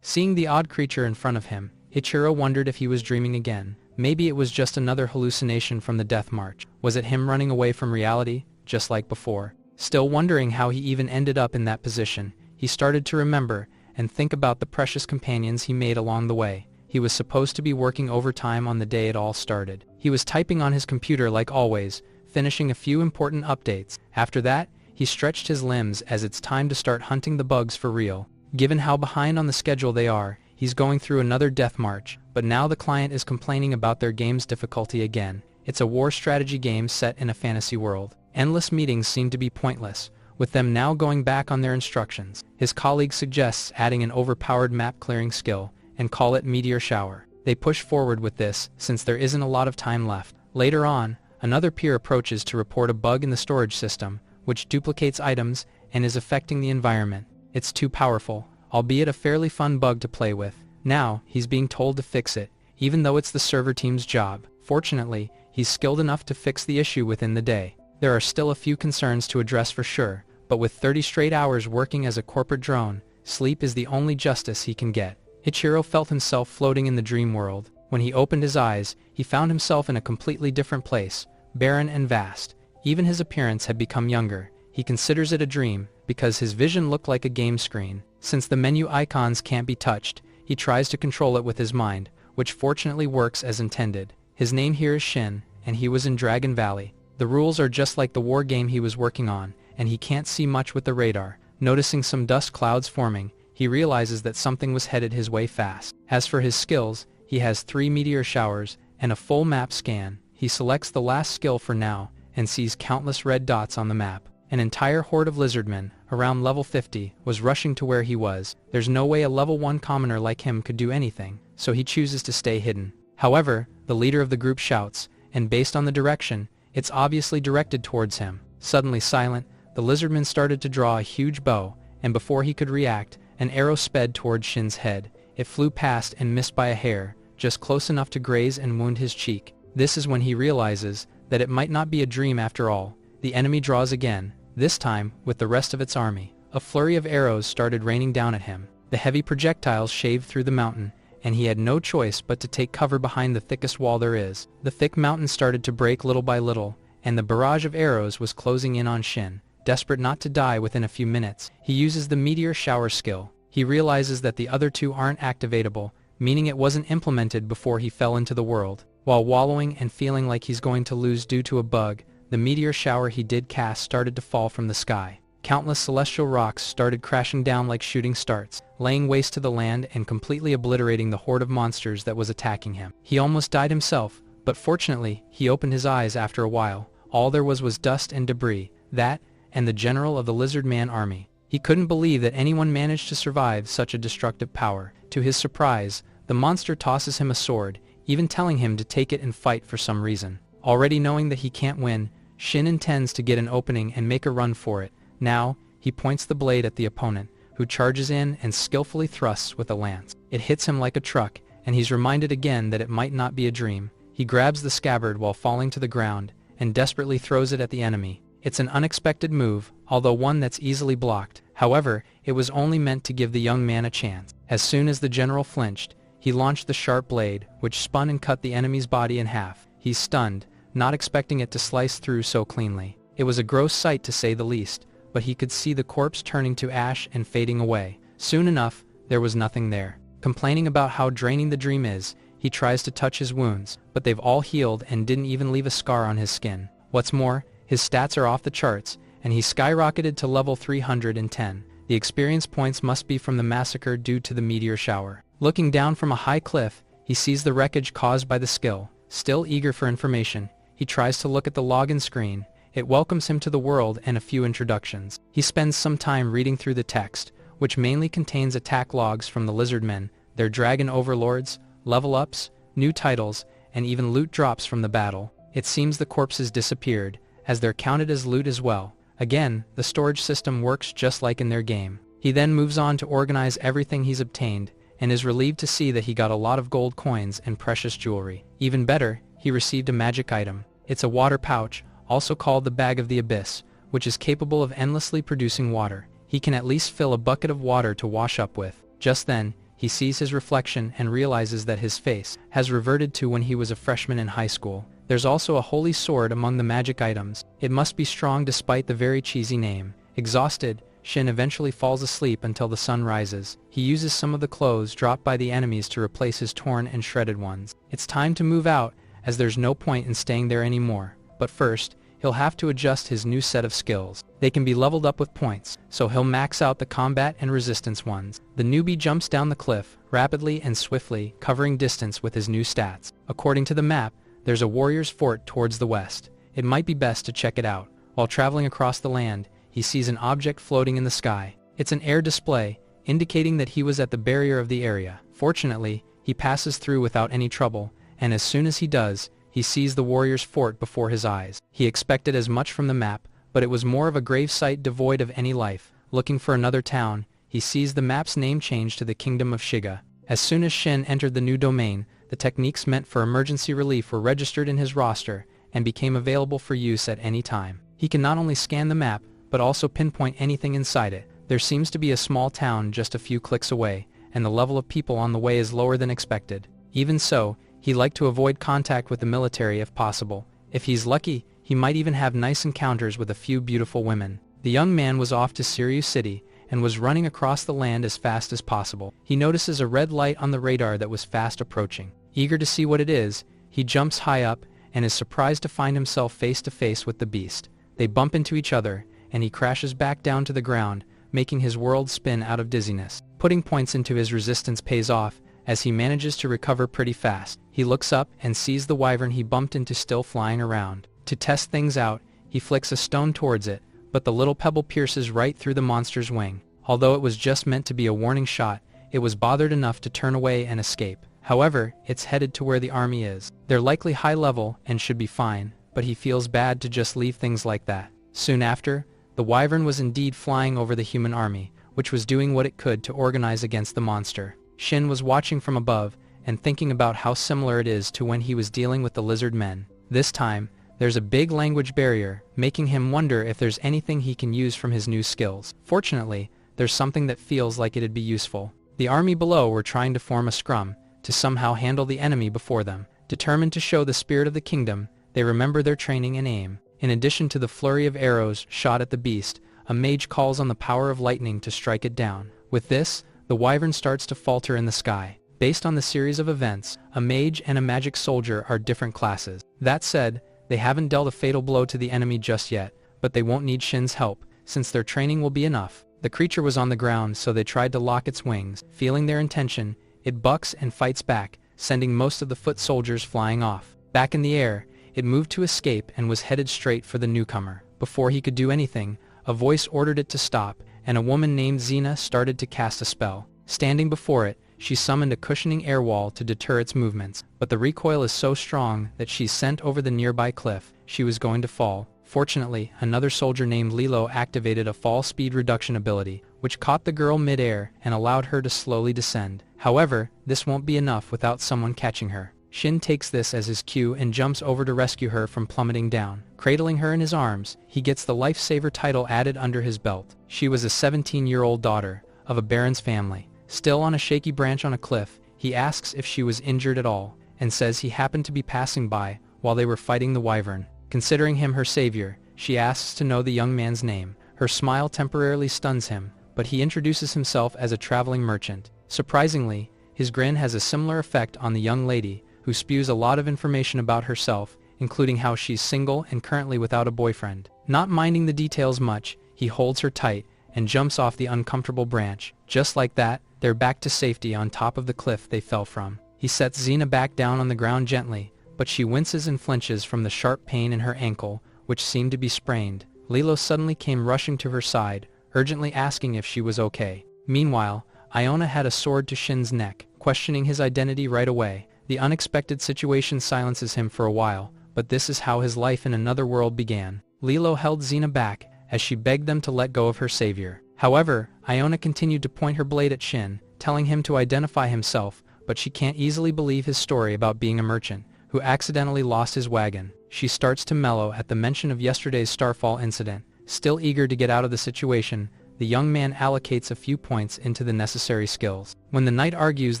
Seeing the odd creature in front of him, Ichiro wondered if he was dreaming again. Maybe it was just another hallucination from the death march. Was it him running away from reality, just like before? Still wondering how he even ended up in that position, he started to remember and think about the precious companions he made along the way. He was supposed to be working overtime on the day it all started. He was typing on his computer like always, finishing a few important updates. After that, he stretched his limbs as it's time to start hunting the bugs for real. Given how behind on the schedule they are, he's going through another death march, but now the client is complaining about their game's difficulty again. It's a war strategy game set in a fantasy world. Endless meetings seem to be pointless, with them now going back on their instructions. His colleague suggests adding an overpowered map clearing skill, and call it Meteor Shower. They push forward with this, since there isn't a lot of time left. Later on, another peer approaches to report a bug in the storage system, which duplicates items and is affecting the environment. It's too powerful, albeit a fairly fun bug to play with. Now, he's being told to fix it, even though it's the server team's job. Fortunately, he's skilled enough to fix the issue within the day. There are still a few concerns to address for sure, but with 30 straight hours working as a corporate drone, sleep is the only justice he can get. Ichiro felt himself floating in the dream world. When he opened his eyes, he found himself in a completely different place, barren and vast. Even his appearance had become younger. He considers it a dream, because his vision looked like a game screen. Since the menu icons can't be touched, he tries to control it with his mind, which fortunately works as intended. His name here is Shin, and he was in Dragon Valley. The rules are just like the war game he was working on, and he can't see much with the radar. Noticing some dust clouds forming, he realizes that something was headed his way fast. As for his skills, he has 3 meteor showers and a full map scan. He selects the last skill for now, and sees countless red dots on the map. An entire horde of lizardmen, around level 50, was rushing to where he was. There's no way a level 1 commoner like him could do anything, so he chooses to stay hidden. However, the leader of the group shouts, and based on the direction, it's obviously directed towards him. Suddenly silent, the lizardman started to draw a huge bow, and before he could react, an arrow sped towards Shin's head. It flew past and missed by a hair, just close enough to graze and wound his cheek. This is when he realizes that it might not be a dream after all. The enemy draws again, this time with the rest of its army. A flurry of arrows started raining down at him. The heavy projectiles shaved through the mountain, and he had no choice but to take cover behind the thickest wall there is. The thick mountain started to break little by little, and the barrage of arrows was closing in on Shin. Desperate not to die within a few minutes, he uses the meteor shower skill. He realizes that the other 2 aren't activatable, meaning it wasn't implemented before he fell into the world. While wallowing and feeling like he's going to lose due to a bug, the meteor shower he did cast started to fall from the sky. Countless celestial rocks started crashing down like shooting stars, laying waste to the land and completely obliterating the horde of monsters that was attacking him. He almost died himself, but fortunately, he opened his eyes after a while. All there was dust and debris, that, and the general of the lizard man army. He couldn't believe that anyone managed to survive such a destructive power. To his surprise, the monster tosses him a sword, even telling him to take it and fight for some reason. Already knowing that he can't win, Shin intends to get an opening and make a run for it. Now, he points the blade at the opponent, who charges in and skillfully thrusts with a lance. It hits him like a truck, and he's reminded again that it might not be a dream. He grabs the scabbard while falling to the ground, and desperately throws it at the enemy. It's an unexpected move, although one that's easily blocked. However, it was only meant to give the young man a chance. As soon as the general flinched, he launched the sharp blade, which spun and cut the enemy's body in half. He's stunned, not expecting it to slice through so cleanly. It was a gross sight to say the least, but he could see the corpse turning to ash and fading away. Soon enough, there was nothing there. Complaining about how draining the dream is, he tries to touch his wounds, but they've all healed and didn't even leave a scar on his skin. What's more, his stats are off the charts, and he skyrocketed to level 310. The experience points must be from the massacre due to the meteor shower. Looking down from a high cliff, he sees the wreckage caused by the skill. Still eager for information, he tries to look at the login screen. It welcomes him to the world and a few introductions. He spends some time reading through the text, which mainly contains attack logs from the lizardmen, their dragon overlords, level ups, new titles, and even loot drops from the battle. It seems the corpses disappeared, as they're counted as loot as well. Again, the storage system works just like in their game. He then moves on to organize everything he's obtained, and is relieved to see that he got a lot of gold coins and precious jewelry. Even better, he received a magic item. It's a water pouch, also called the Bag of the Abyss, which is capable of endlessly producing water. He can at least fill a bucket of water to wash up with. Just then, he sees his reflection and realizes that his face has reverted to when he was a freshman in high school. There's also a holy sword among the magic items. It must be strong despite the very cheesy name. Exhausted, Shin eventually falls asleep until the sun rises. He uses some of the clothes dropped by the enemies to replace his torn and shredded ones. It's time to move out, as there's no point in staying there anymore. But first, he'll have to adjust his new set of skills. They can be leveled up with points, so he'll max out the combat and resistance ones. The newbie jumps down the cliff, rapidly and swiftly, covering distance with his new stats. According to the map, there's a warrior's fort towards the west. It might be best to check it out. While traveling across the land, he sees an object floating in the sky. It's an air display, indicating that he was at the barrier of the area. Fortunately, he passes through without any trouble, and as soon as he does, he sees the warrior's fort before his eyes. He expected as much from the map, but it was more of a gravesite devoid of any life. Looking for another town, he sees the map's name changed to the Kingdom of Shiga. As soon as Shin entered the new domain, the techniques meant for emergency relief were registered in his roster and became available for use at any time. He can not only scan the map, but also pinpoint anything inside it. There seems to be a small town just a few clicks away, and the level of people on the way is lower than expected. Even so, he liked to avoid contact with the military if possible. If he's lucky, he might even have nice encounters with a few beautiful women. The young man was off to Sirius City and was running across the land as fast as possible. He notices a red light on the radar that was fast approaching. Eager to see what it is, he jumps high up and is surprised to find himself face to face with the beast. They bump into each other, and he crashes back down to the ground, making his world spin out of dizziness. Putting points into his resistance pays off, as he manages to recover pretty fast. He looks up and sees the wyvern he bumped into still flying around. To test things out, he flicks a stone towards it, but the little pebble pierces right through the monster's wing. Although it was just meant to be a warning shot, it was bothered enough to turn away and escape. However, it's headed to where the army is. They're likely high level and should be fine, but he feels bad to just leave things like that. Soon after, the wyvern was indeed flying over the human army, which was doing what it could to organize against the monster. Shin was watching from above and thinking about how similar it is to when he was dealing with the lizard men. This time, there's a big language barrier, making him wonder if there's anything he can use from his new skills. Fortunately, there's something that feels like it'd be useful. The army below were trying to form a scrum to somehow handle the enemy before them. Determined to show the spirit of the kingdom, they remember their training and aim. In addition to the flurry of arrows shot at the beast, a mage calls on the power of lightning to strike it down. With this, the wyvern starts to falter in the sky. Based on the series of events, a mage and a magic soldier are different classes. That said, they haven't dealt a fatal blow to the enemy just yet, but they won't need Shin's help, since their training will be enough. The creature was on the ground, so they tried to lock its wings. Feeling their intention, it bucks and fights back, sending most of the foot soldiers flying off. Back in the air, it moved to escape and was headed straight for the newcomer. Before he could do anything, a voice ordered it to stop, and a woman named Xena started to cast a spell. Standing before it, she summoned a cushioning air wall to deter its movements, but the recoil is so strong that she's sent over the nearby cliff. She was going to fall. Fortunately, another soldier named Lilo activated a fall speed reduction ability, which caught the girl mid-air and allowed her to slowly descend. However, this won't be enough without someone catching her. Shin takes this as his cue and jumps over to rescue her from plummeting down. Cradling her in his arms, he gets the lifesaver title added under his belt. She was a 17-year-old daughter of a baron's family. Still on a shaky branch on a cliff, he asks if she was injured at all, and says he happened to be passing by while they were fighting the wyvern. Considering him her savior, she asks to know the young man's name. Her smile temporarily stuns him, but he introduces himself as a traveling merchant. Surprisingly, his grin has a similar effect on the young lady, who spews a lot of information about herself, including how she's single and currently without a boyfriend. Not minding the details much, he holds her tight and jumps off the uncomfortable branch. Just like that, they're back to safety on top of the cliff they fell from. He sets Xena back down on the ground gently, but she winces and flinches from the sharp pain in her ankle, which seemed to be sprained. Lilo suddenly came rushing to her side, urgently asking if she was okay. Meanwhile, Iona had a sword to Shin's neck, questioning his identity right away. The unexpected situation silences him for a while, but this is how his life in another world began. Lilo held Xena back as she begged them to let go of her savior. However, Iona continued to point her blade at Shin, telling him to identify himself, but she can't easily believe his story about being a merchant who accidentally lost his wagon. She starts to mellow at the mention of yesterday's Starfall incident. Still eager to get out of the situation, the young man allocates a few points into the necessary skills. When the knight argues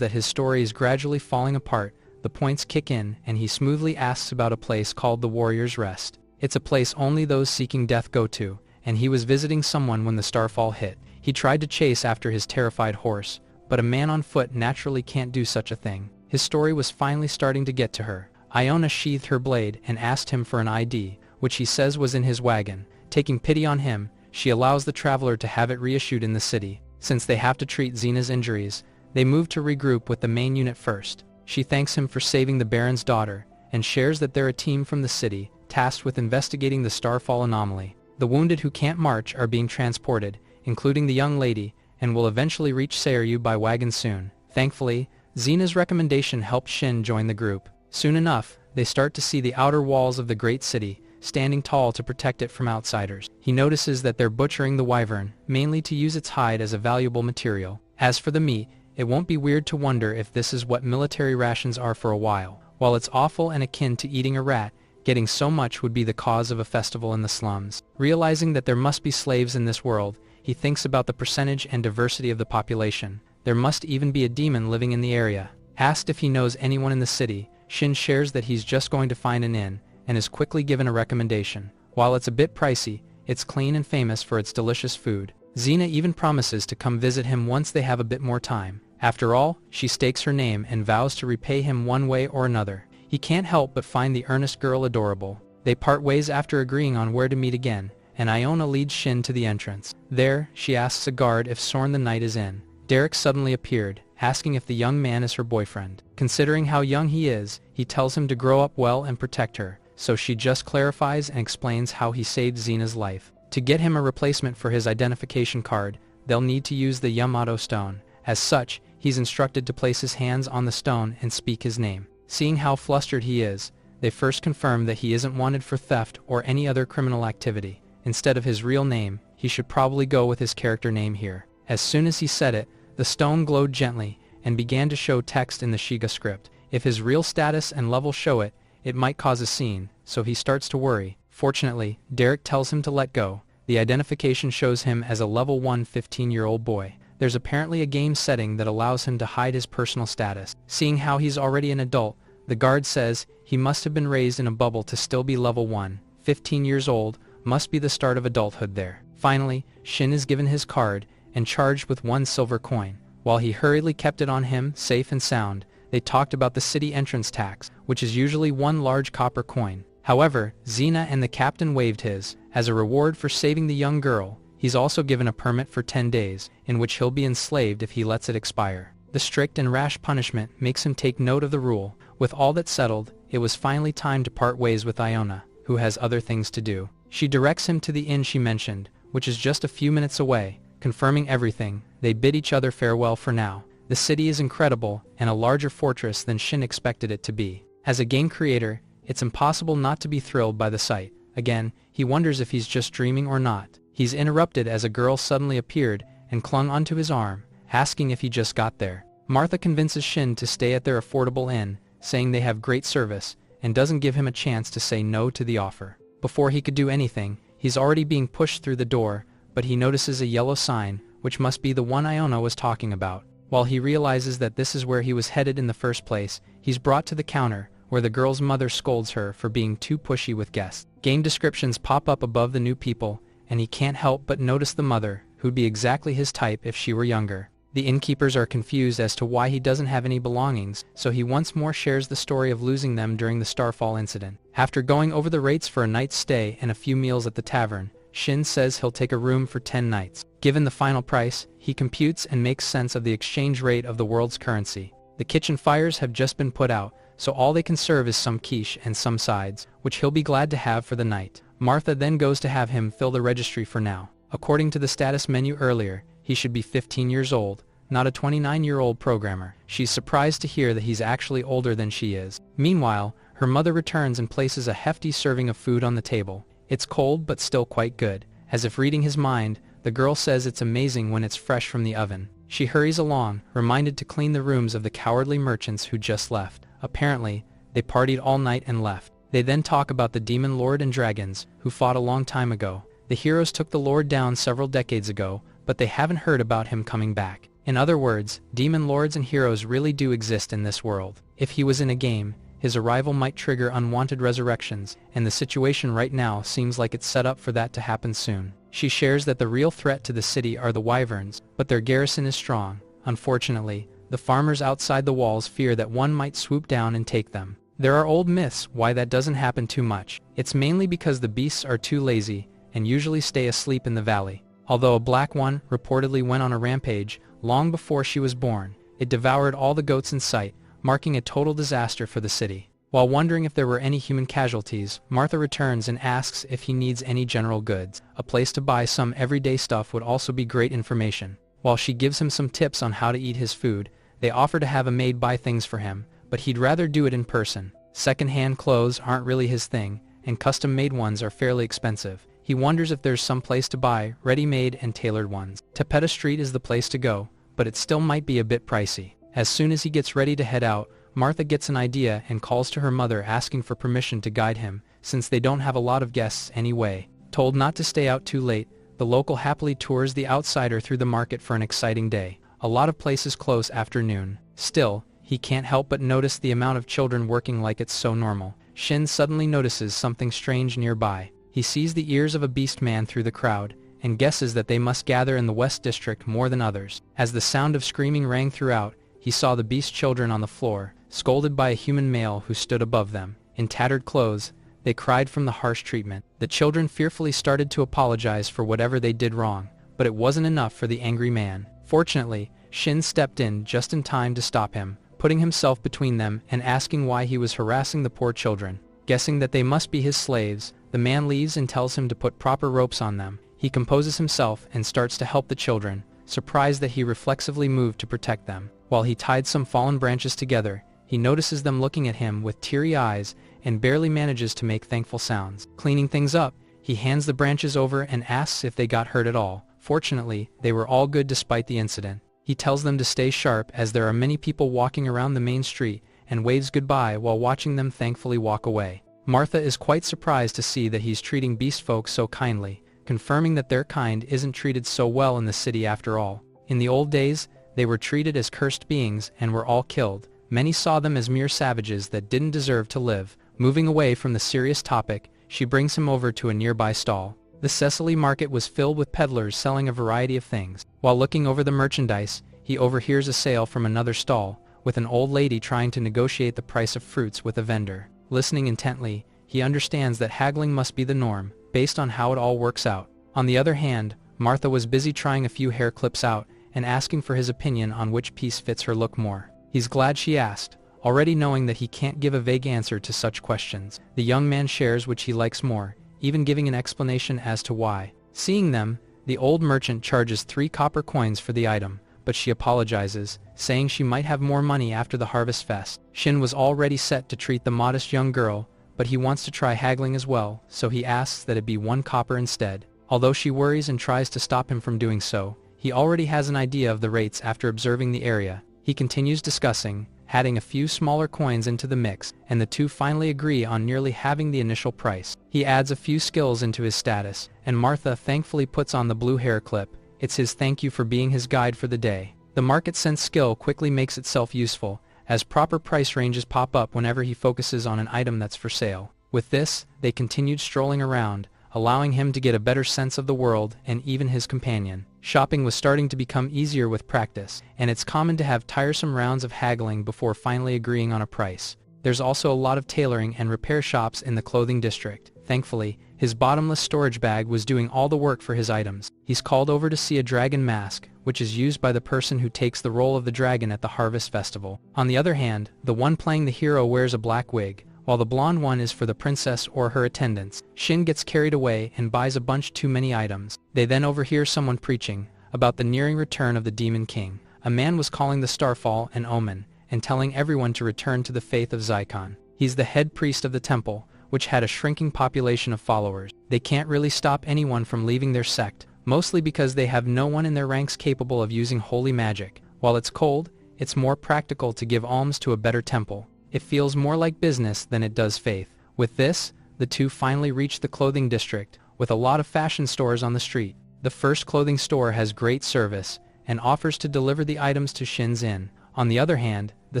that his story is gradually falling apart, the points kick in and he smoothly asks about a place called the Warrior's Rest. It's a place only those seeking death go to, and he was visiting someone when the starfall hit. He tried to chase after his terrified horse, but a man on foot naturally can't do such a thing. His story was finally starting to get to her. Iona sheathed her blade and asked him for an ID, which he says was in his wagon. Taking pity on him, she allows the traveler to have it reissued in the city. Since they have to treat Xena's injuries, they move to regroup with the main unit first. She thanks him for saving the Baron's daughter, and shares that they're a team from the city, tasked with investigating the starfall anomaly. The wounded who can't march are being transported, including the young lady, and will eventually reach Seiryu by wagon soon. Thankfully, Xena's recommendation helped Shin join the group. Soon enough, they start to see the outer walls of the great city, standing tall to protect it from outsiders. He notices that they're butchering the wyvern, mainly to use its hide as a valuable material. As for the meat, it won't be weird to wonder if this is what military rations are for a while. While it's awful and akin to eating a rat, getting so much would be the cause of a festival in the slums. Realizing that there must be slaves in this world, he thinks about the percentage and diversity of the population. There must even be a demon living in the area. Asked if he knows anyone in the city, Shin shares that he's just going to find an inn, and is quickly given a recommendation. While it's a bit pricey, it's clean and famous for its delicious food. Xena even promises to come visit him once they have a bit more time. After all, she stakes her name and vows to repay him one way or another. He can't help but find the earnest girl adorable. They part ways after agreeing on where to meet again, and Iona leads Shin to the entrance. There, she asks a guard if Sorn the knight is in. Derek suddenly appeared, asking if the young man is her boyfriend. Considering how young he is, he tells him to grow up well and protect her, so she just clarifies and explains how he saved Xena's life. To get him a replacement for his identification card, they'll need to use the Yamato stone. As such, he's instructed to place his hands on the stone and speak his name. Seeing how flustered he is, they first confirm that he isn't wanted for theft or any other criminal activity. Instead of his real name, he should probably go with his character name here. As soon as he said it, the stone glowed gently and began to show text in the Shiga script. If his real status and level show it, it might cause a scene, so he starts to worry. Fortunately, Derek tells him to let go. The identification shows him as a level 1 15-year-old boy. There's apparently a game setting that allows him to hide his personal status. Seeing how he's already an adult, the guard says he must have been raised in a bubble to still be level 1. 15 years old must be the start of adulthood there. Finally, Shin is given his card and charged with 1 silver coin. While he hurriedly kept it on him, safe and sound, they talked about the city entrance tax, which is usually 1 large copper coin. However, Xena and the captain waived his. As a reward for saving the young girl, he's also given a permit for 10 days, in which he'll be enslaved if he lets it expire. The strict and rash punishment makes him take note of the rule. With all that settled, it was finally time to part ways with Iona, who has other things to do. She directs him to the inn she mentioned, which is just a few minutes away. Confirming everything, they bid each other farewell for now. The city is incredible, and a larger fortress than Shin expected it to be. As a game creator, it's impossible not to be thrilled by the sight. Again, he wonders if he's just dreaming or not. He's interrupted as a girl suddenly appeared and clung onto his arm, asking if he just got there. Martha convinces Shin to stay at their affordable inn, saying they have great service, and doesn't give him a chance to say no to the offer. Before he could do anything, he's already being pushed through the door, but he notices a yellow sign, which must be the one Iona was talking about. While he realizes that this is where he was headed in the first place, he's brought to the counter, where the girl's mother scolds her for being too pushy with guests. Game descriptions pop up above the new people, and he can't help but notice the mother, who'd be exactly his type if she were younger. The innkeepers are confused as to why he doesn't have any belongings, so he once more shares the story of losing them during the Starfall incident. After going over the rates for a night's stay and a few meals at the tavern, Shin says he'll take a room for 10 nights. Given the final price, he computes and makes sense of the exchange rate of the world's currency. The kitchen fires have just been put out, so all they can serve is some quiche and some sides, which he'll be glad to have for the night. Martha then goes to have him fill the registry for now. According to the status menu earlier, he should be 15 years old, not a 29-year-old programmer. She's surprised to hear that he's actually older than she is. Meanwhile, her mother returns and places a hefty serving of food on the table. It's cold but still quite good. As if reading his mind, the girl says it's amazing when it's fresh from the oven. She hurries along, reminded to clean the rooms of the cowardly merchants who just left. Apparently, they partied all night and left. They then talk about the demon lord and dragons, who fought a long time ago. The heroes took the lord down several decades ago, but they haven't heard about him coming back. In other words, demon lords and heroes really do exist in this world. If he was in a game, his arrival might trigger unwanted resurrections, and the situation right now seems like it's set up for that to happen soon. She shares that the real threat to the city are the wyverns, but their garrison is strong. Unfortunately, the farmers outside the walls fear that one might swoop down and take them. There are old myths why that doesn't happen too much. It's mainly because the beasts are too lazy and usually stay asleep in the valley. Although a black one reportedly went on a rampage long before she was born, it devoured all the goats in sight, marking a total disaster for the city. While wondering if there were any human casualties, Martha returns and asks if he needs any general goods. A place to buy some everyday stuff would also be great information. While she gives him some tips on how to eat his food, they offer to have a maid buy things for him, but he'd rather do it in person. Second-hand clothes aren't really his thing, and custom-made ones are fairly expensive. He wonders if there's some place to buy ready-made and tailored ones. Tapeta Street is the place to go, but it still might be a bit pricey. As soon as he gets ready to head out, Martha gets an idea and calls to her mother asking for permission to guide him, since they don't have a lot of guests anyway. Told not to stay out too late, the local happily tours the outsider through the market for an exciting day. A lot of places close after noon. Still, he can't help but notice the amount of children working like it's so normal. Shin suddenly notices something strange nearby. He sees the ears of a beast man through the crowd, and guesses that they must gather in the West District more than others. As the sound of screaming rang throughout, he saw the beast children on the floor, scolded by a human male who stood above them. In tattered clothes, they cried from the harsh treatment. The children fearfully started to apologize for whatever they did wrong, but it wasn't enough for the angry man. Fortunately, Shin stepped in just in time to stop him, putting himself between them and asking why he was harassing the poor children. Guessing that they must be his slaves, the man leaves and tells him to put proper ropes on them. He composes himself and starts to help the children, surprised that he reflexively moved to protect them. While he tied some fallen branches together, he notices them looking at him with teary eyes and barely manages to make thankful sounds. Cleaning things up, he hands the branches over and asks if they got hurt at all. Fortunately, they were all good despite the incident. He tells them to stay sharp as there are many people walking around the main street, and waves goodbye while watching them thankfully walk away. Martha is quite surprised to see that he's treating beast folk so kindly, confirming that their kind isn't treated so well in the city after all. In the old days, they were treated as cursed beings and were all killed. Many saw them as mere savages that didn't deserve to live. Moving away from the serious topic, she brings him over to a nearby stall. The Cecily market was filled with peddlers selling a variety of things. While looking over the merchandise, he overhears a sale from another stall, with an old lady trying to negotiate the price of fruits with a vendor. Listening intently, he understands that haggling must be the norm, based on how it all works out. On the other hand, Martha was busy trying a few hair clips out and asking for his opinion on which piece fits her look more. He's glad she asked, already knowing that he can't give a vague answer to such questions. The young man shares which he likes more, even giving an explanation as to why. Seeing them, the old merchant charges 3 copper coins for the item, but she apologizes, saying she might have more money after the harvest fest. Shin was already set to treat the modest young girl, but he wants to try haggling as well, so he asks that it be 1 copper instead. Although she worries and tries to stop him from doing so, he already has an idea of the rates after observing the area. He continues discussing, adding a few smaller coins into the mix, and the two finally agree on nearly halving the initial price. He adds a few skills into his status, and Martha thankfully puts on the blue hair clip. It's his thank you for being his guide for the day. The market sense skill quickly makes itself useful, as proper price ranges pop up whenever he focuses on an item that's for sale. With this, they continued strolling around, allowing him to get a better sense of the world and even his companion. Shopping was starting to become easier with practice, and it's common to have tiresome rounds of haggling before finally agreeing on a price. There's also a lot of tailoring and repair shops in the clothing district. Thankfully, his bottomless storage bag was doing all the work for his items. He's called over to see a dragon mask, which is used by the person who takes the role of the dragon at the Harvest Festival. On the other hand, the one playing the hero wears a black wig, while the blonde one is for the princess or her attendants. Shin gets carried away and buys a bunch too many items. They then overhear someone preaching about the nearing return of the Demon King. A man was calling the starfall an omen, and telling everyone to return to the faith of Zycon. He's the head priest of the temple, which had a shrinking population of followers. They can't really stop anyone from leaving their sect, mostly because they have no one in their ranks capable of using holy magic. While it's cold, it's more practical to give alms to a better temple. It feels more like business than it does faith. With this, the two finally reach the clothing district, with a lot of fashion stores on the street. The first clothing store has great service and offers to deliver the items to Shin's inn. On the other hand, the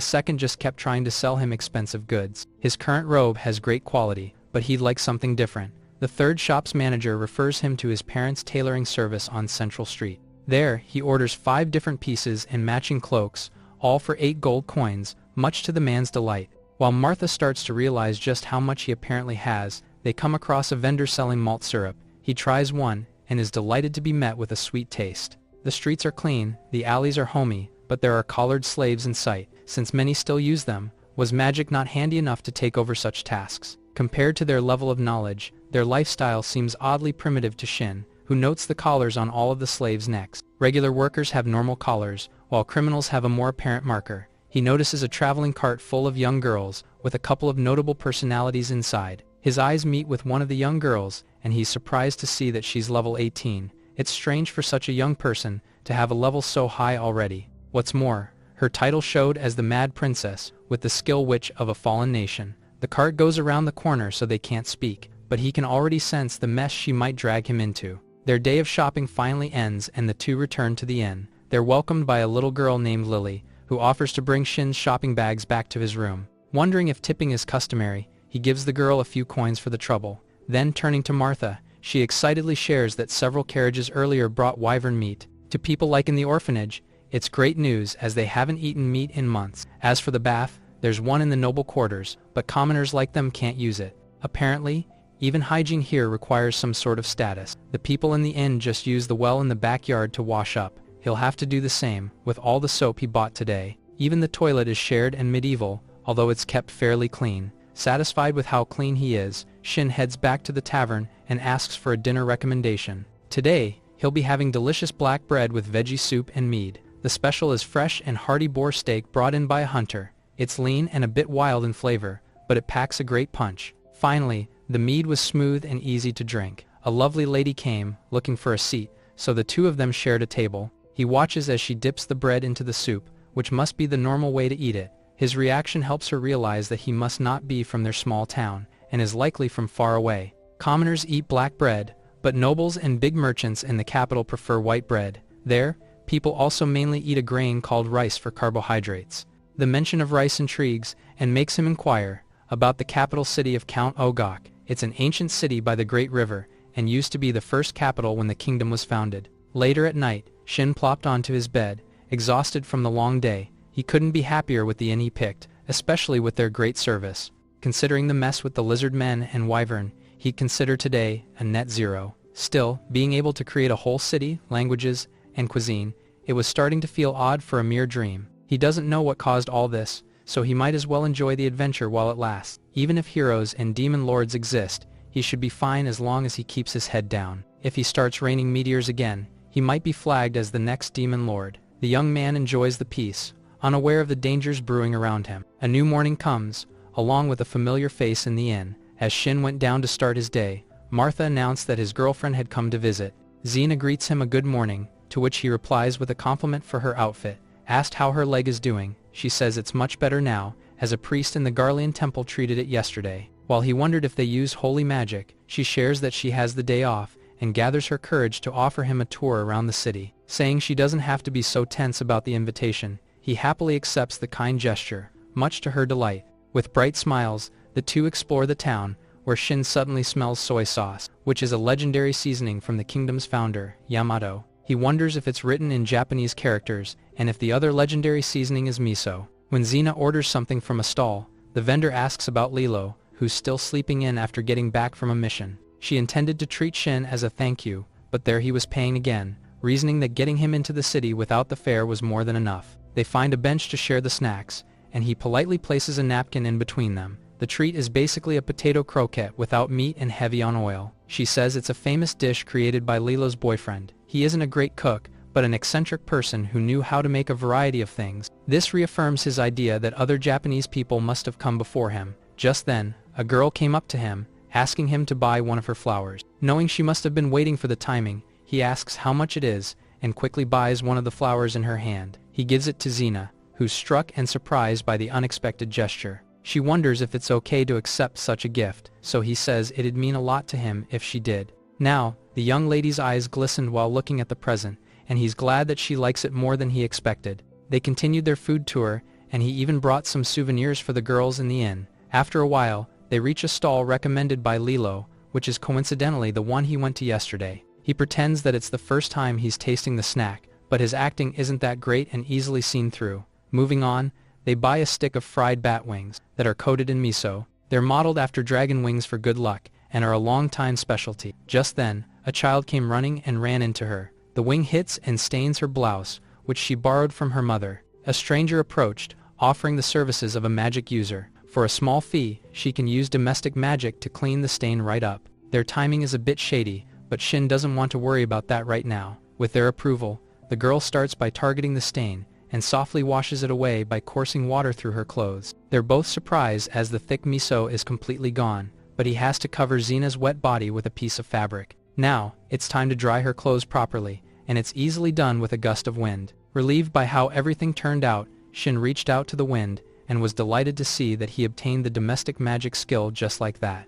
second just kept trying to sell him expensive goods. His current robe has great quality, but he'd like something different. The third shop's manager refers him to his parents' tailoring service on Central Street. There, he orders 5 different pieces and matching cloaks, all for 8 gold coins, much to the man's delight. While Martha starts to realize just how much he apparently has, they come across a vendor selling malt syrup. He tries one, and is delighted to be met with a sweet taste. The streets are clean, the alleys are homey, but there are collared slaves in sight. Since many still use them, was magic not handy enough to take over such tasks? Compared to their level of knowledge, their lifestyle seems oddly primitive to Shin, who notes the collars on all of the slaves' necks. Regular workers have normal collars, while criminals have a more apparent marker. He notices a traveling cart full of young girls, with a couple of notable personalities inside. His eyes meet with one of the young girls, and he's surprised to see that she's level 18. It's strange for such a young person to have a level so high already. What's more, her title showed as the Mad Princess, with the skill witch of a fallen nation. The cart goes around the corner so they can't speak, but he can already sense the mess she might drag him into. Their day of shopping finally ends and the two return to the inn. They're welcomed by a little girl named Lily, who offers to bring Shin's shopping bags back to his room. Wondering if tipping is customary, he gives the girl a few coins for the trouble. Then turning to Martha, she excitedly shares that several carriages earlier brought wyvern meat. To people like in the orphanage, it's great news as they haven't eaten meat in months. As for the bath, there's one in the noble quarters, but commoners like them can't use it. Apparently, even hygiene here requires some sort of status. The people in the inn just use the well in the backyard to wash up. He'll have to do the same with all the soap he bought today. Even the toilet is shared and medieval, although it's kept fairly clean. Satisfied with how clean he is, Shin heads back to the tavern and asks for a dinner recommendation. Today, he'll be having delicious black bread with veggie soup and mead. The special is fresh and hearty boar steak brought in by a hunter. It's lean and a bit wild in flavor, but it packs a great punch. Finally, the mead was smooth and easy to drink. A lovely lady came, looking for a seat, so the two of them shared a table. He watches as she dips the bread into the soup, which must be the normal way to eat it. His reaction helps her realize that he must not be from their small town, and is likely from far away. Commoners eat black bread, but nobles and big merchants in the capital prefer white bread. There, people also mainly eat a grain called rice for carbohydrates. The mention of rice intrigues and makes him inquire about the capital city of Count Ogok. It's an ancient city by the Great River, and used to be the first capital when the kingdom was founded. Later at night, Shin plopped onto his bed, exhausted from the long day. He couldn't be happier with the inn he picked, especially with their great service. Considering the mess with the lizard men and wyvern, he'd consider today a net zero. Still, being able to create a whole city, languages, and cuisine, it was starting to feel odd for a mere dream. He doesn't know what caused all this, so he might as well enjoy the adventure while it lasts. Even if heroes and demon lords exist, he should be fine as long as he keeps his head down. If he starts raining meteors again, he might be flagged as the next demon lord. The young man enjoys the peace, unaware of the dangers brewing around him. A new morning comes, along with a familiar face in the inn. As Shin went down to start his day, Martha announced that his girlfriend had come to visit. Xena greets him a good morning, to which he replies with a compliment for her outfit. Asked how her leg is doing, she says it's much better now, as a priest in the Garlean temple treated it yesterday. While he wondered if they use holy magic, she shares that she has the day off, and gathers her courage to offer him a tour around the city. Saying she doesn't have to be so tense about the invitation, he happily accepts the kind gesture, much to her delight. With bright smiles, the two explore the town, where Shin suddenly smells soy sauce, which is a legendary seasoning from the kingdom's founder, Yamato. He wonders if it's written in Japanese characters, and if the other legendary seasoning is miso. When Xena orders something from a stall, the vendor asks about Lilo, who's still sleeping in after getting back from a mission. She intended to treat Shin as a thank you, but there he was paying again, reasoning that getting him into the city without the fare was more than enough. They find a bench to share the snacks, and he politely places a napkin in between them. The treat is basically a potato croquette without meat and heavy on oil. She says it's a famous dish created by Lilo's boyfriend. He isn't a great cook, but an eccentric person who knew how to make a variety of things. This reaffirms his idea that other Japanese people must have come before him. Just then, a girl came up to him, asking him to buy one of her flowers. Knowing she must have been waiting for the timing, he asks how much it is, and quickly buys one of the flowers in her hand. He gives it to Xena, who's struck and surprised by the unexpected gesture. She wonders if it's okay to accept such a gift, so he says it'd mean a lot to him if she did. Now, The young lady's eyes glistened while looking at the present, and he's glad that she likes it more than he expected. They continued their food tour, and he even brought some souvenirs for the girls in the inn. After a while, they reach a stall recommended by Lilo, which is coincidentally the one he went to yesterday. He pretends that it's the first time he's tasting the snack, but his acting isn't that great and easily seen through. Moving on, they buy a stick of fried bat wings that are coated in miso. They're modeled after dragon wings for good luck, and are a long-time specialty. Just then, a child came running and ran into her. The wing hits and stains her blouse, which she borrowed from her mother. A stranger approached, offering the services of a magic user. For a small fee, she can use domestic magic to clean the stain right up. Their timing is a bit shady, but Shin doesn't want to worry about that right now. With their approval, the girl starts by targeting the stain, and softly washes it away by coursing water through her clothes. They're both surprised as the thick miso is completely gone, but he has to cover Zena's wet body with a piece of fabric. Now, it's time to dry her clothes properly, and it's easily done with a gust of wind. Relieved by how everything turned out, Shin reached out to the wind, and was delighted to see that he obtained the domestic magic skill just like that.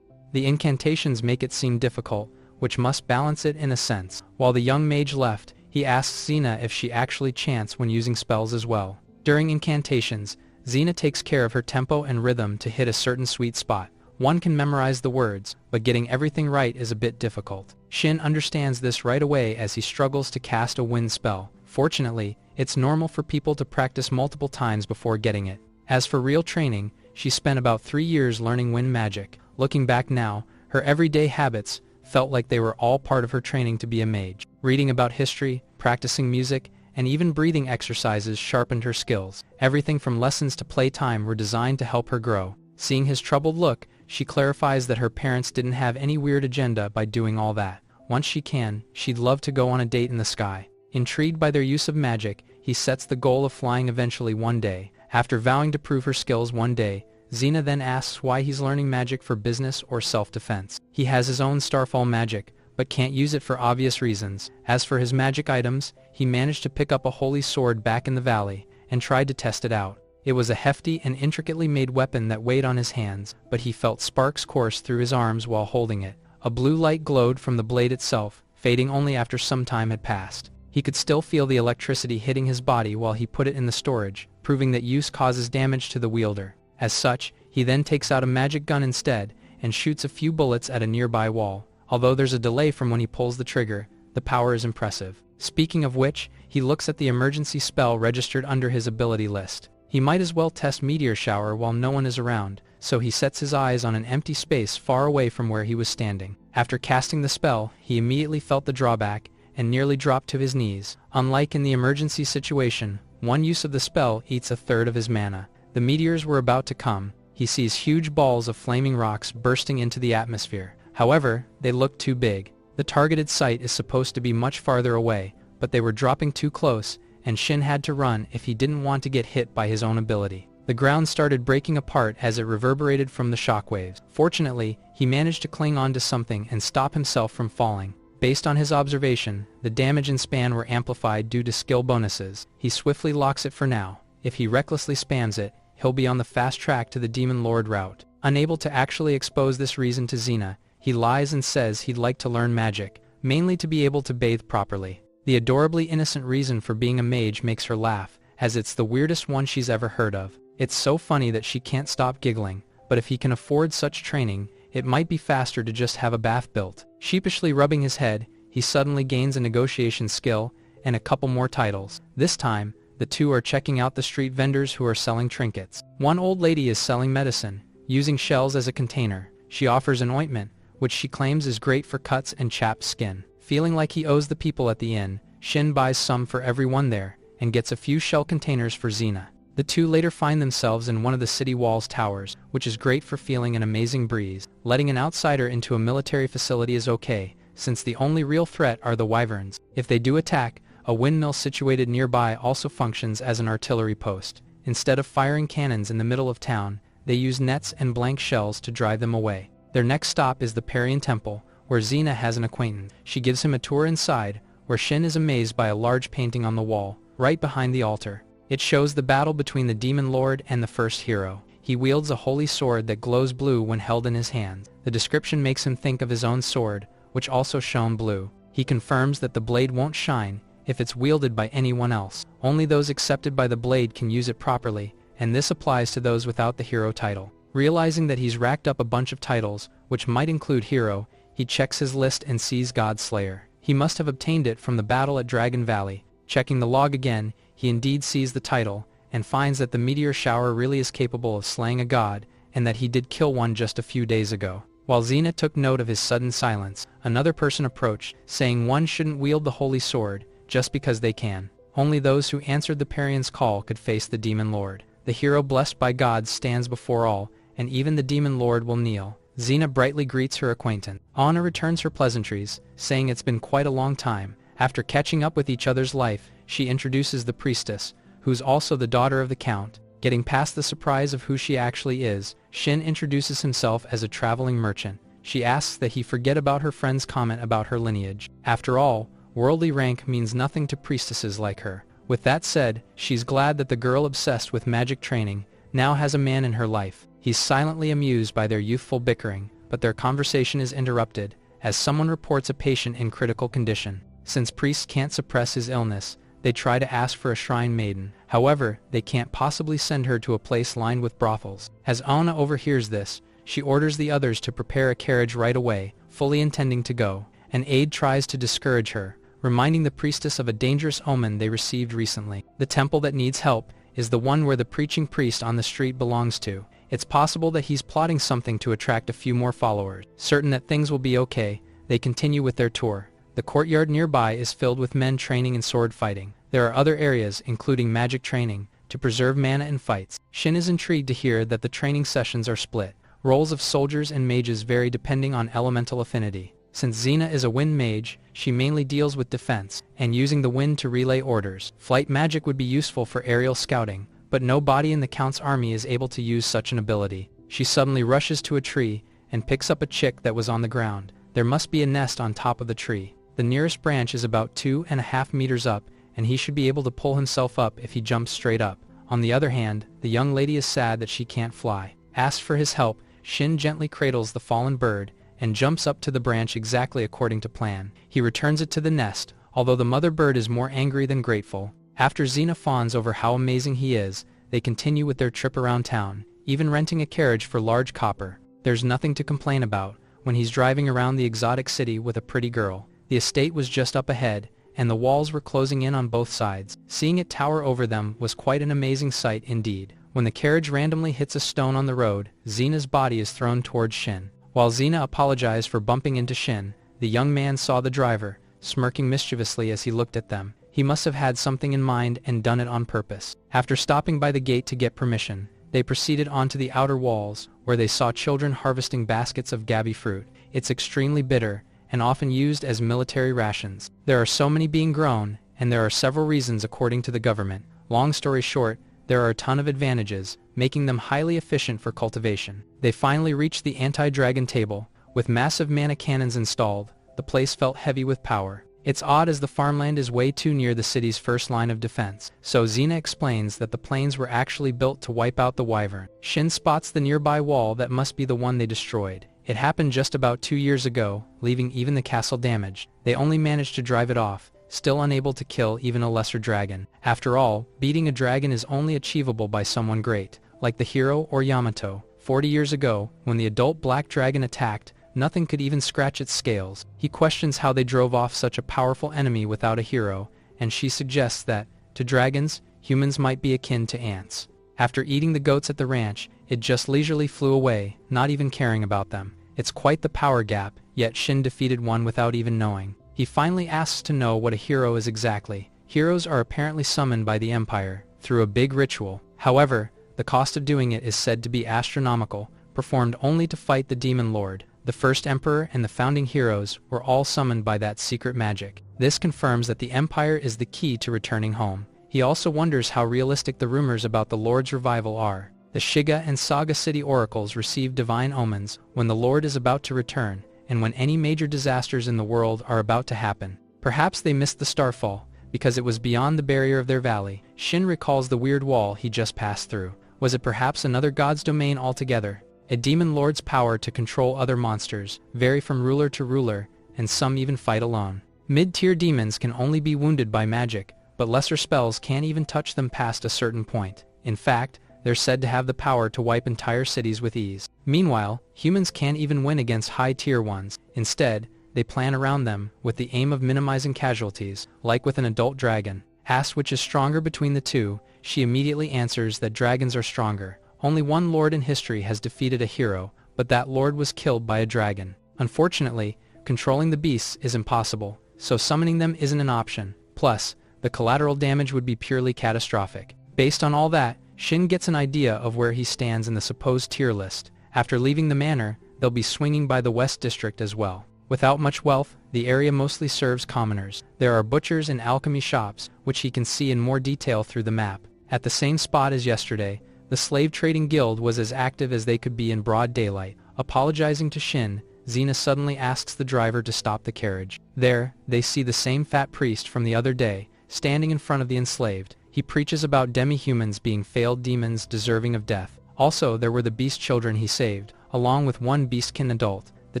The incantations make it seem difficult, which must balance it in a sense. While the young mage left, he asks Xena if she actually chants when using spells as well. During incantations, Xena takes care of her tempo and rhythm to hit a certain sweet spot. One can memorize the words, but getting everything right is a bit difficult. Shin understands this right away as he struggles to cast a wind spell. Fortunately, it's normal for people to practice multiple times before getting it. As for real training, she spent about 3 years learning wind magic. Looking back now, her everyday habits felt like they were all part of her training to be a mage. Reading about history, practicing music, and even breathing exercises sharpened her skills. Everything from lessons to playtime were designed to help her grow. Seeing his troubled look, she clarifies that her parents didn't have any weird agenda by doing all that. Once she can, she'd love to go on a date in the sky. Intrigued by their use of magic, he sets the goal of flying eventually one day. After vowing to prove her skills one day, Xena then asks why he's learning magic for business or self-defense. He has his own starfall magic, but can't use it for obvious reasons. As for his magic items, he managed to pick up a holy sword back in the valley, and tried to test it out. It was a hefty and intricately made weapon that weighed on his hands, but he felt sparks course through his arms while holding it. A blue light glowed from the blade itself, fading only after some time had passed. He could still feel the electricity hitting his body while he put it in the storage, proving that use causes damage to the wielder. As such, he then takes out a magic gun instead, and shoots a few bullets at a nearby wall. Although there's a delay from when he pulls the trigger, the power is impressive. Speaking of which, he looks at the emergency spell registered under his ability list. He might as well test Meteor Shower while no one is around, so he sets his eyes on an empty space far away from where he was standing. After casting the spell, he immediately felt the drawback, and nearly dropped to his knees. Unlike in the emergency situation, one use of the spell eats a third of his mana. The meteors were about to come. He sees huge balls of flaming rocks bursting into the atmosphere. However, they look too big. The targeted site is supposed to be much farther away, but they were dropping too close, and Shin had to run if he didn't want to get hit by his own ability. The ground started breaking apart as it reverberated from the shockwaves. Fortunately, he managed to cling on to something and stop himself from falling. Based on his observation, the damage and span were amplified due to skill bonuses. He swiftly locks it for now. If he recklessly spams it, he'll be on the fast track to the Demon Lord route. Unable to actually expose this reason to Xena, he lies and says he'd like to learn magic, mainly to be able to bathe properly. The adorably innocent reason for being a mage makes her laugh, as it's the weirdest one she's ever heard of. It's so funny that she can't stop giggling, but if he can afford such training, it might be faster to just have a bath built. Sheepishly rubbing his head, he suddenly gains a negotiation skill, and a couple more titles. This time, the two are checking out the street vendors who are selling trinkets. One old lady is selling medicine, using shells as a container. She offers an ointment, which she claims is great for cuts and chapped skin. Feeling like he owes the people at the inn, Shin buys some for everyone there, and gets a few shell containers for Xena. The two later find themselves in one of the city wall's towers, which is great for feeling an amazing breeze. Letting an outsider into a military facility is okay, since the only real threat are the wyverns. If they do attack, a windmill situated nearby also functions as an artillery post. Instead of firing cannons in the middle of town, they use nets and blank shells to drive them away. Their next stop is the Parian Temple, where Xena has an acquaintance. She gives him a tour inside, where Shin is amazed by a large painting on the wall, right behind the altar. It shows the battle between the Demon Lord and the first hero. He wields a holy sword that glows blue when held in his hand. The description makes him think of his own sword, which also shone blue. He confirms that the blade won't shine if it's wielded by anyone else. Only those accepted by the blade can use it properly, and this applies to those without the hero title. Realizing that he's racked up a bunch of titles, which might include hero, he checks his list and sees God Slayer. He must have obtained it from the battle at Dragon Valley. Checking the log again, he indeed sees the title, and finds that the meteor shower really is capable of slaying a god, and that he did kill one just a few days ago. While Xena took note of his sudden silence, another person approached, saying one shouldn't wield the holy sword just because they can. Only those who answered the Parian's call could face the Demon Lord. The hero blessed by God stands before all, and even the Demon Lord will kneel. Xena brightly greets her acquaintance. Anna returns her pleasantries, saying it's been quite a long time. After catching up with each other's life, she introduces the priestess, who's also the daughter of the Count. Getting past the surprise of who she actually is, Shin introduces himself as a traveling merchant. She asks that he forget about her friend's comment about her lineage. After all, worldly rank means nothing to priestesses like her. With that said, she's glad that the girl obsessed with magic training now has a man in her life. He's silently amused by their youthful bickering, but their conversation is interrupted, as someone reports a patient in critical condition. Since priests can't suppress his illness, they try to ask for a shrine maiden. However, they can't possibly send her to a place lined with brothels. As Anna overhears this, she orders the others to prepare a carriage right away, fully intending to go. An aide tries to discourage her, reminding the priestess of a dangerous omen they received recently. The temple that needs help is the one where the preaching priest on the street belongs to. It's possible that he's plotting something to attract a few more followers. Certain that things will be okay, they continue with their tour. The courtyard nearby is filled with men training in sword fighting. There are other areas, including magic training, to preserve mana in fights. Shin is intrigued to hear that the training sessions are split. Roles of soldiers and mages vary depending on elemental affinity. Since Xena is a wind mage, she mainly deals with defense, and using the wind to relay orders. Flight magic would be useful for aerial scouting, but nobody in the Count's army is able to use such an ability. She suddenly rushes to a tree, and picks up a chick that was on the ground. There must be a nest on top of the tree. The nearest branch is about 2.5 meters up, and he should be able to pull himself up if he jumps straight up. On the other hand, the young lady is sad that she can't fly. Asked for his help, Shin gently cradles the fallen bird, and jumps up to the branch exactly according to plan. He returns it to the nest, although the mother bird is more angry than grateful. After Xena fawns over how amazing he is, they continue with their trip around town, even renting a carriage for large copper. There's nothing to complain about when he's driving around the exotic city with a pretty girl. The estate was just up ahead, and the walls were closing in on both sides. Seeing it tower over them was quite an amazing sight indeed. When the carriage randomly hits a stone on the road, Xena's body is thrown towards Shin. While Xena apologized for bumping into Shin, the young man saw the driver, smirking mischievously as he looked at them. He must have had something in mind and done it on purpose. After stopping by the gate to get permission, they proceeded onto the outer walls, where they saw children harvesting baskets of gabi fruit. It's extremely bitter, and often used as military rations. There are so many being grown, and there are several reasons according to the government. Long story short, there are a ton of advantages, making them highly efficient for cultivation. They finally reached the anti-dragon table. With massive mana cannons installed, the place felt heavy with power. It's odd as the farmland is way too near the city's first line of defense, so Xena explains that the planes were actually built to wipe out the wyvern. Shin spots the nearby wall that must be the one they destroyed. It happened just about 2 years ago, leaving even the castle damaged. They only managed to drive it off, still unable to kill even a lesser dragon. After all, beating a dragon is only achievable by someone great, like the hero or Yamato. 40 years ago, when the adult black dragon attacked, nothing could even scratch its scales. He questions how they drove off such a powerful enemy without a hero, and she suggests that, to dragons, humans might be akin to ants. After eating the goats at the ranch, it just leisurely flew away, not even caring about them. It's quite the power gap, yet Shin defeated one without even knowing. He finally asks to know what a hero is exactly. Heroes are apparently summoned by the Empire, through a big ritual. However, the cost of doing it is said to be astronomical, performed only to fight the Demon Lord. The first Emperor and the founding heroes were all summoned by that secret magic. This confirms that the Empire is the key to returning home. He also wonders how realistic the rumors about the Lord's revival are. The Shiga and Saga City oracles receive divine omens when the Lord is about to return, and when any major disasters in the world are about to happen. Perhaps they missed the starfall, because it was beyond the barrier of their valley. Shin recalls the weird wall he just passed through. Was it perhaps another god's domain altogether? A demon lord's power to control other monsters vary from ruler to ruler, and some even fight alone. Mid-tier demons can only be wounded by magic, but lesser spells can't even touch them past a certain point. In fact, they're said to have the power to wipe entire cities with ease. Meanwhile, humans can't even win against high-tier ones. Instead, they plan around them, with the aim of minimizing casualties, like with an adult dragon. Asked which is stronger between the two, she immediately answers that dragons are stronger. Only one lord in history has defeated a hero, but that lord was killed by a dragon. Unfortunately, controlling the beasts is impossible, so summoning them isn't an option. Plus, the collateral damage would be purely catastrophic. Based on all that, Shin gets an idea of where he stands in the supposed tier list. After leaving the manor, they'll be swinging by the West District as well. Without much wealth, the area mostly serves commoners. There are butchers and alchemy shops, which he can see in more detail through the map. At the same spot as yesterday, the slave trading guild was as active as they could be in broad daylight. Apologizing to Shin, Xena suddenly asks the driver to stop the carriage. There, they see the same fat priest from the other day, standing in front of the enslaved. He preaches about demi-humans being failed demons deserving of death. Also, there were the beast children he saved, along with one beastkin adult. The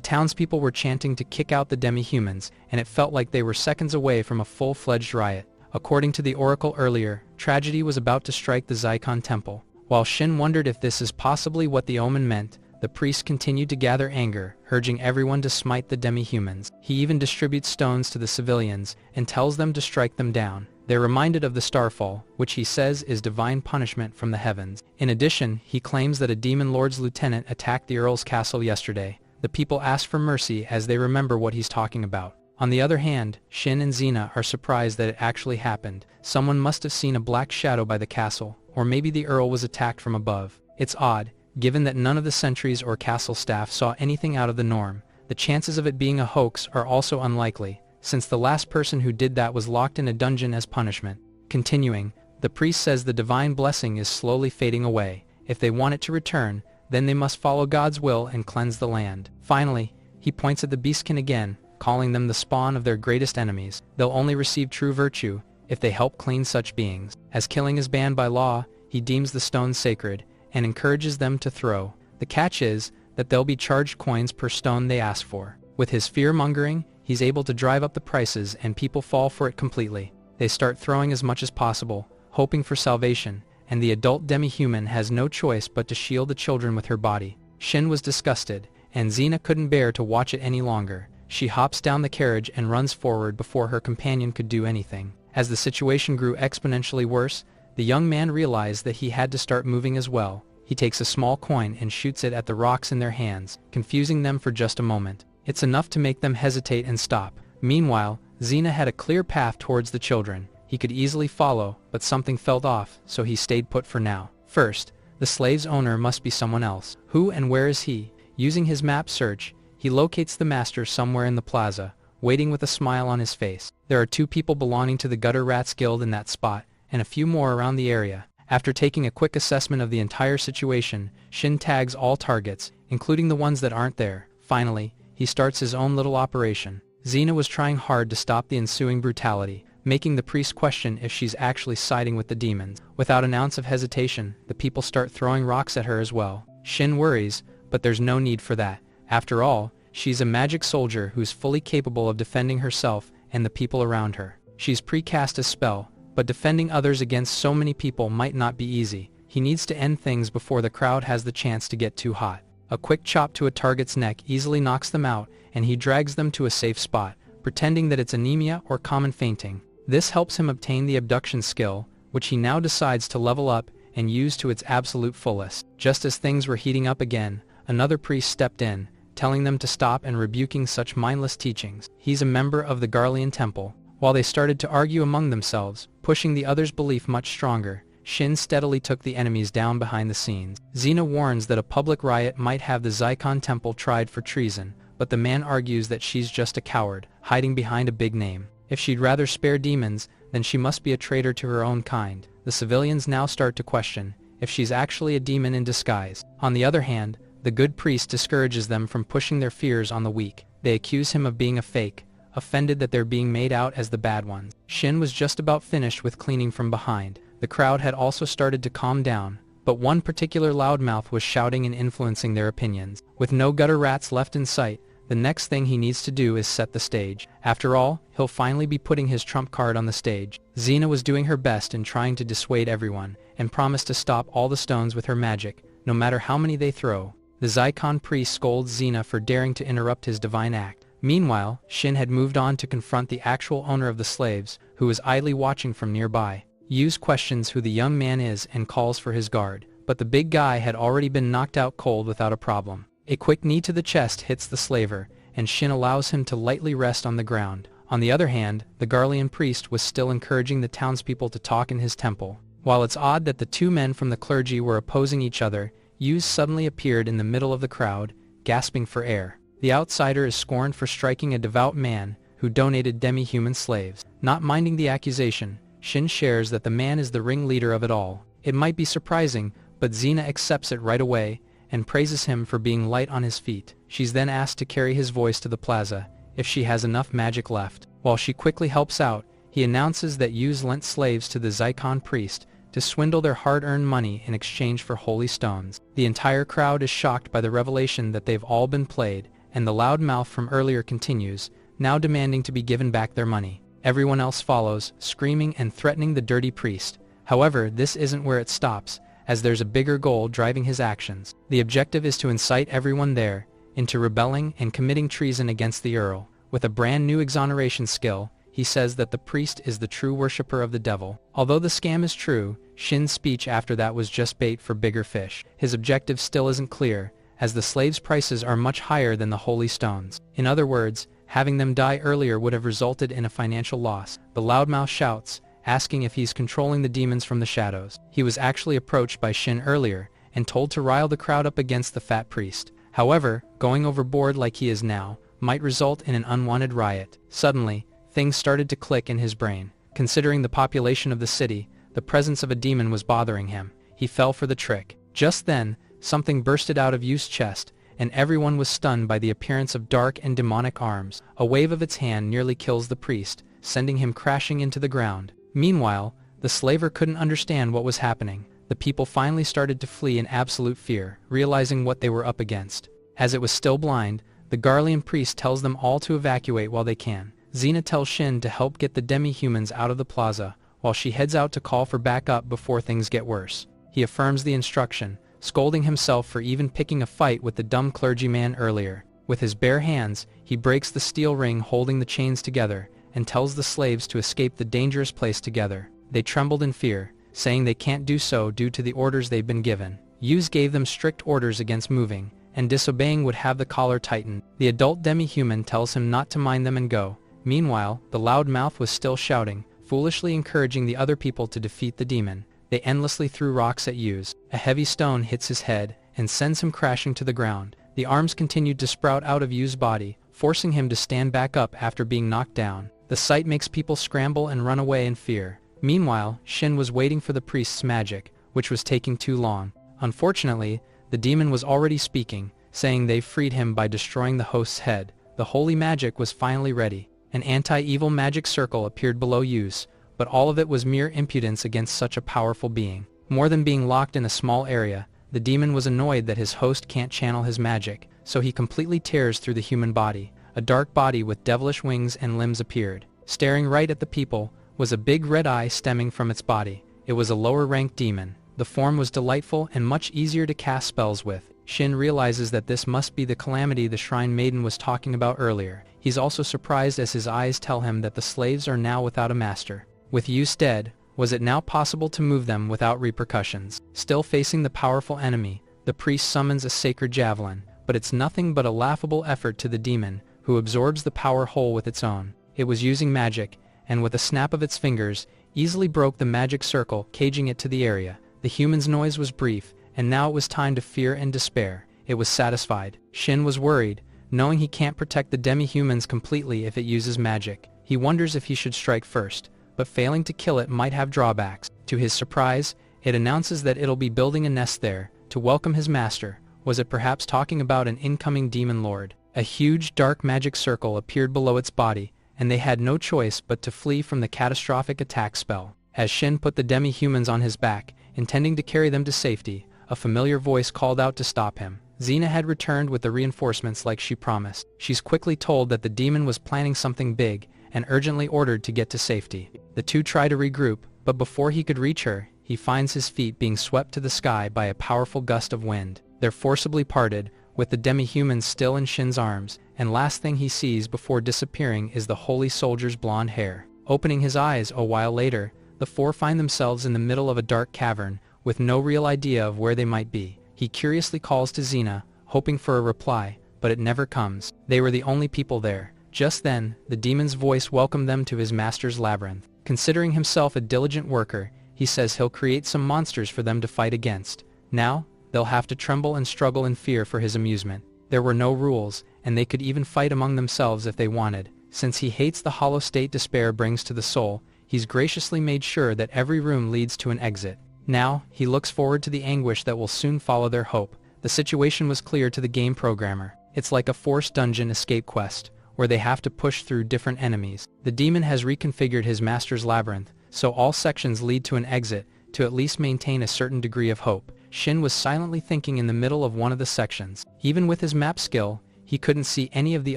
townspeople were chanting to kick out the demi-humans, and it felt like they were seconds away from a full-fledged riot. According to the oracle earlier, tragedy was about to strike the Zycon temple. While Shin wondered if this is possibly what the omen meant, the priest continued to gather anger, urging everyone to smite the demi-humans. He even distributes stones to the civilians, and tells them to strike them down. They're reminded of the starfall, which he says is divine punishment from the heavens. In addition, he claims that a demon lord's lieutenant attacked the earl's castle yesterday. The people ask for mercy as they remember what he's talking about. On the other hand, Shin and Xena are surprised that it actually happened. Someone must have seen a black shadow by the castle, or maybe the earl was attacked from above. It's odd, given that none of the sentries or castle staff saw anything out of the norm. The chances of it being a hoax are also unlikely, since the last person who did that was locked in a dungeon as punishment. Continuing, the priest says the divine blessing is slowly fading away. If they want it to return, then they must follow God's will and cleanse the land. Finally, he points at the Beastkin again, calling them the spawn of their greatest enemies. They'll only receive true virtue if they help clean such beings. As killing is banned by law, he deems the stones sacred, and encourages them to throw. The catch is that they'll be charged coins per stone they ask for. With his fear-mongering, he's able to drive up the prices and people fall for it completely. They start throwing as much as possible, hoping for salvation, and the adult demi-human has no choice but to shield the children with her body. Shin was disgusted, and Xena couldn't bear to watch it any longer. She hops down the carriage and runs forward before her companion could do anything. As the situation grew exponentially worse, the young man realized that he had to start moving as well. He takes a small coin and shoots it at the rocks in their hands, confusing them for just a moment. It's enough to make them hesitate and stop. Meanwhile, Xena had a clear path towards the children. He could easily follow, but something felt off, so he stayed put for now. First, the slave's owner must be someone else. Who and where is he? Using his map search, he locates the master somewhere in the plaza, waiting with a smile on his face. There are 2 people belonging to the Gutter Rats Guild in that spot, and a few more around the area. After taking a quick assessment of the entire situation, Shin tags all targets, including the ones that aren't there. Finally, he starts his own little operation. Xena was trying hard to stop the ensuing brutality, making the priest question if she's actually siding with the demons. Without an ounce of hesitation, the people start throwing rocks at her as well. Shin worries, but there's no need for that. After all, she's a magic soldier who's fully capable of defending herself and the people around her. She's precast a spell, but defending others against so many people might not be easy. He needs to end things before the crowd has the chance to get too hot. A quick chop to a target's neck easily knocks them out, and he drags them to a safe spot, pretending that it's anemia or common fainting. This helps him obtain the abduction skill, which he now decides to level up and use to its absolute fullest. Just as things were heating up again, another priest stepped in, telling them to stop and rebuking such mindless teachings. He's a member of the Garlean Temple. While they started to argue among themselves, pushing the other's belief much stronger, Shin steadily took the enemies down behind the scenes. Xena warns that a public riot might have the Zycon Temple tried for treason, but the man argues that she's just a coward, hiding behind a big name. If she'd rather spare demons, then she must be a traitor to her own kind. The civilians now start to question if she's actually a demon in disguise. On the other hand, the good priest discourages them from pushing their fears on the weak. They accuse him of being a fake, offended that they're being made out as the bad ones. Shin was just about finished with cleaning from behind. The crowd had also started to calm down, but one particular loudmouth was shouting and influencing their opinions. With no gutter rats left in sight, The next thing he needs to do is set the stage. After all, he'll finally be putting his trump card on the stage. Xena was doing her best in trying to dissuade everyone, and promised to stop all the stones with her magic, no matter how many they throw. The Zycon priest scolds Xena for daring to interrupt his divine act. Meanwhile, Shin had moved on to confront the actual owner of the slaves, who was idly watching from nearby. Yu's questions who the young man is and calls for his guard, but the big guy had already been knocked out cold without a problem. A quick knee to the chest hits the slaver, and Shin allows him to lightly rest on the ground. On the other hand, the Garlean priest was still encouraging the townspeople to talk in his temple. While it's odd that the two men from the clergy were opposing each other, Yu suddenly appeared in the middle of the crowd, gasping for air. The outsider is scorned for striking a devout man who donated demi-human slaves. Not minding the accusation, Shin shares that the man is the ringleader of it all. It might be surprising, but Xena accepts it right away and praises him for being light on his feet. She's then asked to carry his voice to the plaza, if she has enough magic left. While she quickly helps out, he announces that Yu's lent slaves to the Zycon priest to swindle their hard-earned money in exchange for holy stones. The entire crowd is shocked by the revelation that they've all been played, and the loud mouth from earlier continues, now demanding to be given back their money. Everyone else follows, screaming and threatening the dirty priest. However, this isn't where it stops, as there's a bigger goal driving his actions. The objective is to incite everyone there into rebelling and committing treason against the Earl. With a brand new exoneration skill, he says that the priest is the true worshipper of the devil. Although the scam is true, Shin's speech after that was just bait for bigger fish. His objective still isn't clear, as the slaves' prices are much higher than the holy stones. In other words, having them die earlier would have resulted in a financial loss. The loudmouth shouts, asking if he's controlling the demons from the shadows. He was actually approached by Shin earlier, and told to rile the crowd up against the fat priest. However, going overboard like he is now might result in an unwanted riot. Suddenly, things started to click in his brain. Considering the population of the city, the presence of a demon was bothering him. He fell for the trick. Just then, something bursted out of Yu's chest, and everyone was stunned by the appearance of dark and demonic arms. A wave of its hand nearly kills the priest, sending him crashing into the ground. Meanwhile, the slaver couldn't understand what was happening. The people finally started to flee in absolute fear, realizing what they were up against. As it was still blind, the Garlean priest tells them all to evacuate while they can. Xena tells Shin to help get the demi-humans out of the plaza, while she heads out to call for backup before things get worse. He affirms the instruction, scolding himself for even picking a fight with the dumb clergyman earlier. With his bare hands, he breaks the steel ring holding the chains together, and tells the slaves to escape the dangerous place together. They trembled in fear, saying they can't do so due to the orders they've been given. Yus gave them strict orders against moving, and disobeying would have the collar tightened. The adult demi-human tells him not to mind them and go. Meanwhile, the loud mouth was still shouting, foolishly encouraging the other people to defeat the demon. They endlessly threw rocks at Yus. A heavy stone hits his head, and sends him crashing to the ground. The arms continued to sprout out of Yus' body, forcing him to stand back up after being knocked down. The sight makes people scramble and run away in fear. Meanwhile, Shin was waiting for the priest's magic, which was taking too long. Unfortunately, the demon was already speaking, saying they freed him by destroying the host's head. The holy magic was finally ready. An anti-evil magic circle appeared below Yus, but all of it was mere impudence against such a powerful being. More than being locked in a small area, the demon was annoyed that his host can't channel his magic, so he completely tears through the human body. A dark body with devilish wings and limbs appeared. Staring right at the people was a big red eye stemming from its body. It was a lower-ranked demon. The form was delightful and much easier to cast spells with. Shin realizes that this must be the calamity the Shrine Maiden was talking about earlier. He's also surprised as his eyes tell him that the slaves are now without a master. With Yus dead, was it now possible to move them without repercussions? Still facing the powerful enemy, the priest summons a sacred javelin, but it's nothing but a laughable effort to the demon, who absorbs the power whole with its own. It was using magic, and with a snap of its fingers, easily broke the magic circle, caging it to the area. The human's noise was brief, and now it was time to fear and despair. It was satisfied. Shin was worried, knowing he can't protect the demi-humans completely if it uses magic. He wonders if he should strike first, but failing to kill it might have drawbacks. To his surprise, it announces that it'll be building a nest there, to welcome his master. Was it perhaps talking about an incoming demon lord? A huge dark magic circle appeared below its body, and they had no choice but to flee from the catastrophic attack spell. As Shin put the demi-humans on his back, intending to carry them to safety, a familiar voice called out to stop him. Xena had returned with the reinforcements like she promised. She's quickly told that the demon was planning something big and urgently ordered to get to safety. The two try to regroup, but before he could reach her, he finds his feet being swept to the sky by a powerful gust of wind. They're forcibly parted, with the demi-human still in Shin's arms, and last thing he sees before disappearing is the holy soldier's blonde hair. Opening his eyes a while later, the four find themselves in the middle of a dark cavern, with no real idea of where they might be. He curiously calls to Xena, hoping for a reply, but it never comes. They were the only people there. Just then, the demon's voice welcomed them to his master's labyrinth. Considering himself a diligent worker, he says he'll create some monsters for them to fight against. Now, they'll have to tremble and struggle in fear for his amusement. There were no rules, and they could even fight among themselves if they wanted. Since he hates the hollow state despair brings to the soul, he's graciously made sure that every room leads to an exit. Now, he looks forward to the anguish that will soon follow their hope. The situation was clear to the game programmer. It's like a forced dungeon escape quest, where they have to push through different enemies. The demon has reconfigured his master's labyrinth, so all sections lead to an exit, to at least maintain a certain degree of hope. Shin was silently thinking in the middle of one of the sections. Even with his map skill, he couldn't see any of the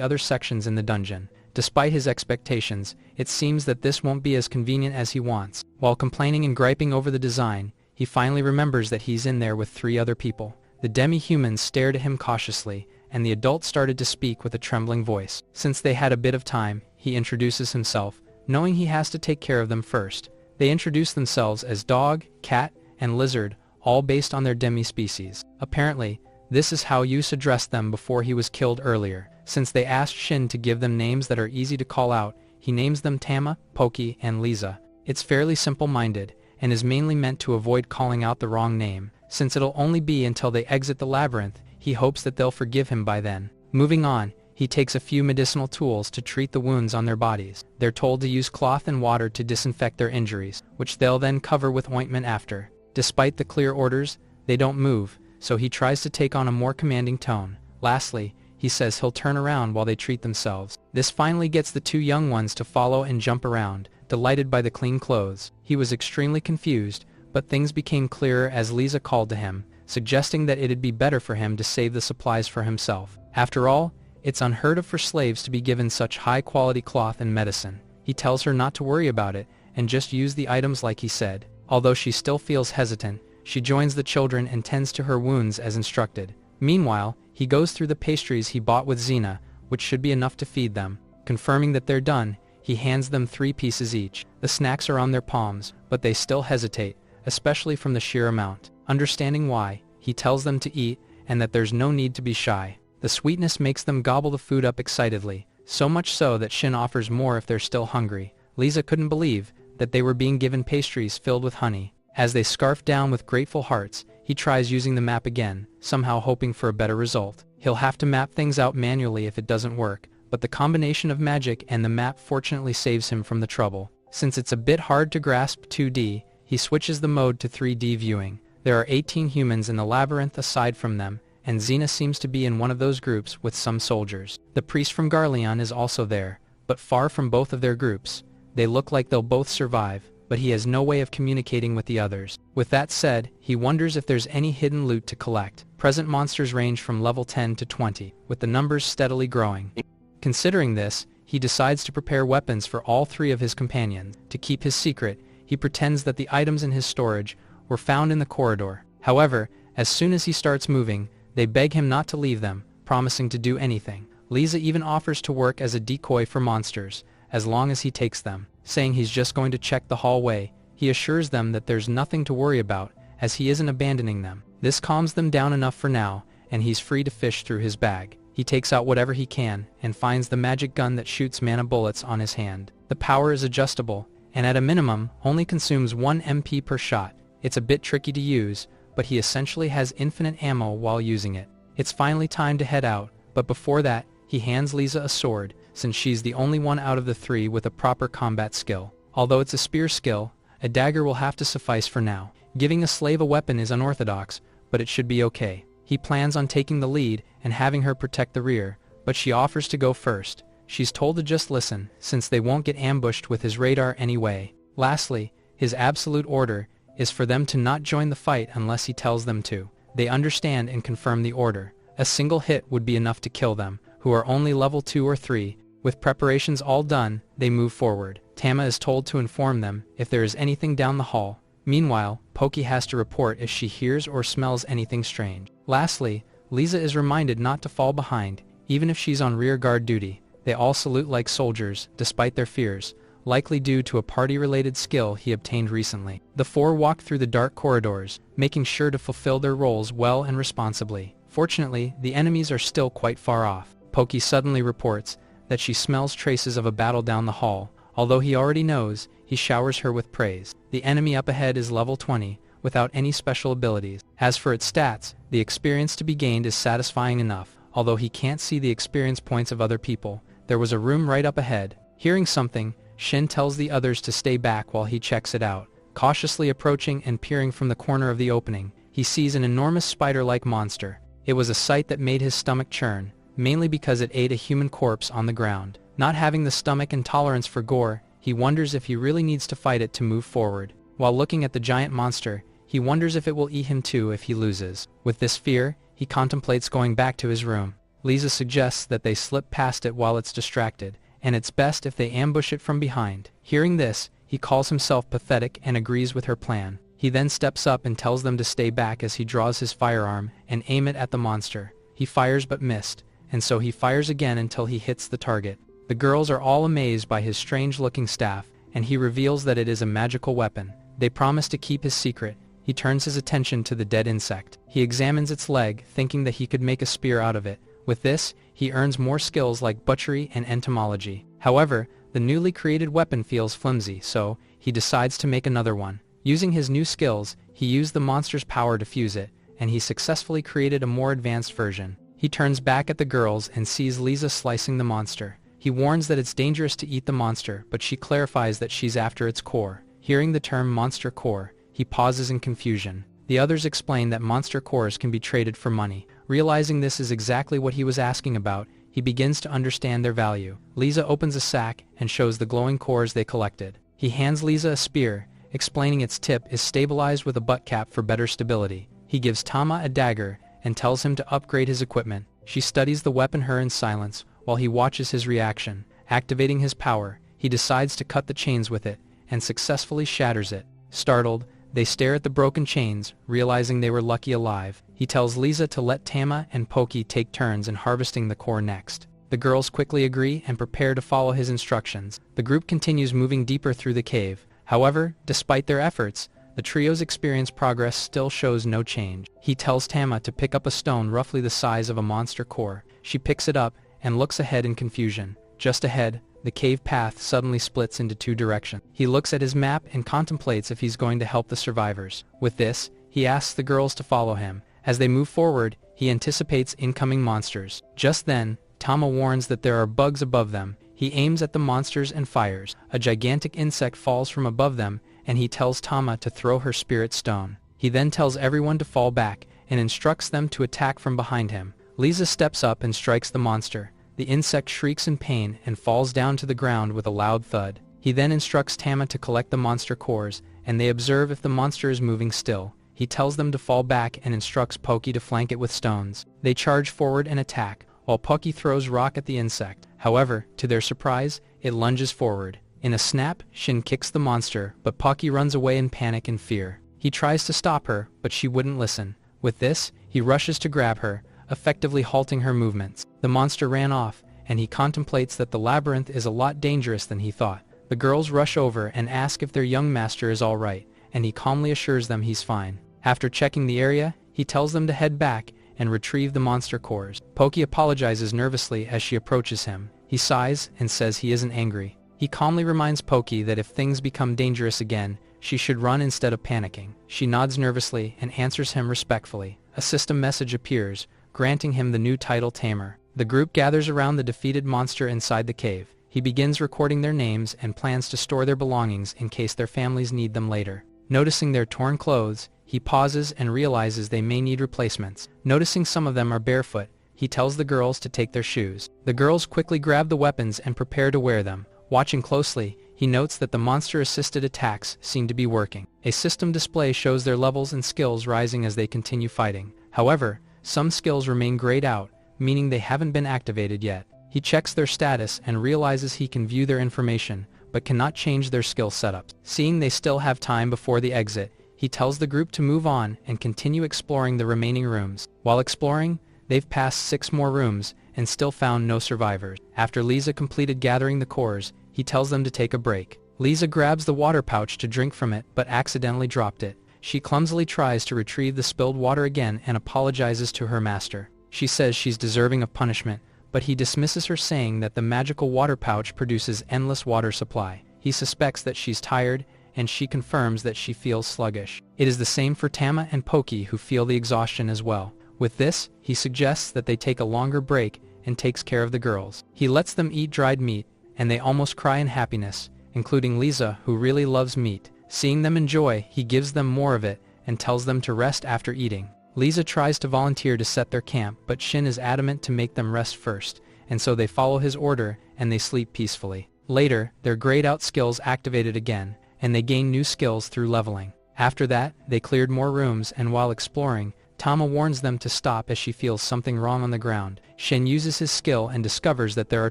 other sections in the dungeon. Despite his expectations, it seems that this won't be as convenient as he wants. While complaining and griping over the design, he finally remembers that he's in there with 3 other people. The demi-humans stared at him cautiously, and the adult started to speak with a trembling voice. Since they had a bit of time, he introduces himself, knowing he has to take care of them first. They introduce themselves as dog, cat, and lizard, all based on their demi-species. Apparently, this is how Yus addressed them before he was killed earlier. Since they asked Shin to give them names that are easy to call out, he names them Tama, Poki, and Lisa. It's fairly simple-minded, and is mainly meant to avoid calling out the wrong name. Since it'll only be until they exit the labyrinth, he hopes that they'll forgive him by then. Moving on, he takes a few medicinal tools to treat the wounds on their bodies. They're told to use cloth and water to disinfect their injuries, which they'll then cover with ointment after. Despite the clear orders, they don't move, so he tries to take on a more commanding tone. Lastly, he says he'll turn around while they treat themselves. This finally gets the 2 young ones to follow and jump around, delighted by the clean clothes. He was extremely confused, but things became clearer as Lisa called to him, suggesting that it'd be better for him to save the supplies for himself. After all, it's unheard of for slaves to be given such high-quality cloth and medicine. He tells her not to worry about it, and just use the items like he said. Although she still feels hesitant, she joins the children and tends to her wounds as instructed. Meanwhile, he goes through the pastries he bought with Xena, which should be enough to feed them. Confirming that they're done, he hands them 3 pieces each. The snacks are on their palms, but they still hesitate, especially from the sheer amount. Understanding why, he tells them to eat, and that there's no need to be shy. The sweetness makes them gobble the food up excitedly, so much so that Shin offers more if they're still hungry. Lisa couldn't believe that they were being given pastries filled with honey. As they scarf down with grateful hearts, he tries using the map again, somehow hoping for a better result. He'll have to map things out manually if it doesn't work, but the combination of magic and the map fortunately saves him from the trouble. Since it's a bit hard to grasp 2D, he switches the mode to 3D viewing. There are 18 humans in the labyrinth aside from them, and Xena seems to be in one of those groups with some soldiers. The priest from Garleon is also there, but far from both of their groups. They look like they'll both survive, but he has no way of communicating with the others. With that said, he wonders if there's any hidden loot to collect. Present monsters range from level 10 to 20, with the numbers steadily growing. Considering this, he decides to prepare weapons for all 3 of his companions. To keep his secret, he pretends that the items in his storage were found in the corridor. However, as soon as he starts moving, they beg him not to leave them, promising to do anything. Lisa even offers to work as a decoy for monsters, as long as he takes them. Saying he's just going to check the hallway, he assures them that there's nothing to worry about, as he isn't abandoning them. This calms them down enough for now, and he's free to fish through his bag. He takes out whatever he can, and finds the magic gun that shoots mana bullets on his hand. The power is adjustable, and at a minimum, only consumes 1 MP per shot. It's a bit tricky to use, but he essentially has infinite ammo while using it. It's finally time to head out, but before that, he hands Lisa a sword, since she's the only one out of the 3 with a proper combat skill. Although it's a spear skill, a dagger will have to suffice for now. Giving a slave a weapon is unorthodox, but it should be okay. He plans on taking the lead and having her protect the rear, but she offers to go first. She's told to just listen, since they won't get ambushed with his radar anyway. Lastly, his absolute order is for them to not join the fight unless he tells them to. They understand and confirm the order, A single hit would be enough to kill them, who are only level 2 or 3. With preparations all done, they move forward. Tama is told to inform them if there is anything down the hall. Meanwhile, Poki has to report if she hears or smells anything strange. Lastly, Lisa is reminded not to fall behind, even if she's on rear guard duty. They all salute like soldiers, despite their fears, likely due to a party-related skill he obtained recently. The four walk through the dark corridors, making sure to fulfill their roles well and responsibly. Fortunately, the enemies are still quite far off. Poki suddenly reports that she smells traces of a battle down the hall. Although he already knows, he showers her with praise. The enemy up ahead is level 20, without any special abilities. As for its stats, the experience to be gained is satisfying enough. Although he can't see the experience points of other people, there was a room right up ahead. Hearing something, Shin tells the others to stay back while he checks it out. Cautiously approaching and peering from the corner of the opening, he sees an enormous spider-like monster. It was a sight that made his stomach churn, mainly because it ate a human corpse on the ground. Not having the stomach and tolerance for gore, he wonders if he really needs to fight it to move forward. While looking at the giant monster, he wonders if it will eat him too if he loses. With this fear, he contemplates going back to his room. Lisa suggests that they slip past it while it's distracted, and it's best if they ambush it from behind. Hearing this, he calls himself pathetic and agrees with her plan. He then steps up and tells them to stay back as he draws his firearm and aim it at the monster. He fires but missed, and so he fires again until he hits the target. The girls are all amazed by his strange-looking staff, and he reveals that it is a magical weapon. They promise to keep his secret. He turns his attention to the dead insect. He examines its leg, thinking that he could make a spear out of it. With this, he earns more skills like butchery and entomology. However, the newly created weapon feels flimsy, so he decides to make another one. Using his new skills, he used the monster's power to fuse it, and he successfully created a more advanced version. He turns back at the girls and sees Lisa slicing the monster. He warns that it's dangerous to eat the monster, but she clarifies that she's after its core. Hearing the term monster core, he pauses in confusion. The others explain that monster cores can be traded for money. Realizing this is exactly what he was asking about, he begins to understand their value. Lisa opens a sack and shows the glowing cores they collected. He hands Lisa a spear, explaining its tip is stabilized with a butt cap for better stability. He gives Tama a dagger and tells him to upgrade his equipment. She studies the weapon in silence while he watches his reaction. Activating his power, he decides to cut the chains with it and successfully shatters it. Startled, they stare at the broken chains, realizing they were lucky alive. He tells Lisa to let Tama and Poki take turns in harvesting the core next. The girls quickly agree and prepare to follow his instructions. The group continues moving deeper through the cave. However, despite their efforts, the trio's experience progress still shows no change. He tells Tama to pick up a stone roughly the size of a monster core. She picks it up and looks ahead in confusion. Just ahead, the cave path suddenly splits into two directions. He looks at his map and contemplates if he's going to help the survivors. With this, he asks the girls to follow him. As they move forward, he anticipates incoming monsters. Just then, Tama warns that there are bugs above them. He aims at the monsters and fires. A gigantic insect falls from above them, and he tells Tama to throw her spirit stone. He then tells everyone to fall back and instructs them to attack from behind him. Lisa steps up and strikes the monster. The insect shrieks in pain and falls down to the ground with a loud thud. He then instructs Tama to collect the monster cores, and they observe if the monster is moving still. He tells them to fall back and instructs Poki to flank it with stones. They charge forward and attack, while Poki throws rock at the insect. However, to their surprise, it lunges forward. In a snap, Shin kicks the monster, but Poki runs away in panic and fear. He tries to stop her, but she wouldn't listen. With this, he rushes to grab her, effectively halting her movements. The monster ran off, and he contemplates that the labyrinth is a lot dangerous than he thought. The girls rush over and ask if their young master is all right, and he calmly assures them he's fine. After checking the area, he tells them to head back and retrieve the monster cores. Poki apologizes nervously as she approaches him. He sighs and says he isn't angry. He calmly reminds Poki that if things become dangerous again, she should run instead of panicking. She nods nervously and answers him respectfully. A system message appears, granting him the new title Tamer. The group gathers around the defeated monster inside the cave. He begins recording their names and plans to store their belongings in case their families need them later. Noticing their torn clothes, he pauses and realizes they may need replacements. Noticing some of them are barefoot, he tells the girls to take their shoes. The girls quickly grab the weapons and prepare to wear them. Watching closely, he notes that the monster-assisted attacks seem to be working. A system display shows their levels and skills rising as they continue fighting. However, Some skills remain grayed out, meaning they haven't been activated yet. He checks their status and realizes he can view their information, but cannot change their skill setups. Seeing they still have time before the exit, he tells the group to move on and continue exploring the remaining rooms. While exploring, they've passed 6 more rooms and still found no survivors. After Lisa completed gathering the cores, he tells them to take a break. Lisa grabs the water pouch to drink from it but accidentally dropped it. She clumsily tries to retrieve the spilled water again and apologizes to her master. She says she's deserving of punishment, but he dismisses her, saying that the magical water pouch produces endless water supply. He suspects that she's tired, and she confirms that she feels sluggish. It is the same for Tama and Pokey, who feel the exhaustion as well. With this, he suggests that they take a longer break and takes care of the girls. He lets them eat dried meat, and they almost cry in happiness, including Lisa, who really loves meat. Seeing them enjoy, he gives them more of it and tells them to rest after eating. Lisa tries to volunteer to set their camp, but Shin is adamant to make them rest first, and so they follow his order and they sleep peacefully. Later, their grayed out skills activated again, and they gain new skills through leveling. After that, they cleared more rooms, and while exploring, Tama warns them to stop as she feels something wrong on the ground. Shin uses his skill and discovers that there are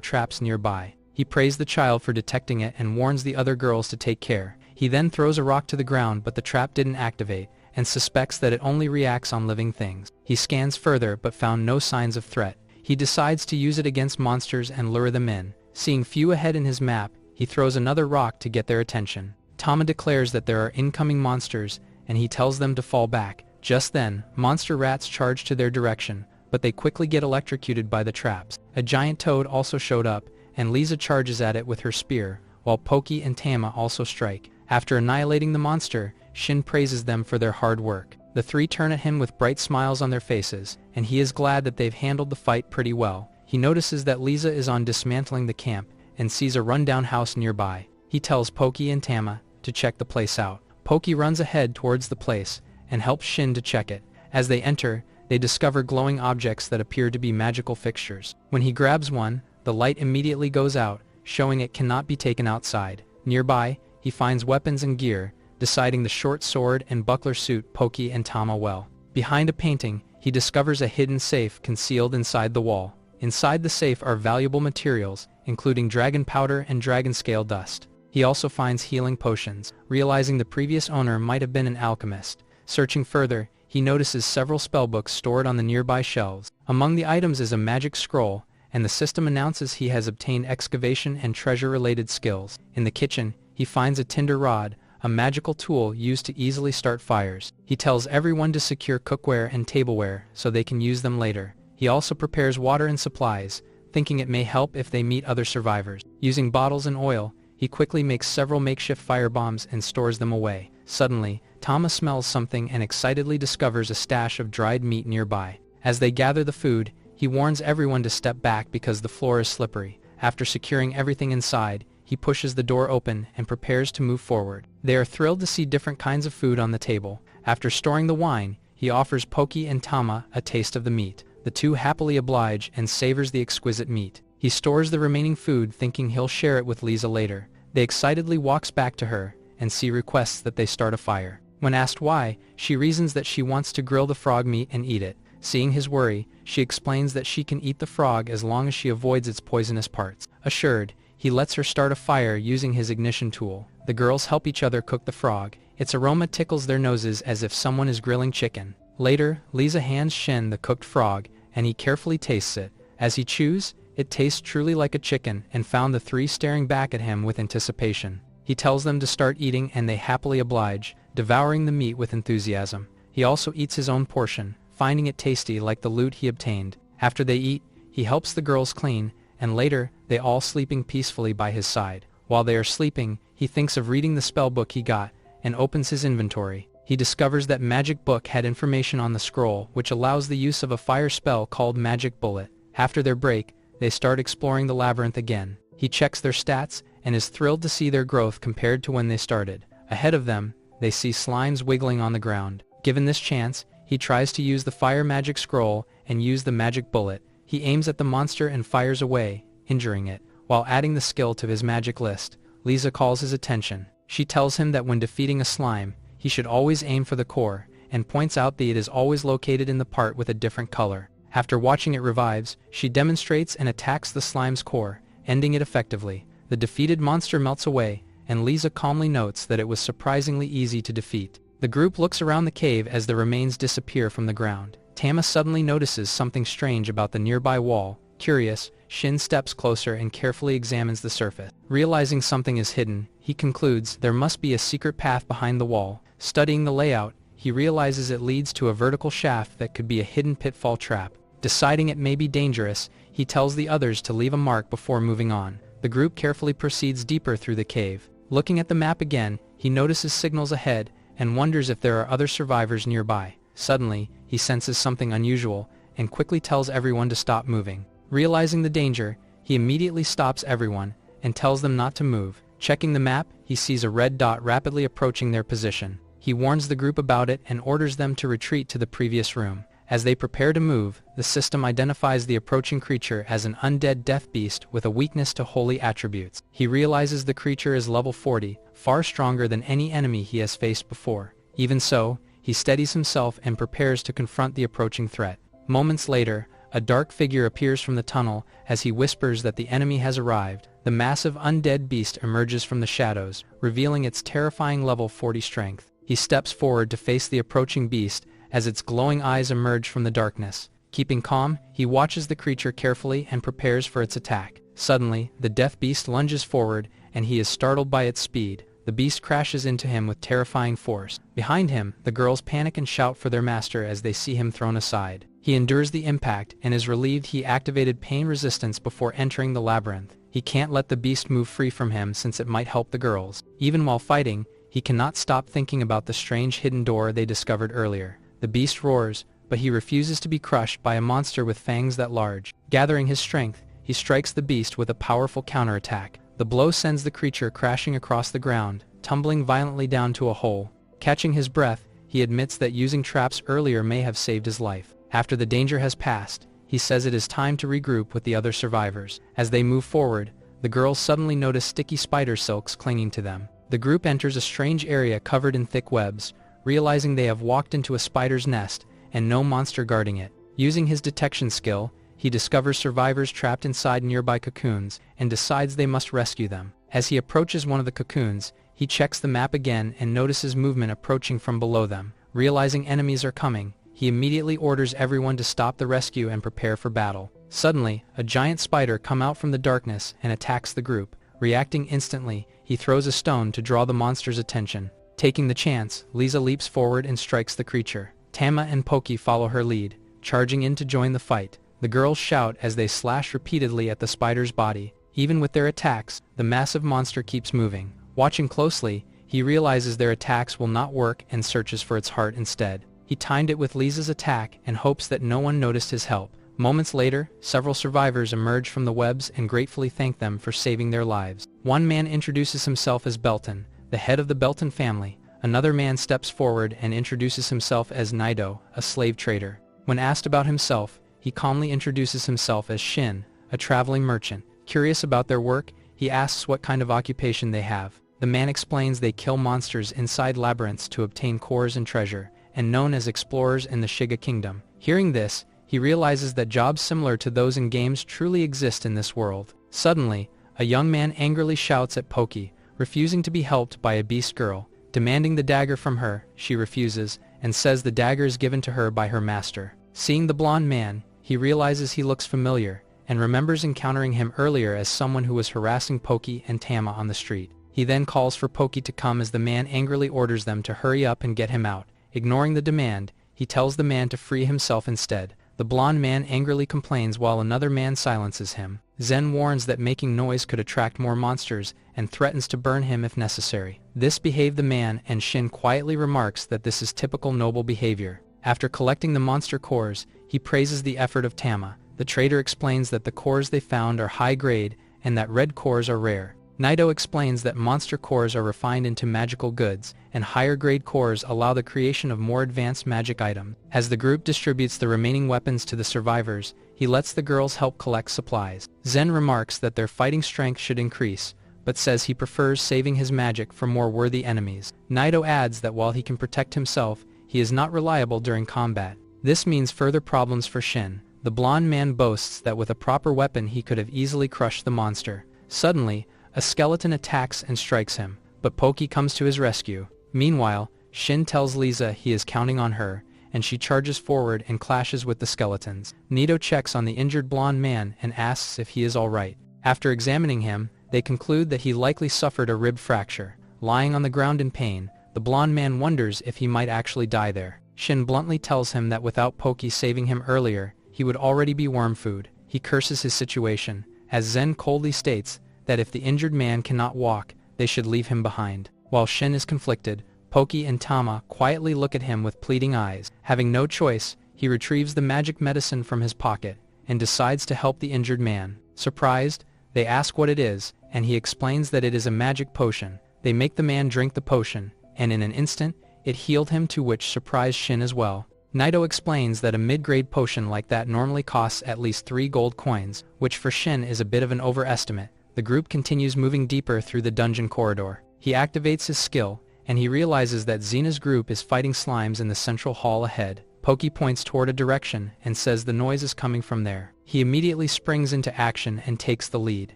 traps nearby. He praised the child for detecting it and warns the other girls to take care. He then throws a rock to the ground, but the trap didn't activate, and suspects that it only reacts on living things. He scans further but found no signs of threat. He decides to use it against monsters and lure them in. Seeing few ahead in his map, he throws another rock to get their attention. Tama declares that there are incoming monsters, and he tells them to fall back. Just then, monster rats charge to their direction, but they quickly get electrocuted by the traps. A giant toad also showed up, and Lisa charges at it with her spear, while Pokey and Tama also strike. After annihilating the monster, Shin praises them for their hard work. The 3 turn at him with bright smiles on their faces, and he is glad that they've handled the fight pretty well. He notices that Lisa is on dismantling the camp, and sees a rundown house nearby. He tells Pokey and Tama to check the place out. Pokey runs ahead towards the place, and helps Shin to check it. As they enter, they discover glowing objects that appear to be magical fixtures. When he grabs one, the light immediately goes out, showing it cannot be taken outside. Nearby, he finds weapons and gear, deciding the short sword and buckler suit Pokey and Tama well. Behind a painting, he discovers a hidden safe concealed inside the wall. Inside the safe are valuable materials, including dragon powder and dragon scale dust. He also finds healing potions, realizing the previous owner might have been an alchemist. Searching further, he notices several spellbooks stored on the nearby shelves. Among the items is a magic scroll, and the system announces he has obtained excavation and treasure-related skills. In the kitchen, he finds a tinder rod, a magical tool used to easily start fires. He tells everyone to secure cookware and tableware so they can use them later. He also prepares water and supplies, thinking it may help if they meet other survivors. Using bottles and oil, he quickly makes several makeshift firebombs and stores them away. Suddenly, Tama smells something and excitedly discovers a stash of dried meat nearby. As they gather the food, he warns everyone to step back because the floor is slippery. After securing everything inside, he pushes the door open and prepares to move forward. They are thrilled to see different kinds of food on the table. After storing the wine, he offers Pokey and Tama a taste of the meat. The 2 happily oblige and savors the exquisite meat. He stores the remaining food, thinking he'll share it with Lisa later. They excitedly walks back to her, and she requests that they start a fire. When asked why, she reasons that she wants to grill the frog meat and eat it. Seeing his worry, she explains that she can eat the frog as long as she avoids its poisonous parts. Assured, he lets her start a fire using his ignition tool. The girls help each other cook the frog. Its aroma tickles their noses as if someone is grilling chicken. Later, Lisa hands Shin the cooked frog, and he carefully tastes it. As he chews, it tastes truly like a chicken, and found the 3 staring back at him with anticipation. He tells them to start eating, and they happily oblige, devouring the meat with enthusiasm. He also eats his own portion, finding it tasty like the loot he obtained. After they eat, he helps the girls clean, and later, they all sleeping peacefully by his side. While they are sleeping, he thinks of reading the spell book he got, and opens his inventory. He discovers that magic book had information on the scroll, which allows the use of a fire spell called Magic Bullet. After their break, they start exploring the labyrinth again. He checks their stats, and is thrilled to see their growth compared to when they started. Ahead of them, they see slimes wiggling on the ground. Given this chance, he tries to use the fire magic scroll and use the magic bullet. He aims at the monster and fires away, injuring it. While adding the skill to his magic list, Lisa calls his attention. She tells him that when defeating a slime, he should always aim for the core, and points out that it is always located in the part with a different color. After watching it revives, she demonstrates and attacks the slime's core, ending it effectively. The defeated monster melts away, and Lisa calmly notes that it was surprisingly easy to defeat. The group looks around the cave as the remains disappear from the ground. Tama suddenly notices something strange about the nearby wall. Curious, Shin steps closer and carefully examines the surface. Realizing something is hidden, he concludes there must be a secret path behind the wall. Studying the layout, he realizes it leads to a vertical shaft that could be a hidden pitfall trap. Deciding it may be dangerous, he tells the others to leave a mark before moving on. The group carefully proceeds deeper through the cave. Looking at the map again, he notices signals ahead and wonders if there are other survivors nearby. Suddenly, he senses something unusual and quickly tells everyone to stop moving. Realizing the danger, he immediately stops everyone and tells them not to move. Checking the map, he sees a red dot rapidly approaching their position. He warns the group about it and orders them to retreat to the previous room. As they prepare to move, the system identifies the approaching creature as an undead death beast with a weakness to holy attributes. He realizes the creature is level 40, far stronger than any enemy he has faced before. Even so, he steadies himself and prepares to confront the approaching threat. Moments later, a dark figure appears from the tunnel as he whispers that the enemy has arrived. The massive undead beast emerges from the shadows, revealing its terrifying level 40 strength. He steps forward to face the approaching beast as its glowing eyes emerge from the darkness. Keeping calm, he watches the creature carefully and prepares for its attack. Suddenly, the death beast lunges forward, and he is startled by its speed. The beast crashes into him with terrifying force. Behind him, the girls panic and shout for their master as they see him thrown aside. He endures the impact and is relieved he activated pain resistance before entering the labyrinth. He can't let the beast move free from him since it might help the girls. Even while fighting, he cannot stop thinking about the strange hidden door they discovered earlier. The beast roars, but he refuses to be crushed by a monster with fangs that large. Gathering his strength, he strikes the beast with a powerful counterattack. The blow sends the creature crashing across the ground, tumbling violently down to a hole. Catching his breath, he admits that using traps earlier may have saved his life. After the danger has passed, he says it is time to regroup with the other survivors. As they move forward, the girls suddenly notice sticky spider silks clinging to them. The group enters a strange area covered in thick webs, realizing they have walked into a spider's nest and no monster guarding it. Using his detection skill, he discovers survivors trapped inside nearby cocoons and decides they must rescue them. As he approaches one of the cocoons, he checks the map again and notices movement approaching from below them. Realizing enemies are coming, he immediately orders everyone to stop the rescue and prepare for battle. Suddenly, a giant spider comes out from the darkness and attacks the group. Reacting instantly, he throws a stone to draw the monster's attention. Taking the chance, Lisa leaps forward and strikes the creature. Tama and Poki follow her lead, charging in to join the fight. The girls shout as they slash repeatedly at the spider's body. Even with their attacks, the massive monster keeps moving. Watching closely, he realizes their attacks will not work and searches for its heart instead. He timed it with Lisa's attack and hopes that no one noticed his help. Moments later, several survivors emerge from the webs and gratefully thank them for saving their lives. One man introduces himself as Belton, the head of the Belton family. Another man steps forward and introduces himself as Nido, a slave trader. When asked about himself, he calmly introduces himself as Shin, a traveling merchant. Curious about their work, he asks what kind of occupation they have. The man explains they kill monsters inside labyrinths to obtain cores and treasure, and known as explorers in the Shiga Kingdom. Hearing this, he realizes that jobs similar to those in games truly exist in this world. Suddenly, a young man angrily shouts at Poki, refusing to be helped by a beast girl. Demanding the dagger from her, she refuses, and says the dagger is given to her by her master. Seeing the blonde man, he realizes he looks familiar, and remembers encountering him earlier as someone who was harassing Poki and Tama on the street. He then calls for Poki to come as the man angrily orders them to hurry up and get him out. Ignoring the demand, he tells the man to free himself instead. The blonde man angrily complains while another man silences him. Zen warns that making noise could attract more monsters and threatens to burn him if necessary. This behaved the man, and Shin quietly remarks that this is typical noble behavior. After collecting the monster cores, he praises the effort of Tama. The trader explains that the cores they found are high grade and that red cores are rare. Nido explains that monster cores are refined into magical goods, and higher grade cores allow the creation of more advanced magic items. As the group distributes the remaining weapons to the survivors, he lets the girls help collect supplies. Zen remarks that their fighting strength should increase, but says he prefers saving his magic for more worthy enemies. Nido adds that while he can protect himself, he is not reliable during combat. This means further problems for Shin. The blonde man boasts that with a proper weapon he could have easily crushed the monster. Suddenly, a skeleton attacks and strikes him, but Pokey comes to his rescue. Meanwhile, Shin tells Lisa he is counting on her, and she charges forward and clashes with the skeletons. Nito checks on the injured blonde man and asks if he is alright. After examining him, they conclude that he likely suffered a rib fracture. Lying on the ground in pain, the blonde man wonders if he might actually die there. Shin bluntly tells him that without Pokey saving him earlier, he would already be worm food. He curses his situation, as Zen coldly states that if the injured man cannot walk, they should leave him behind. While Shin is conflicted, Pokey and Tama quietly look at him with pleading eyes. Having no choice, he retrieves the magic medicine from his pocket and decides to help the injured man. Surprised, they ask what it is, and he explains that it is a magic potion. They make the man drink the potion, and in an instant, it healed him, to which surprised Shin as well. Nito explains that a mid-grade potion like that normally costs at least 3 gold coins, which for Shin is a bit of an overestimate. The group continues moving deeper through the dungeon corridor. He activates his skill, and he realizes that Xena's group is fighting slimes in the central hall ahead. Pokey points toward a direction and says the noise is coming from there. He immediately springs into action and takes the lead.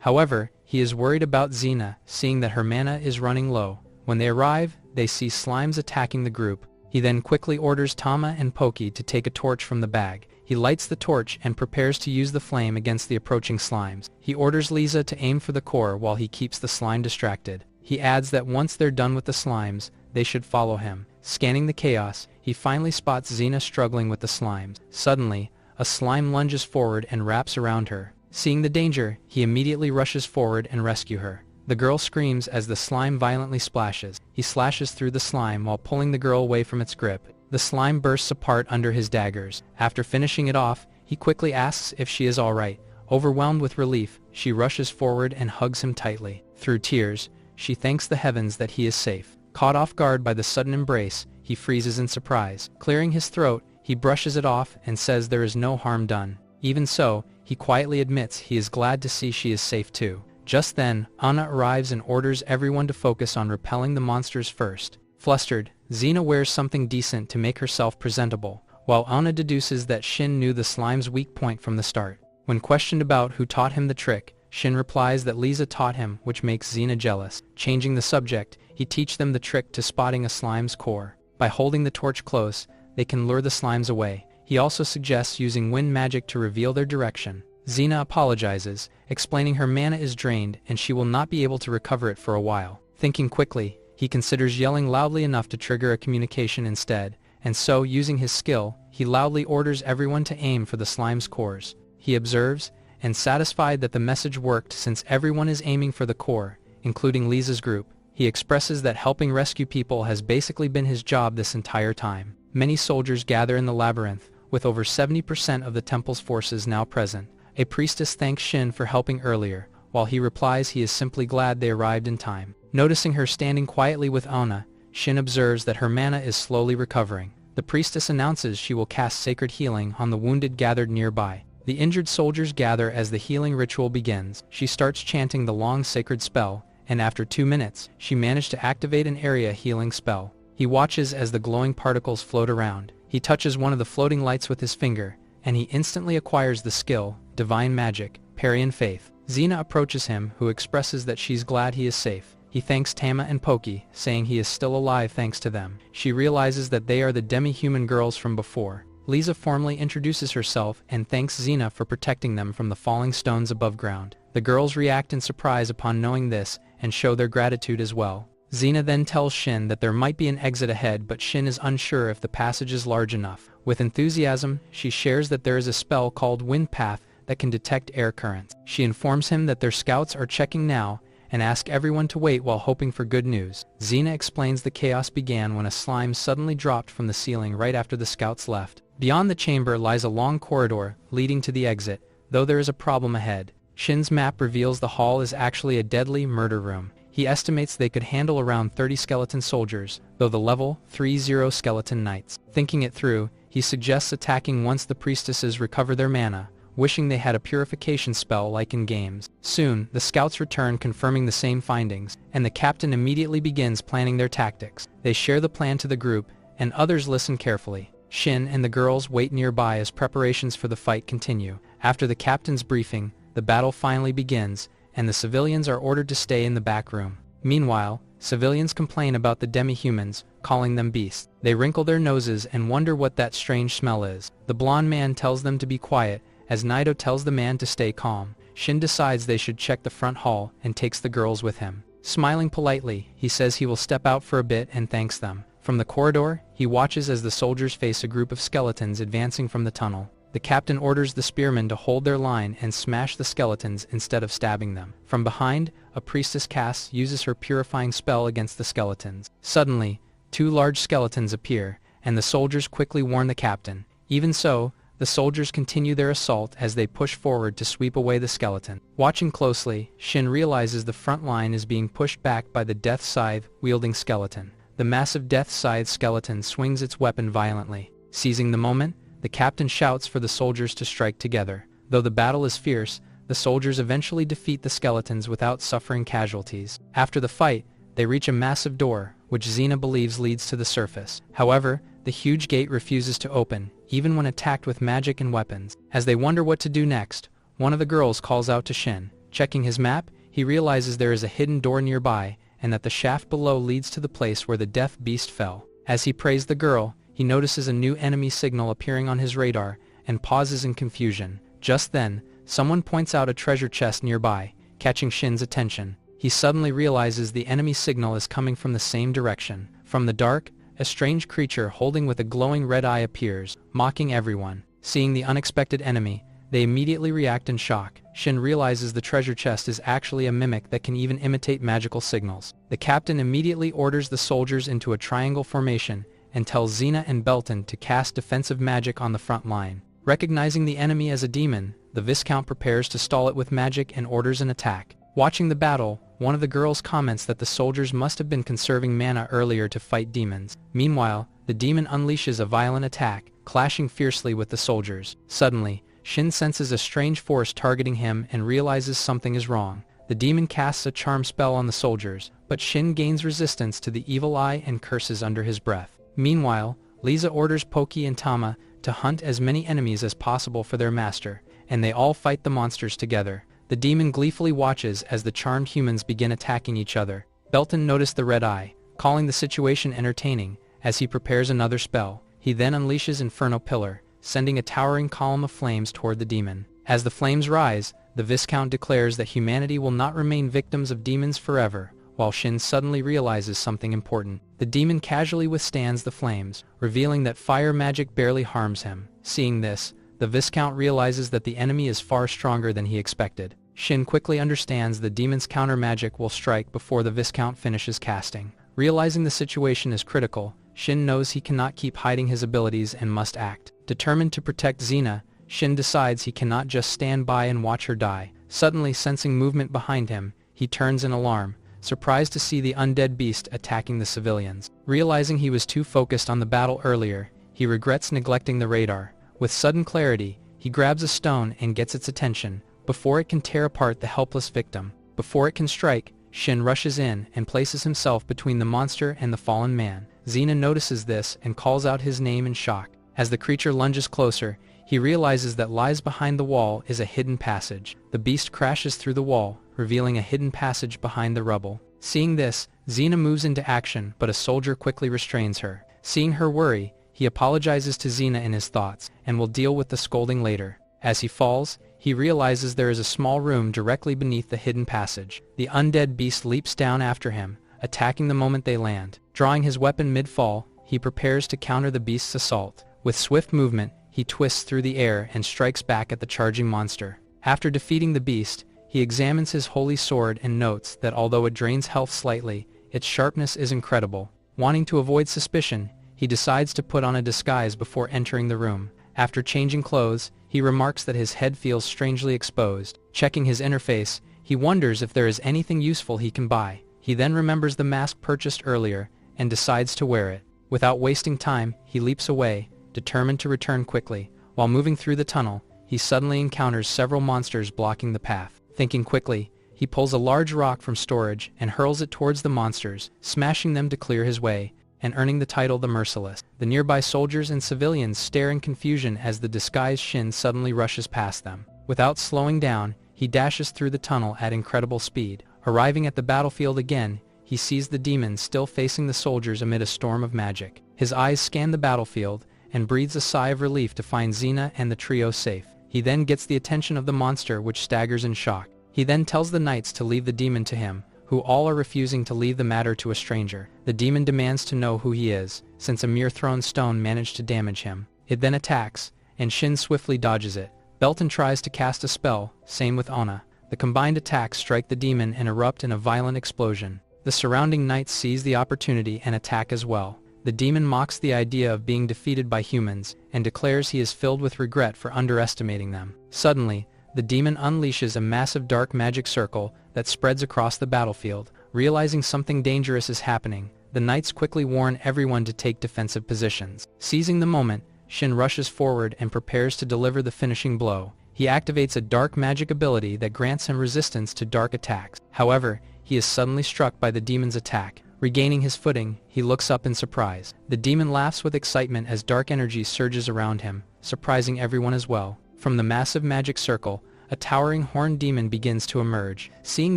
However, he is worried about Xena, seeing that her mana is running low. When they arrive, they see slimes attacking the group. He then quickly orders Tama and Pokey to take a torch from the bag. He lights the torch and prepares to use the flame against the approaching slimes. He orders Lisa to aim for the core while he keeps the slime distracted. He adds that once they're done with the slimes, they should follow him. Scanning the chaos, he finally spots Xena struggling with the slimes. Suddenly, a slime lunges forward and wraps around her. Seeing the danger, he immediately rushes forward and rescues her. The girl screams as the slime violently splashes. He slashes through the slime while pulling the girl away from its grip. The slime bursts apart under his daggers. After finishing it off, he quickly asks if she is alright. Overwhelmed with relief, she rushes forward and hugs him tightly. Through tears, she thanks the heavens that he is safe. Caught off guard by the sudden embrace, he freezes in surprise. Clearing his throat, he brushes it off and says there is no harm done. Even so, he quietly admits he is glad to see she is safe too. Just then, Anna arrives and orders everyone to focus on repelling the monsters first. Flustered, Xena wears something decent to make herself presentable, while Anna deduces that Shin knew the slime's weak point from the start. When questioned about who taught him the trick, Shin replies that Lisa taught him, which makes Xena jealous. Changing the subject, he teaches them the trick to spotting a slime's core. By holding the torch close, they can lure the slimes away. He also suggests using wind magic to reveal their direction. Xena apologizes, explaining her mana is drained and she will not be able to recover it for a while. Thinking quickly, he considers yelling loudly enough to trigger a communication instead, and so, using his skill, he loudly orders everyone to aim for the slime's cores. He observes, and satisfied that the message worked since everyone is aiming for the core, including Lisa's group, he expresses that helping rescue people has basically been his job this entire time. Many soldiers gather in the labyrinth, with over 70% of the temple's forces now present. A priestess thanks Shin for helping earlier, while he replies he is simply glad they arrived in time. Noticing her standing quietly with Anna, Shin observes that her mana is slowly recovering. The priestess announces she will cast sacred healing on the wounded gathered nearby. The injured soldiers gather as the healing ritual begins. She starts chanting the long sacred spell, and after 2 minutes, she managed to activate an area healing spell. He watches as the glowing particles float around. He touches one of the floating lights with his finger, and he instantly acquires the skill, Divine Magic, Parry Faith. Xena approaches him, who expresses that she's glad he is safe. He thanks Tama and Pokey, saying he is still alive thanks to them. She realizes that they are the demi-human girls from before. Lisa formally introduces herself and thanks Xena for protecting them from the falling stones above ground. The girls react in surprise upon knowing this and show their gratitude as well. Xena then tells Shin that there might be an exit ahead, but Shin is unsure if the passage is large enough. With enthusiasm, she shares that there is a spell called Wind Path that can detect air currents. She informs him that their scouts are checking now and asks everyone to wait while hoping for good news. Xena explains the chaos began when a slime suddenly dropped from the ceiling right after the scouts left. Beyond the chamber lies a long corridor leading to the exit, though there is a problem ahead. Shin's map reveals the hall is actually a deadly murder room. He estimates they could handle around 30 skeleton soldiers, though the level 30 skeleton knights. Thinking it through, he suggests attacking once the priestesses recover their mana, wishing they had a purification spell like in games. Soon, the scouts return confirming the same findings, and the captain immediately begins planning their tactics. They share the plan to the group, and others listen carefully. Shin and the girls wait nearby as preparations for the fight continue. After the captain's briefing, the battle finally begins, and the civilians are ordered to stay in the back room. Meanwhile, civilians complain about the demi-humans, calling them beasts. They wrinkle their noses and wonder what that strange smell is. The blonde man tells them to be quiet, as Nido tells the man to stay calm. Shin decides they should check the front hall and takes the girls with him. Smiling politely, he says he will step out for a bit and thanks them. From the corridor, he watches as the soldiers face a group of skeletons advancing from the tunnel. The captain orders the spearmen to hold their line and smash the skeletons instead of stabbing them. From behind, a priestess uses her purifying spell against the skeletons. Suddenly, 2 large skeletons appear, and the soldiers quickly warn the captain. Even so, the soldiers continue their assault as they push forward to sweep away the skeleton. Watching closely, Shin realizes the front line is being pushed back by the death scythe-wielding skeleton. The massive death scythe skeleton swings its weapon violently. Seizing the moment, the captain shouts for the soldiers to strike together. Though the battle is fierce, the soldiers eventually defeat the skeletons without suffering casualties. After the fight, they reach a massive door, which Xena believes leads to the surface. However, the huge gate refuses to open, even when attacked with magic and weapons. As they wonder what to do next, one of the girls calls out to Shin. Checking his map, he realizes there is a hidden door nearby, and that the shaft below leads to the place where the death beast fell. As he prays the girl, he notices a new enemy signal appearing on his radar, and pauses in confusion. Just then, someone points out a treasure chest nearby, catching Shin's attention. He suddenly realizes the enemy signal is coming from the same direction. From the dark, a strange creature holding with a glowing red eye appears, mocking everyone. Seeing the unexpected enemy, they immediately react in shock. Shin realizes the treasure chest is actually a mimic that can even imitate magical signals. The captain immediately orders the soldiers into a triangle formation, and tells Xena and Belton to cast defensive magic on the front line. Recognizing the enemy as a demon, the Viscount prepares to stall it with magic and orders an attack. Watching the battle, one of the girls comments that the soldiers must have been conserving mana earlier to fight demons. Meanwhile, the demon unleashes a violent attack, clashing fiercely with the soldiers. Suddenly, Shin senses a strange force targeting him and realizes something is wrong. The demon casts a charm spell on the soldiers, but Shin gains resistance to the evil eye and curses under his breath. Meanwhile, Lisa orders Poki and Tama to hunt as many enemies as possible for their master, and they all fight the monsters together. The demon gleefully watches as the charmed humans begin attacking each other. Belton noticed the red eye, calling the situation entertaining. As he prepares another spell, he then unleashes Inferno Pillar, sending a towering column of flames toward the demon. As the flames rise, the Viscount declares that humanity will not remain victims of demons forever, while Shin suddenly realizes something important. The demon casually withstands the flames, revealing that fire magic barely harms him. Seeing this, the Viscount realizes that the enemy is far stronger than he expected. Shin quickly understands the demon's counter magic will strike before the Viscount finishes casting. Realizing the situation is critical, Shin knows he cannot keep hiding his abilities and must act. Determined to protect Xena, Shin decides he cannot just stand by and watch her die. Suddenly sensing movement behind him, he turns in alarm, surprised to see the undead beast attacking the civilians. Realizing he was too focused on the battle earlier, he regrets neglecting the radar. With sudden clarity, he grabs a stone and gets its attention, before it can tear apart the helpless victim. Before it can strike, Shin rushes in and places himself between the monster and the fallen man. Xena notices this and calls out his name in shock. As the creature lunges closer, he realizes that lies behind the wall is a hidden passage. The beast crashes through the wall, revealing a hidden passage behind the rubble. Seeing this, Xena moves into action, but a soldier quickly restrains her. Seeing her worry, he apologizes to Xena in his thoughts, and will deal with the scolding later. As he falls, he realizes there is a small room directly beneath the hidden passage. The undead beast leaps down after him, attacking the moment they land. Drawing his weapon mid-fall, he prepares to counter the beast's assault. With swift movement, he twists through the air and strikes back at the charging monster. After defeating the beast, he examines his holy sword and notes that although it drains health slightly, its sharpness is incredible. Wanting to avoid suspicion, he decides to put on a disguise before entering the room. After changing clothes, he remarks that his head feels strangely exposed. Checking his interface, he wonders if there is anything useful he can buy. He then remembers the mask purchased earlier, and decides to wear it. Without wasting time, he leaps away, determined to return quickly. While moving through the tunnel, he suddenly encounters several monsters blocking the path. Thinking quickly, he pulls a large rock from storage and hurls it towards the monsters, smashing them to clear his way. and earning the title the Merciless. The nearby soldiers and civilians stare in confusion as the disguised Shin suddenly rushes past them. Without slowing down, he dashes through the tunnel at incredible speed. Arriving at the battlefield again, he sees the demon still facing the soldiers amid a storm of magic. His eyes scan the battlefield, and breathes a sigh of relief to find Xena and the trio safe. He then gets the attention of the monster, which staggers in shock. He then tells the knights to leave the demon to him, who all are refusing to leave the matter to a stranger. The demon demands to know who he is, since a mere thrown stone managed to damage him. It then attacks, and Shin swiftly dodges it. Belton tries to cast a spell, same with Ona. The combined attacks strike the demon and erupt in a violent explosion. The surrounding knights seize the opportunity and attack as well. The demon mocks the idea of being defeated by humans, and declares he is filled with regret for underestimating them. Suddenly, the demon unleashes a massive dark magic circle that spreads across the battlefield. Realizing something dangerous is happening, the knights quickly warn everyone to take defensive positions. Seizing the moment, Shin rushes forward and prepares to deliver the finishing blow. He activates a dark magic ability that grants him resistance to dark attacks. However, he is suddenly struck by the demon's attack. Regaining his footing, he looks up in surprise. The demon laughs with excitement as dark energy surges around him, surprising everyone as well. From the massive magic circle, a towering horned demon begins to emerge. Seeing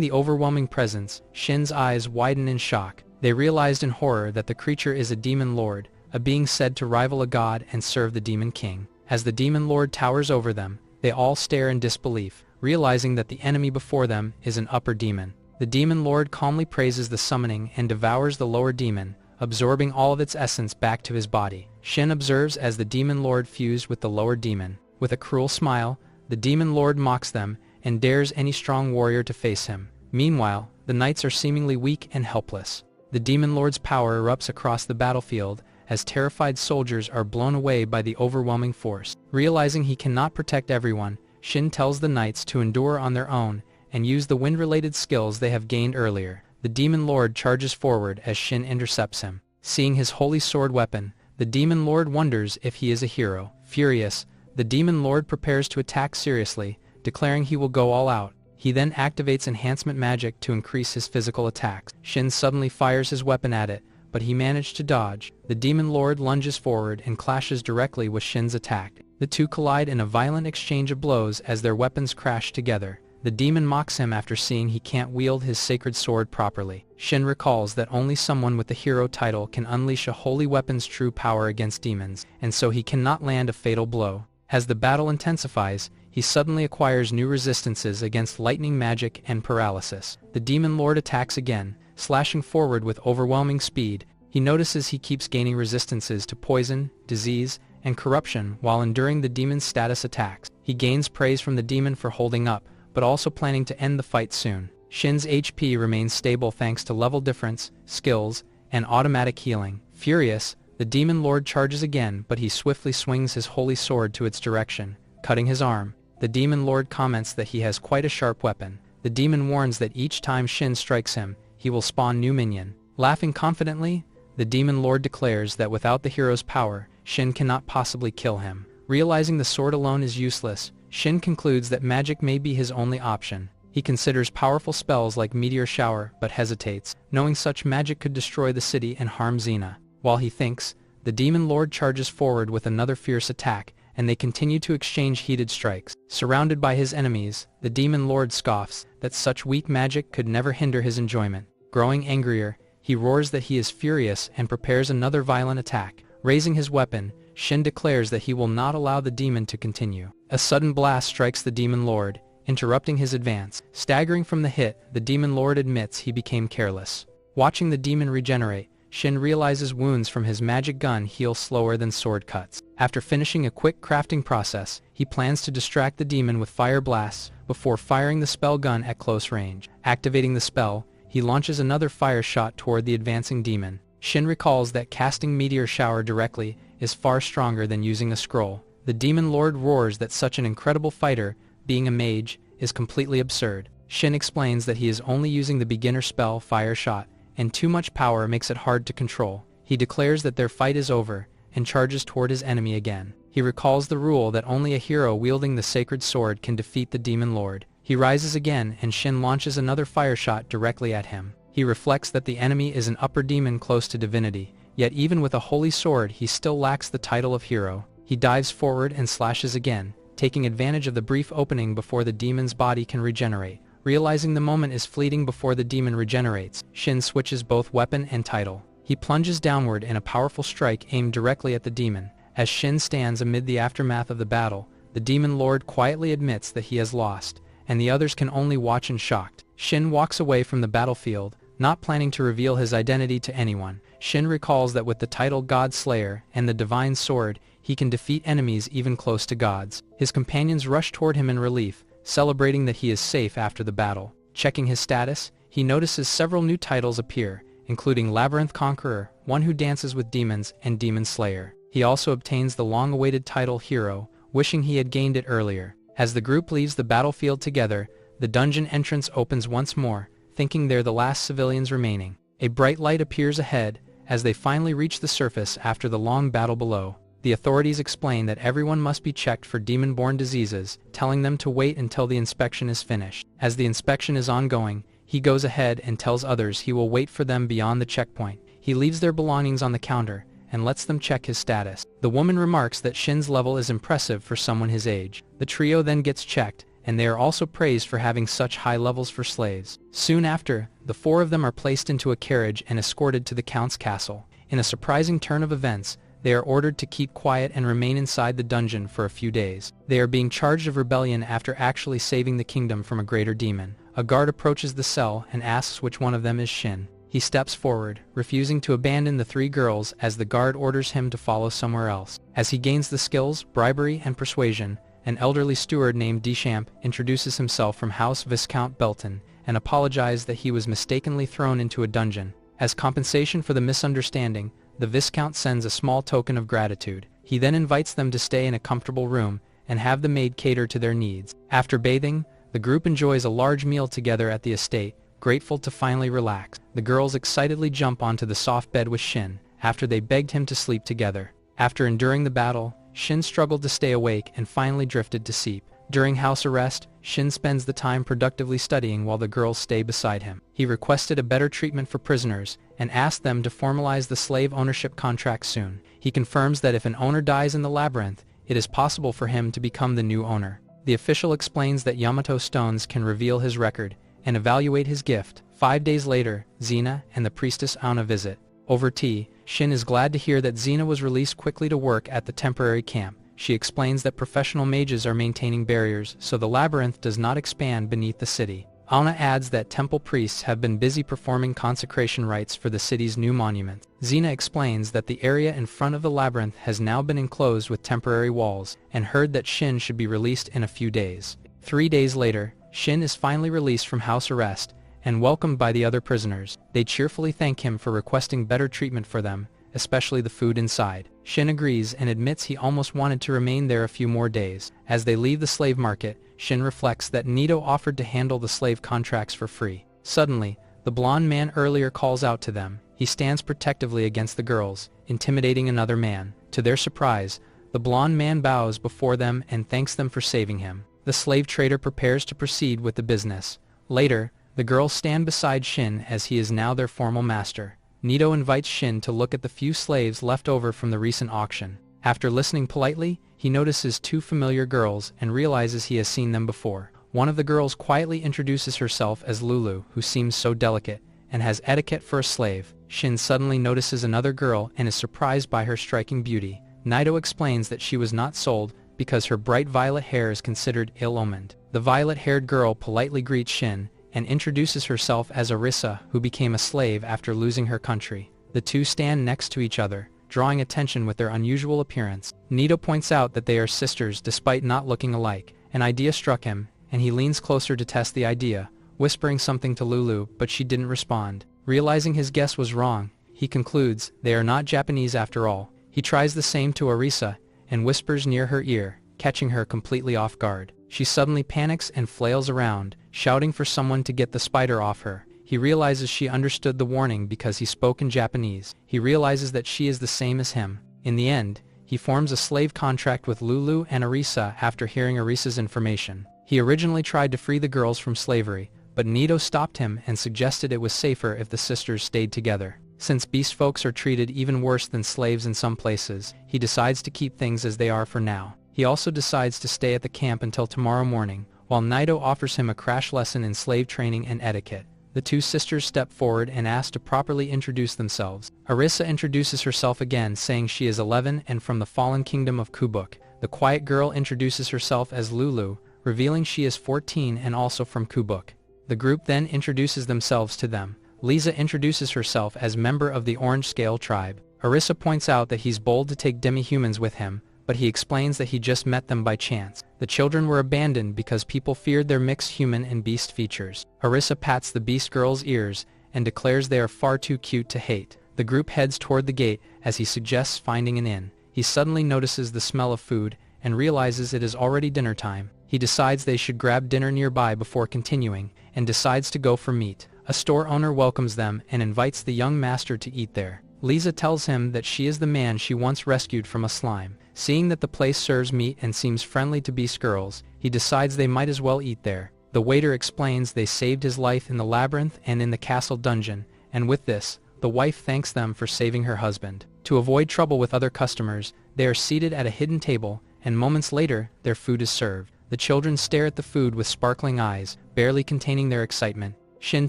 the overwhelming presence, Shin's eyes widen in shock. They realized in horror that the creature is a demon lord, a being said to rival a god and serve the demon king. As the demon lord towers over them, they all stare in disbelief, realizing that the enemy before them is an upper demon. The demon lord calmly praises the summoning and devours the lower demon, absorbing all of its essence back to his body. Shin observes as the demon lord fused with the lower demon. With a cruel smile, the demon lord mocks them and dares any strong warrior to face him. Meanwhile, the knights are seemingly weak and helpless. The demon lord's power erupts across the battlefield as terrified soldiers are blown away by the overwhelming force. Realizing he cannot protect everyone, Shin tells the knights to endure on their own and use the wind-related skills they have gained earlier. The demon lord charges forward as Shin intercepts him. Seeing his holy sword weapon, the demon lord wonders if he is a hero. Furious, the demon lord prepares to attack seriously, declaring he will go all out. He then activates enhancement magic to increase his physical attacks. Shin suddenly fires his weapon at it, but he managed to dodge. The demon lord lunges forward and clashes directly with Shin's attack. The two collide in a violent exchange of blows as their weapons crash together. The demon mocks him after seeing he can't wield his sacred sword properly. Shin recalls that only someone with the hero title can unleash a holy weapon's true power against demons, and so he cannot land a fatal blow. As the battle intensifies, he suddenly acquires new resistances against lightning magic and paralysis. The demon lord attacks again, slashing forward with overwhelming speed. He notices he keeps gaining resistances to poison, disease, and corruption while enduring the demon's status attacks. He gains praise from the demon for holding up, but also planning to end the fight soon. Shin's HP remains stable thanks to level difference, skills, and automatic healing. Furious, the demon lord charges again, but he swiftly swings his holy sword to its direction, cutting his arm. The demon lord comments that he has quite a sharp weapon. The demon warns that each time Shin strikes him, he will spawn new minion. Laughing confidently, the demon lord declares that without the hero's power, Shin cannot possibly kill him. Realizing the sword alone is useless, Shin concludes that magic may be his only option. He considers powerful spells like Meteor Shower, but hesitates, knowing such magic could destroy the city and harm Xena. While he thinks, the demon lord charges forward with another fierce attack, and they continue to exchange heated strikes. Surrounded by his enemies, the demon lord scoffs that such weak magic could never hinder his enjoyment. Growing angrier, he roars that he is furious and prepares another violent attack. Raising his weapon, Shin declares that he will not allow the demon to continue. A sudden blast strikes the demon lord, interrupting his advance. Staggering from the hit, the demon lord admits he became careless. Watching the demon regenerate, Shin realizes wounds from his magic gun heal slower than sword cuts. After finishing a quick crafting process, he plans to distract the demon with fire blasts before firing the spell gun at close range. Activating the spell, he launches another fire shot toward the advancing demon. Shin recalls that casting Meteor Shower directly is far stronger than using a scroll. The demon lord roars that such an incredible fighter, being a mage, is completely absurd. Shin explains that he is only using the beginner spell Fire Shot, and too much power makes it hard to control. He declares that their fight is over, and charges toward his enemy again. He recalls the rule that only a hero wielding the sacred sword can defeat the demon lord. He rises again and Shin launches another fire shot directly at him. He reflects that the enemy is an upper demon close to divinity, Yet even with a holy sword he still lacks the title of hero. He dives forward and slashes again, taking advantage of the brief opening before the demon's body can regenerate. Realizing the moment is fleeting before the demon regenerates, Shin switches both weapon and title. He plunges downward in a powerful strike aimed directly at the demon. As Shin stands amid the aftermath of the battle, the demon lord quietly admits that he has lost, and the others can only watch in shock. Shin walks away from the battlefield, not planning to reveal his identity to anyone. Shin recalls that with the title God Slayer and the divine sword, he can defeat enemies even close to gods. His companions rush toward him in relief, celebrating that he is safe after the battle. Checking his status, he notices several new titles appear, including Labyrinth Conqueror, One Who Dances with Demons, and Demon Slayer. He also obtains the long-awaited title Hero, wishing he had gained it earlier. As the group leaves the battlefield together, the dungeon entrance opens once more, thinking they're the last civilians remaining. A bright light appears ahead, as they finally reach the surface after the long battle below. The authorities explain that everyone must be checked for demon-borne diseases, telling them to wait until the inspection is finished. As the inspection is ongoing, he goes ahead and tells others he will wait for them beyond the checkpoint. He leaves their belongings on the counter, and lets them check his status. The woman remarks that Shin's level is impressive for someone his age. The trio then gets checked, and they are also praised for having such high levels for slaves. Soon after, the four of them are placed into a carriage and escorted to the Count's castle. In a surprising turn of events, they are ordered to keep quiet and remain inside the dungeon for a few days. They are being charged of rebellion after actually saving the kingdom from a greater demon. A guard approaches the cell and asks which one of them is Shin. He steps forward, refusing to abandon the three girls as the guard orders him to follow somewhere else. As he gains the skills, bribery, and persuasion, an elderly steward named Deschamps introduces himself from House Viscount Belton and apologizes that he was mistakenly thrown into a dungeon. As compensation for the misunderstanding, the Viscount sends a small token of gratitude. He then invites them to stay in a comfortable room and have the maid cater to their needs. After bathing, the group enjoys a large meal together at the estate, grateful to finally relax. The girls excitedly jump onto the soft bed with Shin, after they begged him to sleep together. After enduring the battle, Shin struggled to stay awake and finally drifted to sleep. During house arrest, Shin spends the time productively studying while the girls stay beside him. He requested a better treatment for prisoners and asked them to formalize the slave ownership contract soon. He confirms that if an owner dies in the labyrinth, it is possible for him to become the new owner. The official explains that Yamato stones can reveal his record and evaluate his gift. 5 days later, Xena and the priestess Auna visit. Over tea, Shin is glad to hear that Xena was released quickly to work at the temporary camp. She explains that professional mages are maintaining barriers so the labyrinth does not expand beneath the city. Auna adds that temple priests have been busy performing consecration rites for the city's new monument. Xena explains that the area in front of the labyrinth has now been enclosed with temporary walls, and heard that Shin should be released in a few days. 3 days later, Shin is finally released from house arrest and welcomed by the other prisoners. They cheerfully thank him for requesting better treatment for them, especially the food inside. Shin agrees and admits he almost wanted to remain there a few more days. As they leave the slave market, Shin reflects that Nito offered to handle the slave contracts for free. Suddenly, the blonde man earlier calls out to them. He stands protectively against the girls, intimidating another man. To their surprise, the blonde man bows before them and thanks them for saving him. The slave trader prepares to proceed with the business. Later, the girls stand beside Shin as he is now their formal master. Nito invites Shin to look at the few slaves left over from the recent auction. After listening politely, he notices 2 familiar girls and realizes he has seen them before. One of the girls quietly introduces herself as Lulu, who seems so delicate and has etiquette for a slave. Shin suddenly notices another girl and is surprised by her striking beauty. Nito explains that she was not sold because her bright violet hair is considered ill-omened. The violet-haired girl politely greets Shin and introduces herself as Arisa, who became a slave after losing her country. The two stand next to each other, drawing attention with their unusual appearance. Nito points out that they are sisters despite not looking alike. An idea struck him, and he leans closer to test the idea, whispering something to Lulu, but she didn't respond. Realizing his guess was wrong, he concludes they are not Japanese after all. He tries the same to Arisa, and whispers near her ear, catching her completely off guard. She suddenly panics and flails around, shouting for someone to get the spider off her. He realizes she understood the warning because he spoke in Japanese. He realizes that she is the same as him. In the end, he forms a slave contract with Lulu and Arisa after hearing Arisa's information. He originally tried to free the girls from slavery, but Nito stopped him and suggested it was safer if the sisters stayed together. Since beast folks are treated even worse than slaves in some places, he decides to keep things as they are for now. He also decides to stay at the camp until tomorrow morning, while Naito offers him a crash lesson in slave training and etiquette. The two sisters step forward and ask to properly introduce themselves. Arisa introduces herself again, saying she is 11 and from the fallen kingdom of Kubuk. The quiet girl introduces herself as Lulu, revealing she is 14 and also from Kubuk. The group then introduces themselves to them. Lisa introduces herself as member of the Orange Scale tribe. Arisa points out that he's bold to take demi-humans with him, but he explains that he just met them by chance. The children were abandoned because people feared their mixed human and beast features. Arisa pats the beast girl's ears and declares they are far too cute to hate. The group heads toward the gate as he suggests finding an inn. He suddenly notices the smell of food and realizes it is already dinner time. He decides they should grab dinner nearby before continuing and decides to go for meat. A store owner welcomes them and invites the young master to eat there. Lisa tells him that she is the man she once rescued from a slime. Seeing that the place serves meat and seems friendly to beast girls, he decides they might as well eat there. The waiter explains they saved his life in the labyrinth and in the castle dungeon, and with this, the wife thanks them for saving her husband. To avoid trouble with other customers, they are seated at a hidden table, and moments later, their food is served. The children stare at the food with sparkling eyes, barely containing their excitement. Shin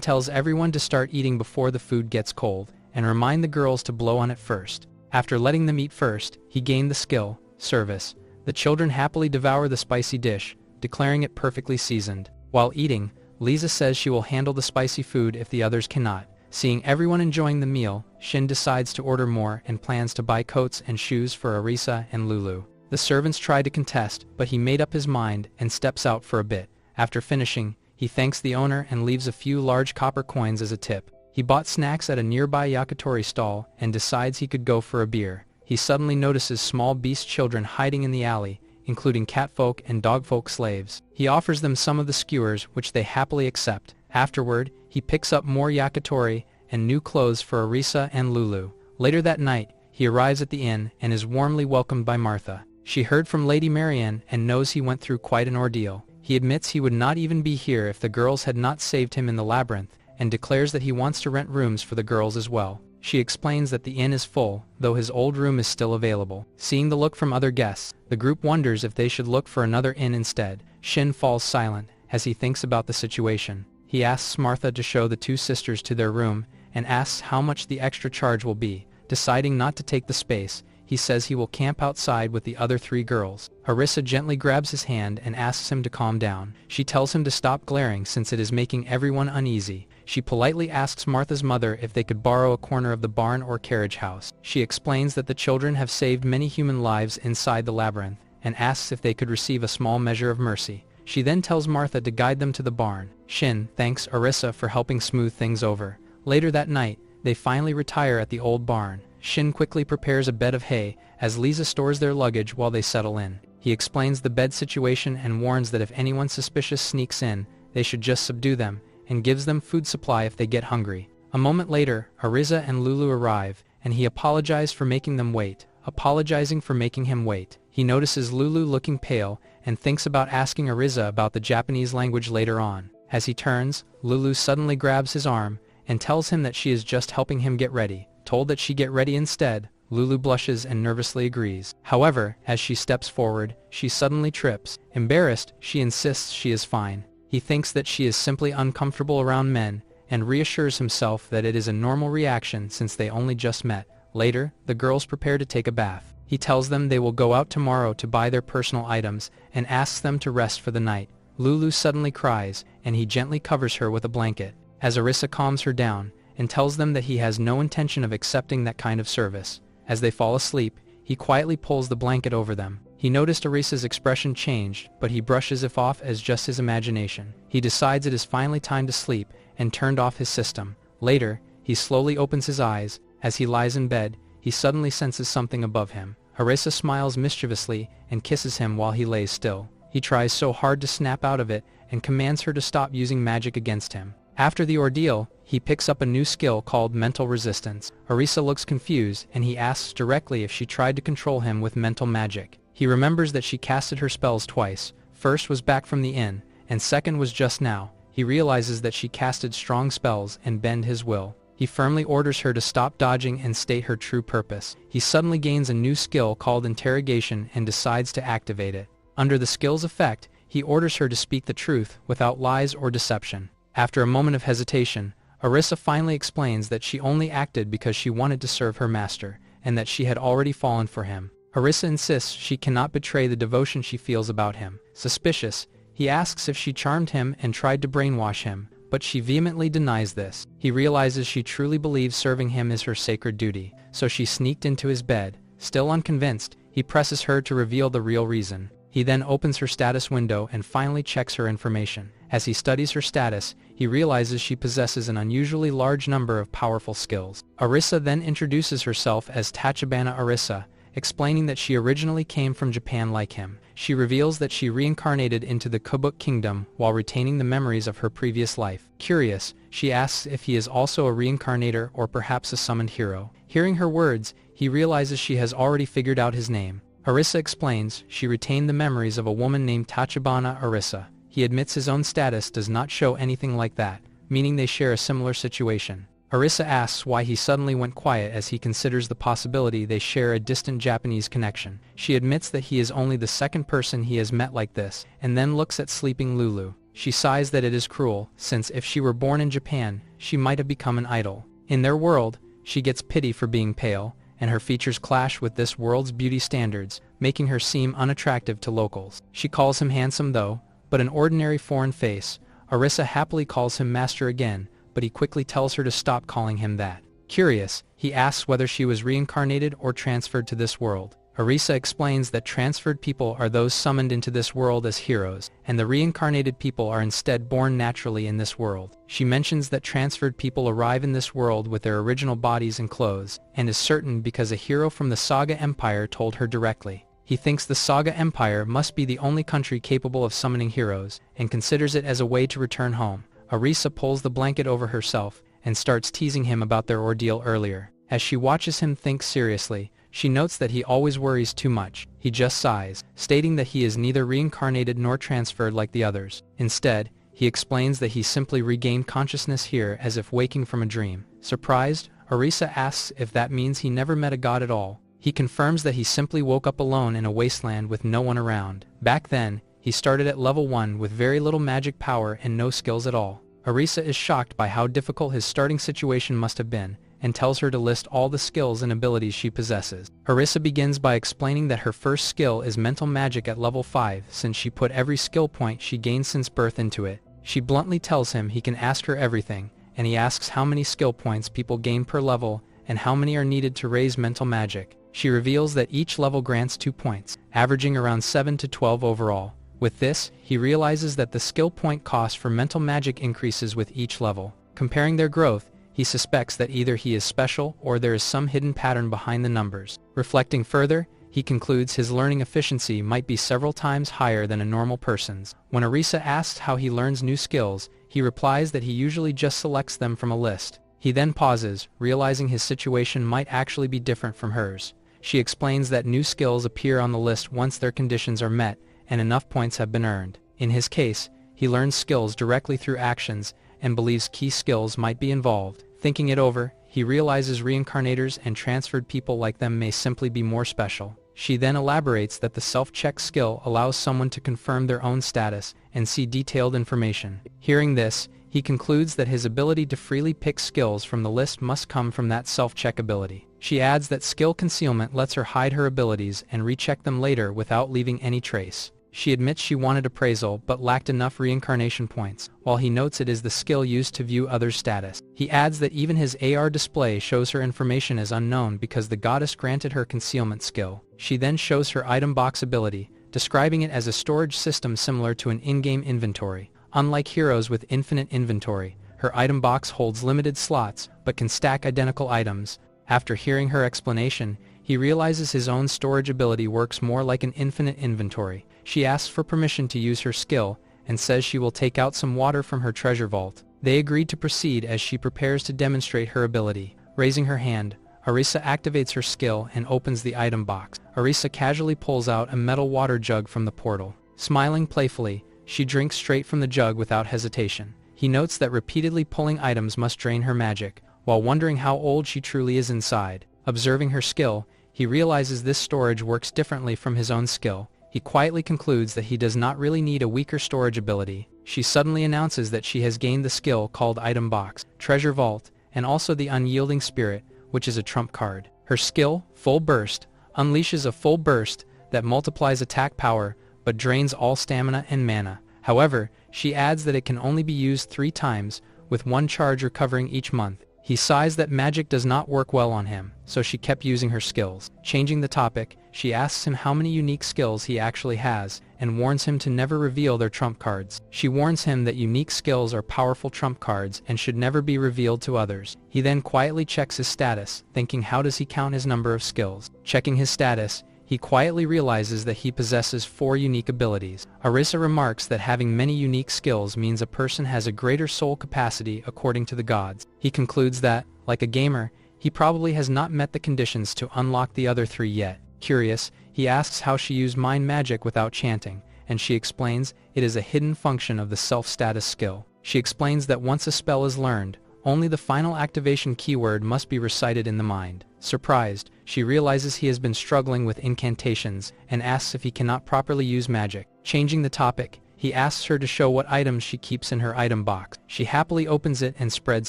tells everyone to start eating before the food gets cold, and remind the girls to blow on it first. After letting them eat first, he gained the skill, service. The children happily devour the spicy dish, declaring it perfectly seasoned. While eating, Lisa says she will handle the spicy food if the others cannot. Seeing everyone enjoying the meal, Shin decides to order more and plans to buy coats and shoes for Arisa and Lulu. The servants try to contest, but he made up his mind and steps out for a bit. After finishing, he thanks the owner and leaves a few large copper coins as a tip. He bought snacks at a nearby yakitori stall and decides he could go for a beer. He suddenly notices small beast children hiding in the alley, including catfolk and dogfolk slaves. He offers them some of the skewers, which they happily accept. Afterward, he picks up more yakitori and new clothes for Arisa and Lulu. Later that night, he arrives at the inn and is warmly welcomed by Martha. She heard from Lady Marianne and knows he went through quite an ordeal. He admits he would not even be here if the girls had not saved him in the labyrinth, and declares that he wants to rent rooms for the girls as well. She explains that the inn is full, though his old room is still available. Seeing the look from other guests, the group wonders if they should look for another inn instead. Shin falls silent as he thinks about the situation. He asks Martha to show the two sisters to their room and asks how much the extra charge will be. Deciding not to take the space, he says he will camp outside with the other three girls. Arisa gently grabs his hand and asks him to calm down. She tells him to stop glaring since it is making everyone uneasy. She politely asks Martha's mother if they could borrow a corner of the barn or carriage house. She explains that the children have saved many human lives inside the labyrinth, and asks if they could receive a small measure of mercy. She then tells Martha to guide them to the barn. Shin thanks Arisa for helping smooth things over. Later that night, they finally retire at the old barn. Shin quickly prepares a bed of hay as Lisa stores their luggage while they settle in. He explains the bed situation and warns that if anyone suspicious sneaks in, they should just subdue them, and gives them food supply if they get hungry. A moment later, Arisa and Lulu arrive, and he apologizes for making them wait. Apologizing for making him wait, he notices Lulu looking pale and thinks about asking Arisa about the Japanese language later on. As he turns, Lulu suddenly grabs his arm and tells him that she is just helping him get ready. Told that she get ready instead, Lulu blushes and nervously agrees. However, as she steps forward, she suddenly trips. Embarrassed, she insists she is fine. He thinks that she is simply uncomfortable around men, and reassures himself that it is a normal reaction since they only just met. Later, the girls prepare to take a bath. He tells them they will go out tomorrow to buy their personal items, and asks them to rest for the night. Lulu suddenly cries, and he gently covers her with a blanket. As Arisa calms her down, and tells them that he has no intention of accepting that kind of service. As they fall asleep, he quietly pulls the blanket over them. He noticed Arisa's expression changed, but he brushes it off as just his imagination. He decides it is finally time to sleep, and turned off his system. Later, he slowly opens his eyes. As he lies in bed, he suddenly senses something above him. Arisa smiles mischievously and kisses him while he lays still. He tries so hard to snap out of it, and commands her to stop using magic against him. After the ordeal, he picks up a new skill called mental resistance. Arisa looks confused, and he asks directly if she tried to control him with mental magic. He remembers that she casted her spells twice. First was back from the inn, and second was just now. He realizes that she casted strong spells and bend his will. He firmly orders her to stop dodging and state her true purpose. He suddenly gains a new skill called interrogation and decides to activate it. Under the skill's effect, he orders her to speak the truth without lies or deception. After a moment of hesitation, Arisa finally explains that she only acted because she wanted to serve her master, and that she had already fallen for him. Arisa insists she cannot betray the devotion she feels about him. Suspicious, he asks if she charmed him and tried to brainwash him, but she vehemently denies this. He realizes she truly believes serving him is her sacred duty, so she sneaked into his bed. Still unconvinced, he presses her to reveal the real reason. He then opens her status window and finally checks her information. As he studies her status, he realizes she possesses an unusually large number of powerful skills. Arisa then introduces herself as Tachibana Arisa, explaining that she originally came from Japan like him. She reveals that she reincarnated into the Kubuk kingdom while retaining the memories of her previous life. Curious, she asks if he is also a reincarnator or perhaps a summoned hero. Hearing her words, he realizes she has already figured out his name. Arisa explains she retained the memories of a woman named Tachibana Arisa. He admits his own status does not show anything like that, meaning they share a similar situation. Arisa asks why he suddenly went quiet as he considers the possibility they share a distant Japanese connection. She admits that he is only the second person he has met like this, and then looks at sleeping Lulu. She sighs that it is cruel, since if she were born in Japan, she might have become an idol. In their world, she gets pity for being pale, and her features clash with this world's beauty standards, making her seem unattractive to locals. She calls him handsome though, but an ordinary foreign face. Arisa happily calls him master again, but he quickly tells her to stop calling him that. Curious, he asks whether she was reincarnated or transferred to this world. Arisa explains that transferred people are those summoned into this world as heroes, and the reincarnated people are instead born naturally in this world. She mentions that transferred people arrive in this world with their original bodies and clothes, and is certain because a hero from the Saga Empire told her directly. He thinks the Saga Empire must be the only country capable of summoning heroes, and considers it as a way to return home. Arisa pulls the blanket over herself, and starts teasing him about their ordeal earlier. As she watches him think seriously, she notes that he always worries too much. He just sighs, stating that he is neither reincarnated nor transferred like the others. Instead, he explains that he simply regained consciousness here as if waking from a dream. Surprised, Arisa asks if that means he never met a god at all. He confirms that he simply woke up alone in a wasteland with no one around. Back then, he started at level 1 with very little magic power and no skills at all. Arisa is shocked by how difficult his starting situation must have been, and tells her to list all the skills and abilities she possesses. Arisa begins by explaining that her first skill is mental magic at level 5 since she put every skill point she gained since birth into it. She bluntly tells him he can ask her everything, and he asks how many skill points people gain per level and how many are needed to raise mental magic. She reveals that each level grants 2 points, averaging around 7 to 12 overall. With this, he realizes that the skill point cost for mental magic increases with each level. Comparing their growth, he suspects that either he is special or there is some hidden pattern behind the numbers. Reflecting further, he concludes his learning efficiency might be several times higher than a normal person's. When Arisa asks how he learns new skills, he replies that he usually just selects them from a list. He then pauses, realizing his situation might actually be different from hers. She explains that new skills appear on the list once their conditions are met and enough points have been earned. In his case, he learns skills directly through actions and believes key skills might be involved. Thinking it over, he realizes reincarnators and transferred people like them may simply be more special. She then elaborates that the self-check skill allows someone to confirm their own status and see detailed information. Hearing this, he concludes that his ability to freely pick skills from the list must come from that self-check ability. She adds that skill concealment lets her hide her abilities and recheck them later without leaving any trace. She admits she wanted appraisal but lacked enough reincarnation points, while he notes it is the skill used to view others' status. He adds that even his AR display shows her information as unknown because the goddess granted her concealment skill. She then shows her item box ability, describing it as a storage system similar to an in-game inventory. Unlike heroes with infinite inventory, her item box holds limited slots but can stack identical items. After hearing her explanation, he realizes his own storage ability works more like an infinite inventory. She asks for permission to use her skill, and says she will take out some water from her treasure vault. They agreed to proceed as she prepares to demonstrate her ability. Raising her hand, Arisa activates her skill and opens the item box. Arisa casually pulls out a metal water jug from the portal. Smiling playfully, she drinks straight from the jug without hesitation. He notes that repeatedly pulling items must drain her magic, while wondering how old she truly is inside. Observing her skill, he realizes this storage works differently from his own skill. He quietly concludes that he does not really need a weaker storage ability. She suddenly announces that she has gained the skill called Item Box, Treasure Vault, and also the Unyielding Spirit, which is a trump card. Her skill, Full Burst, unleashes a full burst that multiplies attack power but drains all stamina and mana. However, she adds that it can only be used 3 times, with 1 charge recovering each month. He sighs that magic does not work well on him, so she kept using her skills. Changing the topic, she asks him how many unique skills he actually has, and warns him to never reveal their trump cards. She warns him that unique skills are powerful trump cards and should never be revealed to others. He then quietly checks his status, thinking how does he count his number of skills. Checking his status, he quietly realizes that he possesses 4 unique abilities. Arisa remarks that having many unique skills means a person has a greater soul capacity according to the gods. He concludes that, like a gamer, he probably has not met the conditions to unlock the other 3 yet. Curious, he asks how she used mind magic without chanting, and she explains it is a hidden function of the self-status skill. She explains that once a spell is learned, only the final activation keyword must be recited in the mind. Surprised, she realizes he has been struggling with incantations and asks if he cannot properly use magic. Changing the topic, he asks her to show what items she keeps in her item box. She happily opens it and spreads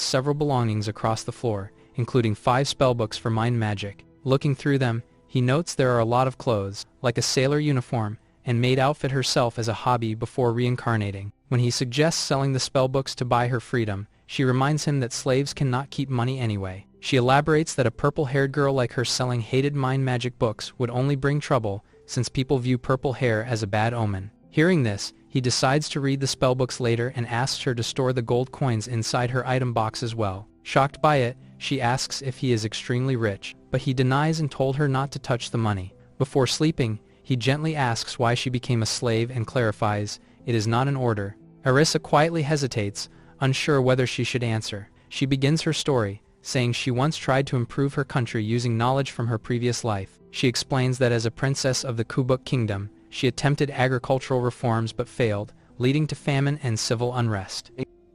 several belongings across the floor, including 5 spellbooks for mind magic. Looking through them, he notes there are a lot of clothes, like a sailor uniform, and maid outfit herself as a hobby before reincarnating. When he suggests selling the spellbooks to buy her freedom, she reminds him that slaves cannot keep money anyway. She elaborates that a purple-haired girl like her selling hated mind magic books would only bring trouble, since people view purple hair as a bad omen. Hearing this, he decides to read the spellbooks later and asks her to store the gold coins inside her item box as well. Shocked by it, she asks if he is extremely rich, but he denies and told her not to touch the money. Before sleeping, he gently asks why she became a slave and clarifies, it is not an order. Arisa quietly hesitates, unsure whether she should answer. She begins her story, saying she once tried to improve her country using knowledge from her previous life. She explains that as a princess of the Kubuk kingdom, she attempted agricultural reforms but failed, leading to famine and civil unrest.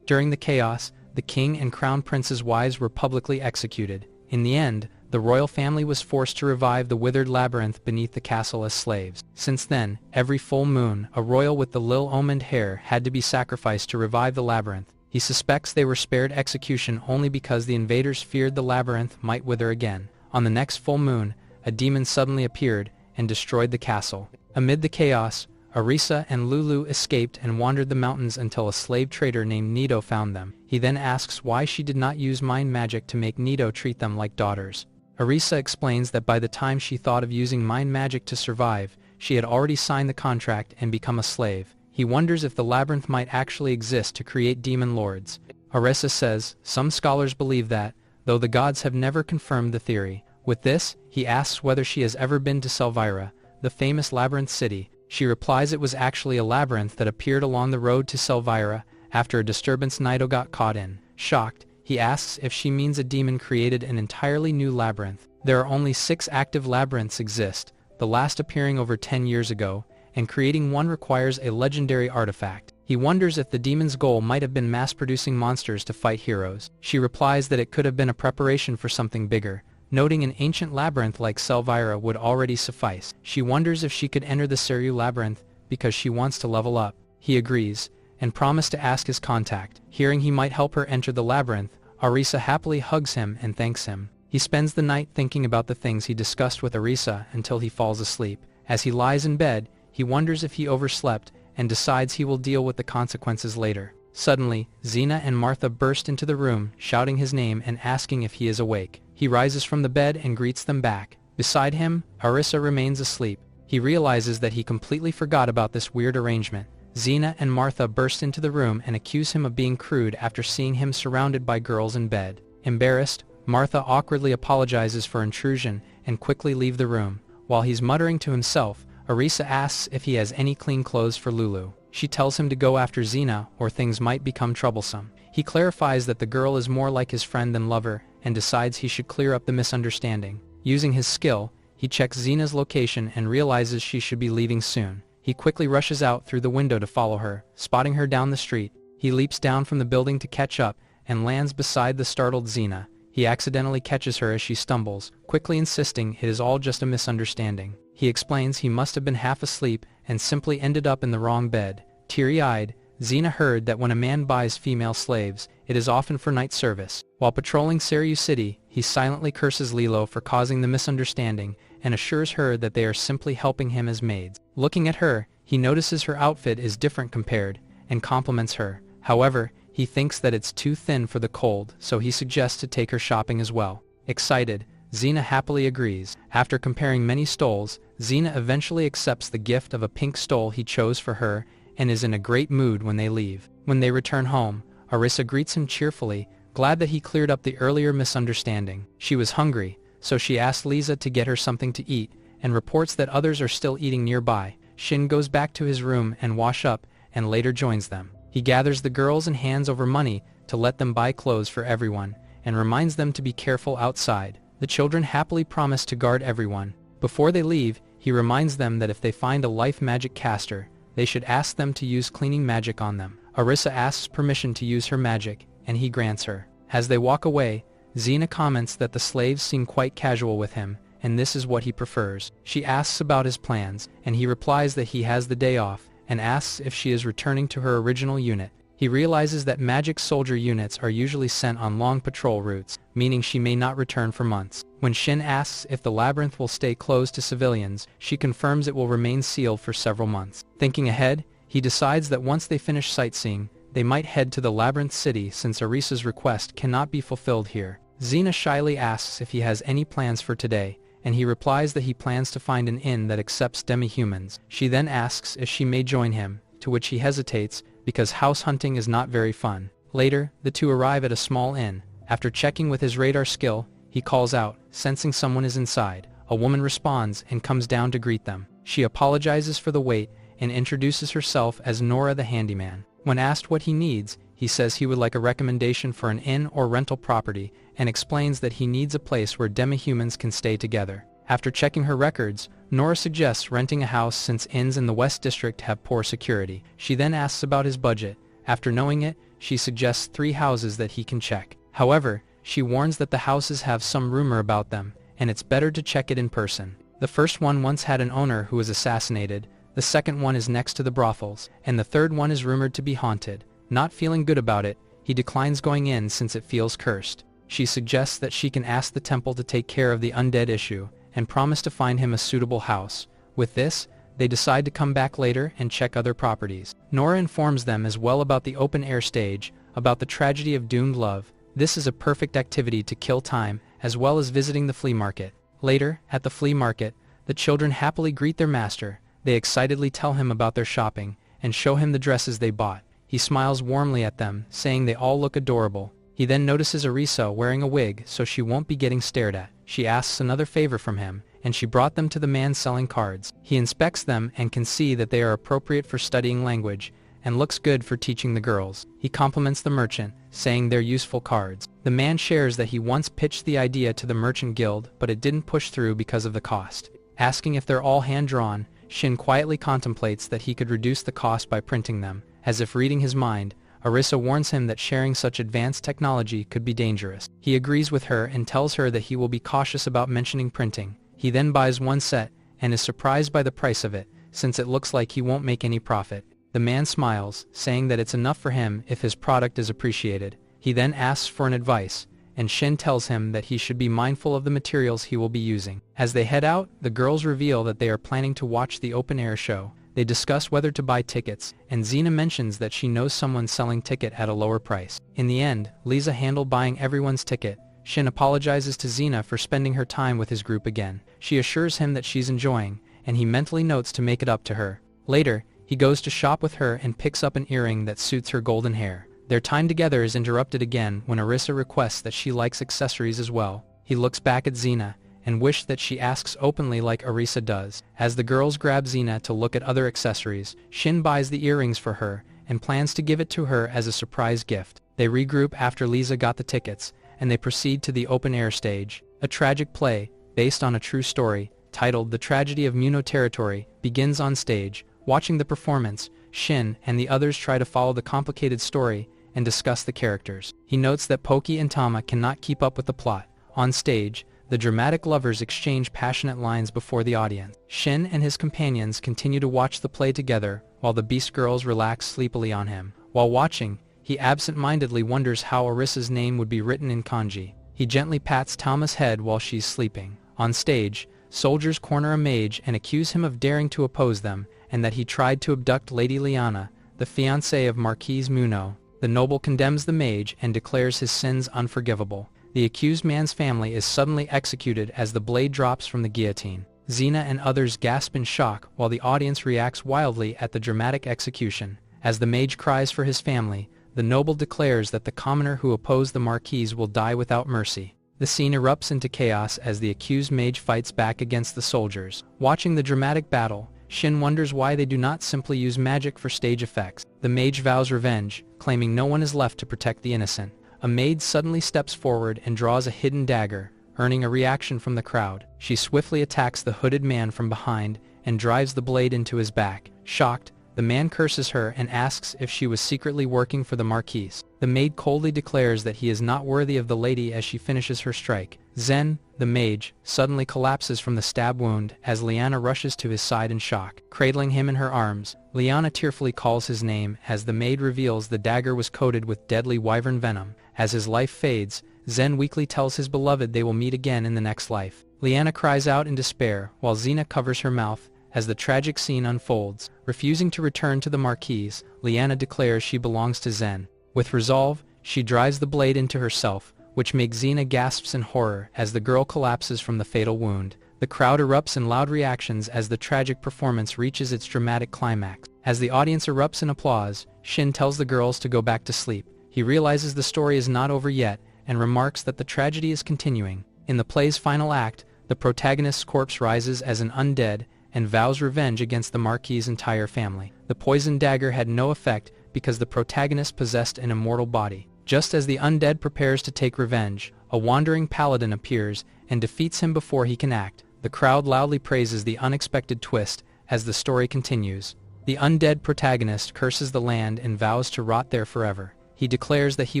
During the chaos, the king and crown prince's wives were publicly executed. In the end, the royal family was forced to revive the withered labyrinth beneath the castle as slaves. Since then, every full moon, a royal with the lil-omened hair had to be sacrificed to revive the labyrinth. He suspects they were spared execution only because the invaders feared the labyrinth might wither again. On the next full moon, a demon suddenly appeared and destroyed the castle. Amid the chaos, Arisa and Lulu escaped and wandered the mountains until a slave trader named Nito found them. He then asks why she did not use mind magic to make Nito treat them like daughters. Arisa explains that by the time she thought of using mind magic to survive, she had already signed the contract and become a slave. He wonders if the labyrinth might actually exist to create demon lords. Arisa says, some scholars believe that, though the gods have never confirmed the theory. With this, he asks whether she has ever been to Selvyra, the famous labyrinth city. She replies it was actually a labyrinth that appeared along the road to Selvyra after a disturbance Nito got caught in. Shocked, he asks if she means a demon created an entirely new labyrinth. There are only 6 active labyrinths exist, the last appearing over 10 years ago, and creating one requires a legendary artifact. He wonders if the demon's goal might have been mass-producing monsters to fight heroes. She replies that it could have been a preparation for something bigger, noting an ancient labyrinth like Selvyra would already suffice. She wonders if she could enter the Seru labyrinth because she wants to level up. He agrees, and promised to ask his contact. Hearing he might help her enter the labyrinth, Arisa happily hugs him and thanks him. He spends the night thinking about the things he discussed with Arisa until he falls asleep. As he lies in bed, he wonders if he overslept and decides he will deal with the consequences later. Suddenly, Xena and Martha burst into the room, shouting his name and asking if he is awake. He rises from the bed and greets them back. Beside him, Arisa remains asleep. He realizes that he completely forgot about this weird arrangement. Xena and Martha burst into the room and accuse him of being crude after seeing him surrounded by girls in bed. Embarrassed, Martha awkwardly apologizes for intrusion and quickly leaves the room. While he's muttering to himself, Arisa asks if he has any clean clothes for Lulu. She tells him to go after Xena or things might become troublesome. He clarifies that the girl is more like his friend than lover and decides he should clear up the misunderstanding. Using his skill, he checks Xena's location and realizes she should be leaving soon. He quickly rushes out through the window to follow her. Spotting her down the street, he leaps down from the building to catch up and lands beside the startled Xena. He accidentally catches her as she stumbles, quickly insisting it is all just a misunderstanding. He explains he must have been half asleep and simply ended up in the wrong bed. Teary-eyed, Xena heard that when a man buys female slaves, it is often for night service. While patrolling Seryu City, he silently curses Lilo for causing the misunderstanding and assures her that they are simply helping him as maids. Looking at her, he notices her outfit is different compared, and compliments her. However, he thinks that it's too thin for the cold, so he suggests to take her shopping as well. Excited, Xena happily agrees. After comparing many stoles, Xena eventually accepts the gift of a pink stole he chose for her and is in a great mood when they leave. When they return home, Arisa greets him cheerfully, glad that he cleared up the earlier misunderstanding. She was hungry, so she asks Lisa to get her something to eat, and reports that others are still eating nearby. Shin goes back to his room and wash up, and later joins them. He gathers the girls and hands over money to let them buy clothes for everyone, and reminds them to be careful outside. The children happily promise to guard everyone. Before they leave, he reminds them that if they find a life magic caster, they should ask them to use cleaning magic on them. Arisa asks permission to use her magic, and he grants her. As they walk away, Xena comments that the slaves seem quite casual with him, and this is what he prefers. She asks about his plans, and he replies that he has the day off, and asks if she is returning to her original unit. He realizes that magic soldier units are usually sent on long patrol routes, meaning she may not return for months. When Shin asks if the labyrinth will stay closed to civilians, she confirms it will remain sealed for several months. Thinking ahead, he decides that once they finish sightseeing, they might head to the labyrinth city since Arisa's request cannot be fulfilled here. Xena shyly asks if he has any plans for today, and he replies that he plans to find an inn that accepts demi-humans. She then asks if she may join him, to which he hesitates, because house hunting is not very fun. Later, the two arrive at a small inn. After checking with his radar skill, he calls out, sensing someone is inside. A woman responds and comes down to greet them. She apologizes for the wait and introduces herself as Nora the handyman. When asked what he needs, he says he would like a recommendation for an inn or rental property and explains that he needs a place where demi-humans can stay together. After checking her records, Nora suggests renting a house since inns in the West District have poor security. She then asks about his budget. After knowing it, she suggests 3 houses that he can check. However, she warns that the houses have some rumor about them, and it's better to check it in person. The first one once had an owner who was assassinated, the second one is next to the brothels, and the third one is rumored to be haunted. Not feeling good about it, he declines going in since it feels cursed. She suggests that she can ask the temple to take care of the undead issue, and promise to find him a suitable house. With this, they decide to come back later and check other properties. Nora informs them as well about the open-air stage, about the tragedy of doomed love. This is a perfect activity to kill time, as well as visiting the flea market. Later, at the flea market, the children happily greet their master. They excitedly tell him about their shopping, and show him the dresses they bought. He smiles warmly at them, saying they all look adorable. He then notices Arisa wearing a wig so she won't be getting stared at. She asks another favor from him, and she brought them to the man selling cards. He inspects them and can see that they are appropriate for studying language, and looks good for teaching the girls. He compliments the merchant, saying they're useful cards. The man shares that he once pitched the idea to the merchant guild, but it didn't push through because of the cost. Asking if they're all hand-drawn, Shin quietly contemplates that he could reduce the cost by printing them. As if reading his mind, Arisa warns him that sharing such advanced technology could be dangerous. He agrees with her and tells her that he will be cautious about mentioning printing. He then buys one set, and is surprised by the price of it, since it looks like he won't make any profit. The man smiles, saying that it's enough for him if his product is appreciated. He then asks for an advice, and Shin tells him that he should be mindful of the materials he will be using. As they head out, the girls reveal that they are planning to watch the open-air show. They discuss whether to buy tickets, and Xena mentions that she knows someone selling ticket at a lower price. In the end, Lisa handled buying everyone's ticket. Shin apologizes to Xena for spending her time with his group again. She assures him that she's enjoying, and he mentally notes to make it up to her. Later, he goes to shop with her and picks up an earring that suits her golden hair. Their time together is interrupted again when Arisa requests that she likes accessories as well. He looks back at Xena, and wished that she asks openly like Arisa does. As the girls grab Xena to look at other accessories, Shin buys the earrings for her, and plans to give it to her as a surprise gift. They regroup after Lisa got the tickets, and they proceed to the open-air stage. A tragic play, based on a true story, titled The Tragedy of Muno Territory, begins on stage. Watching the performance, Shin and the others try to follow the complicated story, and discuss the characters. He notes that Poki and Tama cannot keep up with the plot. On stage, the dramatic lovers exchange passionate lines before the audience. Shin and his companions continue to watch the play together, while the Beast girls relax sleepily on him. While watching, he absent-mindedly wonders how Arisa's name would be written in kanji. He gently pats Tama's head while she's sleeping. On stage, soldiers corner a mage and accuse him of daring to oppose them, and that he tried to abduct Lady Liana, the fiancée of Marquise Muno. The noble condemns the mage and declares his sins unforgivable. The accused man's family is suddenly executed as the blade drops from the guillotine. Xena and others gasp in shock while the audience reacts wildly at the dramatic execution. As the mage cries for his family, the noble declares that the commoner who opposed the Marquise will die without mercy. The scene erupts into chaos as the accused mage fights back against the soldiers. Watching the dramatic battle, Shin wonders why they do not simply use magic for stage effects. The mage vows revenge, claiming no one is left to protect the innocent. A maid suddenly steps forward and draws a hidden dagger, earning a reaction from the crowd. She swiftly attacks the hooded man from behind and drives the blade into his back. Shocked, the man curses her and asks if she was secretly working for the Marquise. The maid coldly declares that he is not worthy of the lady as she finishes her strike. Zen, the mage, suddenly collapses from the stab wound as Liana rushes to his side in shock. Cradling him in her arms, Liana tearfully calls his name as the maid reveals the dagger was coated with deadly wyvern venom. As his life fades, Zen weakly tells his beloved they will meet again in the next life. Liana cries out in despair while Xena covers her mouth as the tragic scene unfolds. Refusing to return to the Marquise, Liana declares she belongs to Zen. With resolve, she drives the blade into herself, which makes Xena gasps in horror as the girl collapses from the fatal wound. The crowd erupts in loud reactions as the tragic performance reaches its dramatic climax. As the audience erupts in applause, Shin tells the girls to go back to sleep. He realizes the story is not over yet and remarks that the tragedy is continuing. In the play's final act, the protagonist's corpse rises as an undead and vows revenge against the Marquis' entire family. The poisoned dagger had no effect because the protagonist possessed an immortal body. Just as the undead prepares to take revenge, a wandering paladin appears and defeats him before he can act. The crowd loudly praises the unexpected twist as the story continues. The undead protagonist curses the land and vows to rot there forever. He declares that he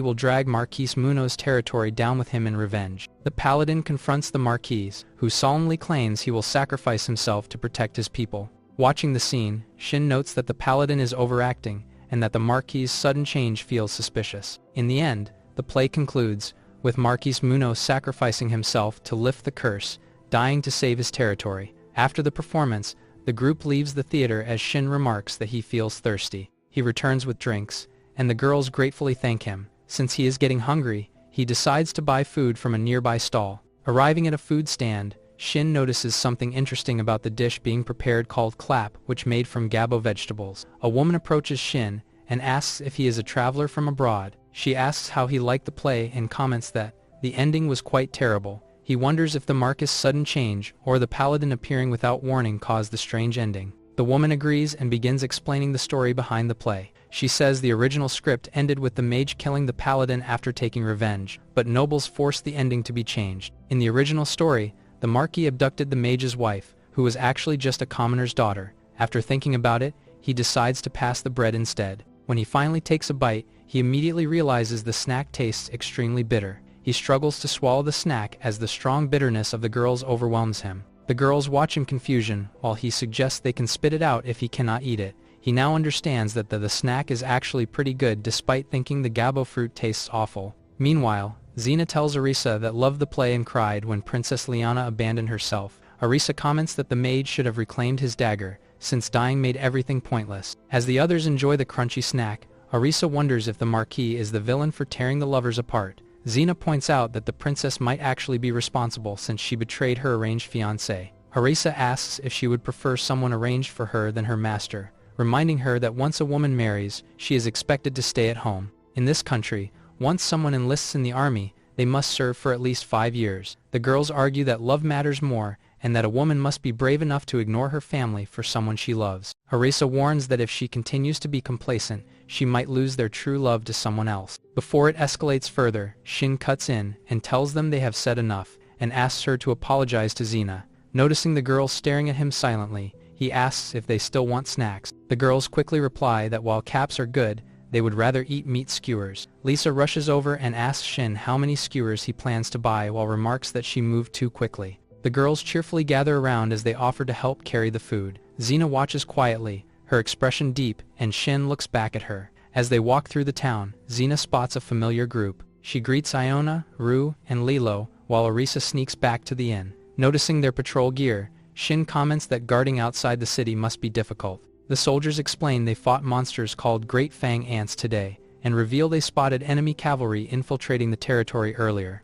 will drag Marquise Muno's territory down with him in revenge. The paladin confronts the Marquise, who solemnly claims he will sacrifice himself to protect his people. Watching the scene, Shin notes that the paladin is overacting and that the Marquis' sudden change feels suspicious. In the end, the play concludes, with Marquise Muno sacrificing himself to lift the curse, dying to save his territory. After the performance, the group leaves the theater as Shin remarks that he feels thirsty. He returns with drinks, and the girls gratefully thank him. Since he is getting hungry, he decides to buy food from a nearby stall. Arriving at a food stand, Shin notices something interesting about the dish being prepared called clap, which made from gabo vegetables. A woman approaches Shin and asks if he is a traveler from abroad. She asks how he liked the play and comments that the ending was quite terrible. He wonders if the Marquis' sudden change or the paladin appearing without warning caused the strange ending. The woman agrees and begins explaining the story behind the play. She says the original script ended with the mage killing the paladin after taking revenge, but nobles forced the ending to be changed. In the original story, the Marquis abducted the mage's wife, who was actually just a commoner's daughter. After thinking about it, he decides to pass the bread instead. When he finally takes a bite, he immediately realizes the snack tastes extremely bitter. He struggles to swallow the snack as the strong bitterness of the girls overwhelms him. The girls watch in confusion while he suggests they can spit it out if he cannot eat it. He now understands that the snack is actually pretty good despite thinking the gabo fruit tastes awful. Meanwhile, Xena tells Arisa that loved the play and cried when Princess Liana abandoned herself. Arisa comments that the mage should have reclaimed his dagger, since dying made everything pointless. As the others enjoy the crunchy snack, Arisa wonders if the Marquis is the villain for tearing the lovers apart. Xena points out that the princess might actually be responsible since she betrayed her arranged fiancé. Arisa asks if she would prefer someone arranged for her than her master, reminding her that once a woman marries, she is expected to stay at home. In this country, once someone enlists in the army, they must serve for at least 5 years. The girls argue that love matters more and that a woman must be brave enough to ignore her family for someone she loves. Arisa warns that if she continues to be complacent, she might lose their true love to someone else. Before it escalates further, Shin cuts in and tells them they have said enough and asks her to apologize to Xena. Noticing the girls staring at him silently, he asks if they still want snacks. The girls quickly reply that while caps are good, they would rather eat meat skewers. Lisa rushes over and asks Shin how many skewers he plans to buy while remarks that she moved too quickly. The girls cheerfully gather around as they offer to help carry the food. Xena watches quietly, her expression deep, and Shin looks back at her. As they walk through the town, Xena spots a familiar group. She greets Iona, Rue, and Lilo, while Arisa sneaks back to the inn. Noticing their patrol gear, Shin comments that guarding outside the city must be difficult. The soldiers explain they fought monsters called Great Fang Ants today, and reveal they spotted enemy cavalry infiltrating the territory earlier.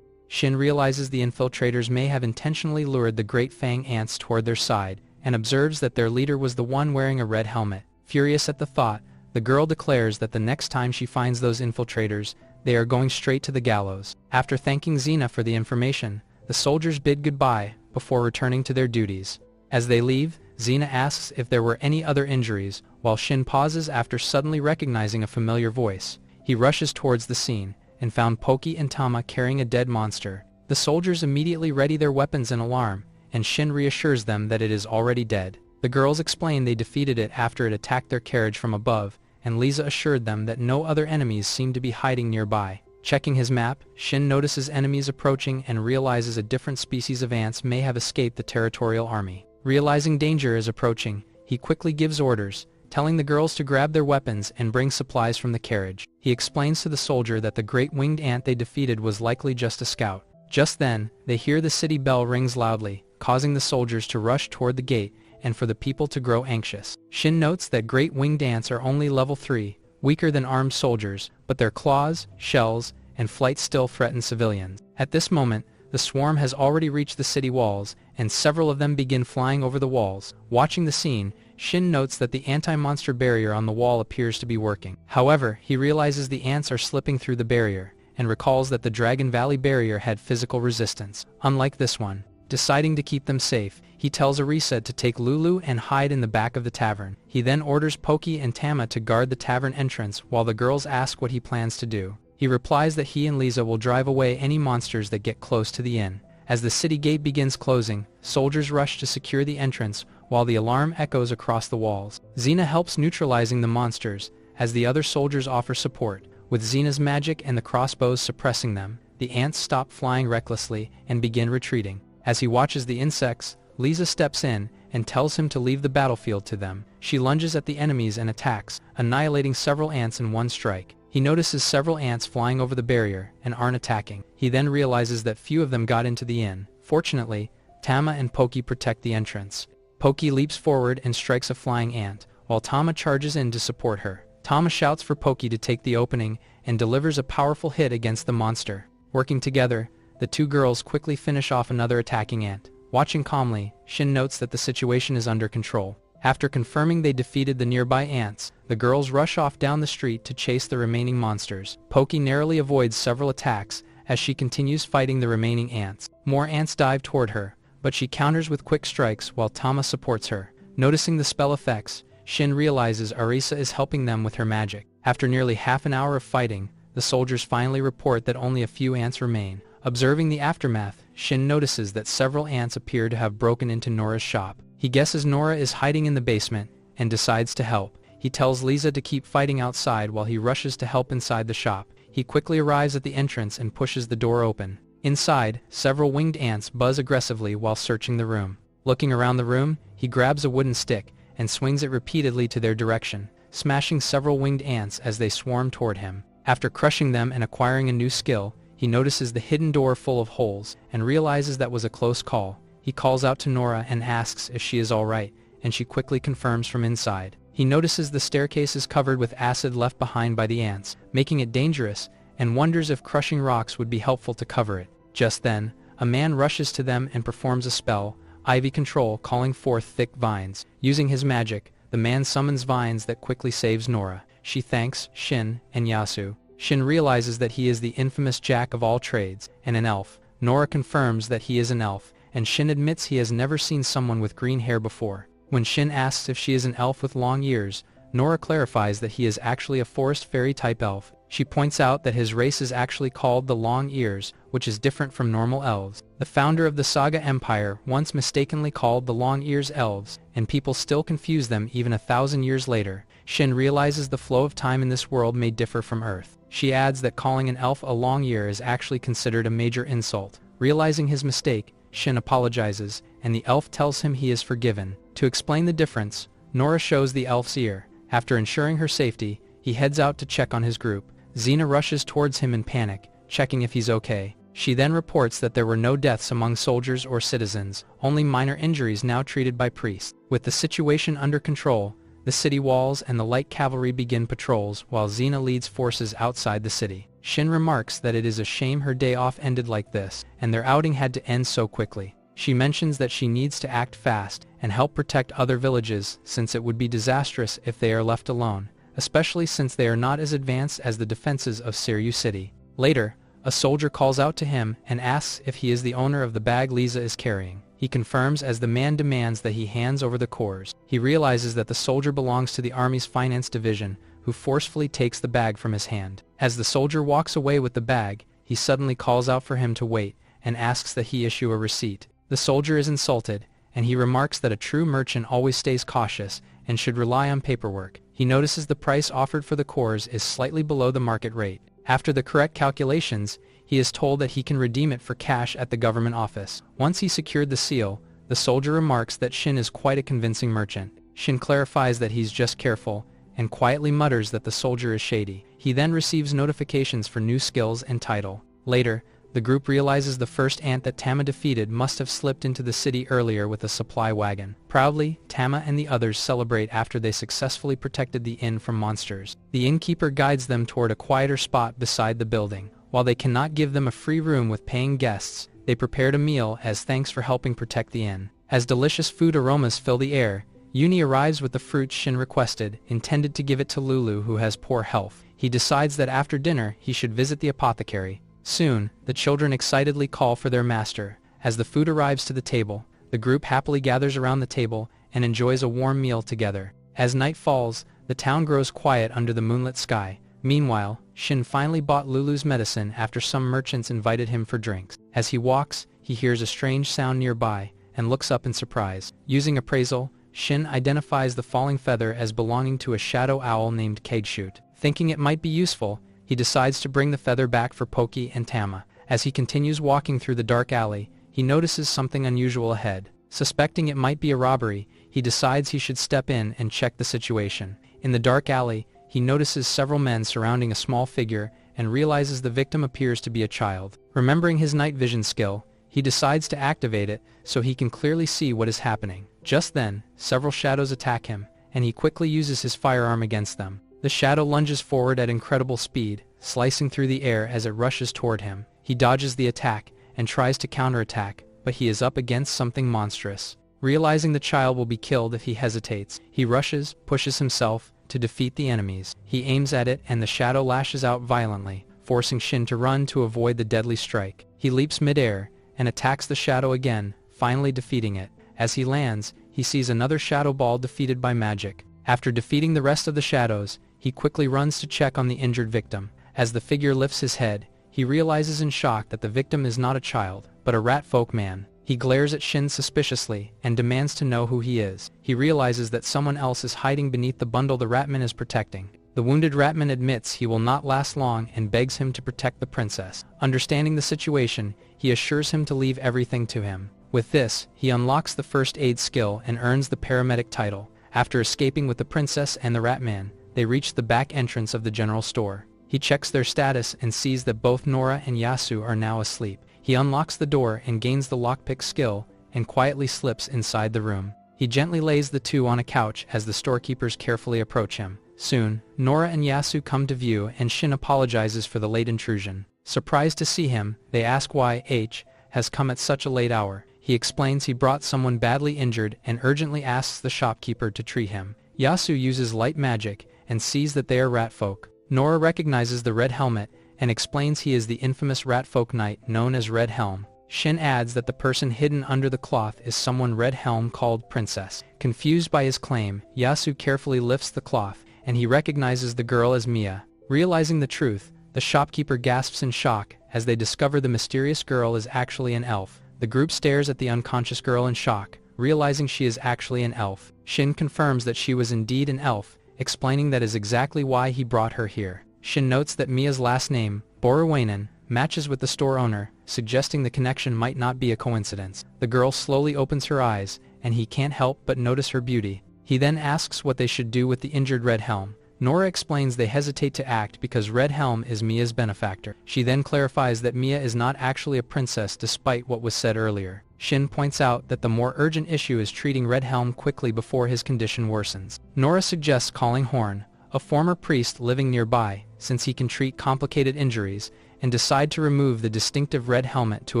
Shin realizes the infiltrators may have intentionally lured the Great Fang Ants toward their side, and observes that their leader was the one wearing a red helmet. Furious at the thought, the girl declares that the next time she finds those infiltrators, they are going straight to the gallows. After thanking Xena for the information, the soldiers bid goodbye before returning to their duties. As they leave, Xena asks if there were any other injuries, while Shin pauses after suddenly recognizing a familiar voice. He rushes towards the scene, and found Poki and Tama carrying a dead monster. The soldiers immediately ready their weapons in alarm, and Shin reassures them that it is already dead. The girls explain they defeated it after it attacked their carriage from above, and Lisa assured them that no other enemies seemed to be hiding nearby. Checking his map, Shin notices enemies approaching and realizes a different species of ants may have escaped the territorial army. Realizing danger is approaching, he quickly gives orders, telling the girls to grab their weapons and bring supplies from the carriage. He explains to the soldier that the great winged ant they defeated was likely just a scout. Just then, they hear the city bell rings loudly, causing the soldiers to rush toward the gate and for the people to grow anxious. Shin notes that great winged ants are only level 3, weaker than armed soldiers, but their claws, shells, and flight still threaten civilians. At this moment, the swarm has already reached the city walls, and several of them begin flying over the walls. Watching the scene, Shin notes that the anti-monster barrier on the wall appears to be working. However, he realizes the ants are slipping through the barrier, and recalls that the Dragon Valley barrier had physical resistance, unlike this one. Deciding to keep them safe, he tells Arisa to take Lulu and hide in the back of the tavern. He then orders Poki and Tama to guard the tavern entrance while the girls ask what he plans to do. He replies that he and Lisa will drive away any monsters that get close to the inn. As the city gate begins closing, soldiers rush to secure the entrance while the alarm echoes across the walls. Xena helps neutralizing the monsters, as the other soldiers offer support. With Xena's magic and the crossbows suppressing them, the ants stop flying recklessly and begin retreating. As he watches the insects, Lisa steps in and tells him to leave the battlefield to them. She lunges at the enemies and attacks, annihilating several ants in one strike. He notices several ants flying over the barrier and aren't attacking. He then realizes that few of them got into the inn. Fortunately, Tama and Poki protect the entrance. Poki leaps forward and strikes a flying ant, while Tama charges in to support her. Tama shouts for Poki to take the opening and delivers a powerful hit against the monster. Working together, the two girls quickly finish off another attacking ant. Watching calmly, Shin notes that the situation is under control. After confirming they defeated the nearby ants, the girls rush off down the street to chase the remaining monsters. Poki narrowly avoids several attacks as she continues fighting the remaining ants. More ants dive toward her, but she counters with quick strikes while Tama supports her. Noticing the spell effects, Shin realizes Arisa is helping them with her magic. After nearly half an hour of fighting, the soldiers finally report that only a few ants remain. Observing the aftermath, Shin notices that several ants appear to have broken into Nora's shop. He guesses Nora is hiding in the basement and decides to help. He tells Lisa to keep fighting outside while he rushes to help inside the shop. He quickly arrives at the entrance and pushes the door open. Inside, several winged ants buzz aggressively while searching the room. Looking around the room, he grabs a wooden stick and swings it repeatedly to their direction, smashing several winged ants as they swarm toward him. After crushing them and acquiring a new skill, he notices the hidden door full of holes and realizes that was a close call. He calls out to Nora and asks if she is alright, and she quickly confirms from inside. He notices the staircase is covered with acid left behind by the ants, making it dangerous, and wonders if crushing rocks would be helpful to cover it. Just then, a man rushes to them and performs a spell, Ivy Control, calling forth thick vines. Using his magic, the man summons vines that quickly saves Nora. She thanks Shin and Yasu. Shin realizes that he is the infamous jack of all trades, and an elf. Nora confirms that he is an elf, and Shin admits he has never seen someone with green hair before. When Shin asks if she is an elf with long ears, Nora clarifies that he is actually a forest fairy type elf. She points out that his race is actually called the Long Ears, which is different from normal elves. The founder of the Saga Empire once mistakenly called the Long Ears elves, and people still confuse them even 1,000 years later. Shin realizes the flow of time in this world may differ from Earth. She adds that calling an elf a long ear is actually considered a major insult. Realizing his mistake, Shin apologizes, and the elf tells him he is forgiven. To explain the difference, Nora shows the elf's ear. After ensuring her safety, he heads out to check on his group. Xena rushes towards him in panic, checking if he's okay. She then reports that there were no deaths among soldiers or citizens, only minor injuries now treated by priests. With the situation under control, the city walls and the light cavalry begin patrols while Xena leads forces outside the city. Shin remarks that it is a shame her day off ended like this, and their outing had to end so quickly. She mentions that she needs to act fast and help protect other villages since it would be disastrous if they are left alone, especially since they are not as advanced as the defenses of Siryu City. Later, a soldier calls out to him and asks if he is the owner of the bag Lisa is carrying. He confirms as the man demands that he hands over the cores. He realizes that the soldier belongs to the army's finance division, who forcefully takes the bag from his hand. As the soldier walks away with the bag, he suddenly calls out for him to wait and asks that he issue a receipt. The soldier is insulted, and he remarks that a true merchant always stays cautious and should rely on paperwork. He notices the price offered for the cores is slightly below the market rate. After the correct calculations, he is told that he can redeem it for cash at the government office. Once he secured the seal, the soldier remarks that Shin is quite a convincing merchant. Shin clarifies that he's just careful, and quietly mutters that the soldier is shady. He then receives notifications for new skills and title. Later, the group realizes the first ant that Tama defeated must have slipped into the city earlier with a supply wagon. Proudly, Tama and the others celebrate after they successfully protected the inn from monsters. The innkeeper guides them toward a quieter spot beside the building. While they cannot give them a free room with paying guests, they prepared a meal as thanks for helping protect the inn. As delicious food aromas fill the air, Uni arrives with the fruit Shin requested, intended to give it to Lulu who has poor health. He decides that after dinner he should visit the apothecary. Soon, the children excitedly call for their master. As the food arrives to the table, the group happily gathers around the table and enjoys a warm meal together. As night falls, the town grows quiet under the moonlit sky. Meanwhile, Shin finally bought Lulu's medicine after some merchants invited him for drinks. As he walks, he hears a strange sound nearby and looks up in surprise. Using appraisal, Shin identifies the falling feather as belonging to a shadow owl named Kegshoot. Thinking it might be useful, he decides to bring the feather back for Poki and Tama. As he continues walking through the dark alley, he notices something unusual ahead. Suspecting it might be a robbery, he decides he should step in and check the situation. In the dark alley, he notices several men surrounding a small figure and realizes the victim appears to be a child. Remembering his night vision skill, he decides to activate it so he can clearly see what is happening. Just then, several shadows attack him, and he quickly uses his firearm against them. The shadow lunges forward at incredible speed, slicing through the air as it rushes toward him. He dodges the attack and tries to counterattack, but he is up against something monstrous. Realizing the child will be killed if he hesitates, he pushes himself to defeat the enemies. He aims at it and the shadow lashes out violently, forcing Shin to run to avoid the deadly strike. He leaps midair and attacks the shadow again, finally defeating it. As he lands, he sees another shadow ball defeated by magic. After defeating the rest of the shadows, he quickly runs to check on the injured victim. As the figure lifts his head, he realizes in shock that the victim is not a child, but a rat folk man. He glares at Shin suspiciously and demands to know who he is. He realizes that someone else is hiding beneath the bundle the ratman is protecting. The wounded ratman admits he will not last long and begs him to protect the princess. Understanding the situation, he assures him to leave everything to him. With this, he unlocks the first aid skill and earns the paramedic title. After escaping with the princess and the ratman, they reach the back entrance of the general store. He checks their status and sees that both Nora and Yasu are now asleep. He unlocks the door and gains the lockpick skill and quietly slips inside the room. He gently lays the two on a couch as the storekeepers carefully approach him. Soon, Nora and Yasu come to view and Shin apologizes for the late intrusion. Surprised to see him, they ask why H has come at such a late hour. He explains he brought someone badly injured and urgently asks the shopkeeper to treat him. Yasu uses light magic and sees that they are rat folk. Nora recognizes the red helmet and explains he is the infamous rat folk knight known as Red Helm. Shin adds that the person hidden under the cloth is someone Red Helm called Princess. Confused by his claim, Yasu carefully lifts the cloth and he recognizes the girl as Mia. Realizing the truth, the shopkeeper gasps in shock as they discover the mysterious girl is actually an elf. The group stares at the unconscious girl in shock, realizing she is actually an elf. Shin confirms that she was indeed an elf, explaining that is exactly why he brought her here. Shin notes that Mia's last name, Boruwainen, matches with the store owner, suggesting the connection might not be a coincidence. The girl slowly opens her eyes, and he can't help but notice her beauty. He then asks what they should do with the injured Red Helm. Nora explains they hesitate to act because Red Helm is Mia's benefactor. She then clarifies that Mia is not actually a princess despite what was said earlier. Shin points out that the more urgent issue is treating Red Helm quickly before his condition worsens. Nora suggests calling Horn, a former priest living nearby, since he can treat complicated injuries, and decide to remove the distinctive red helmet to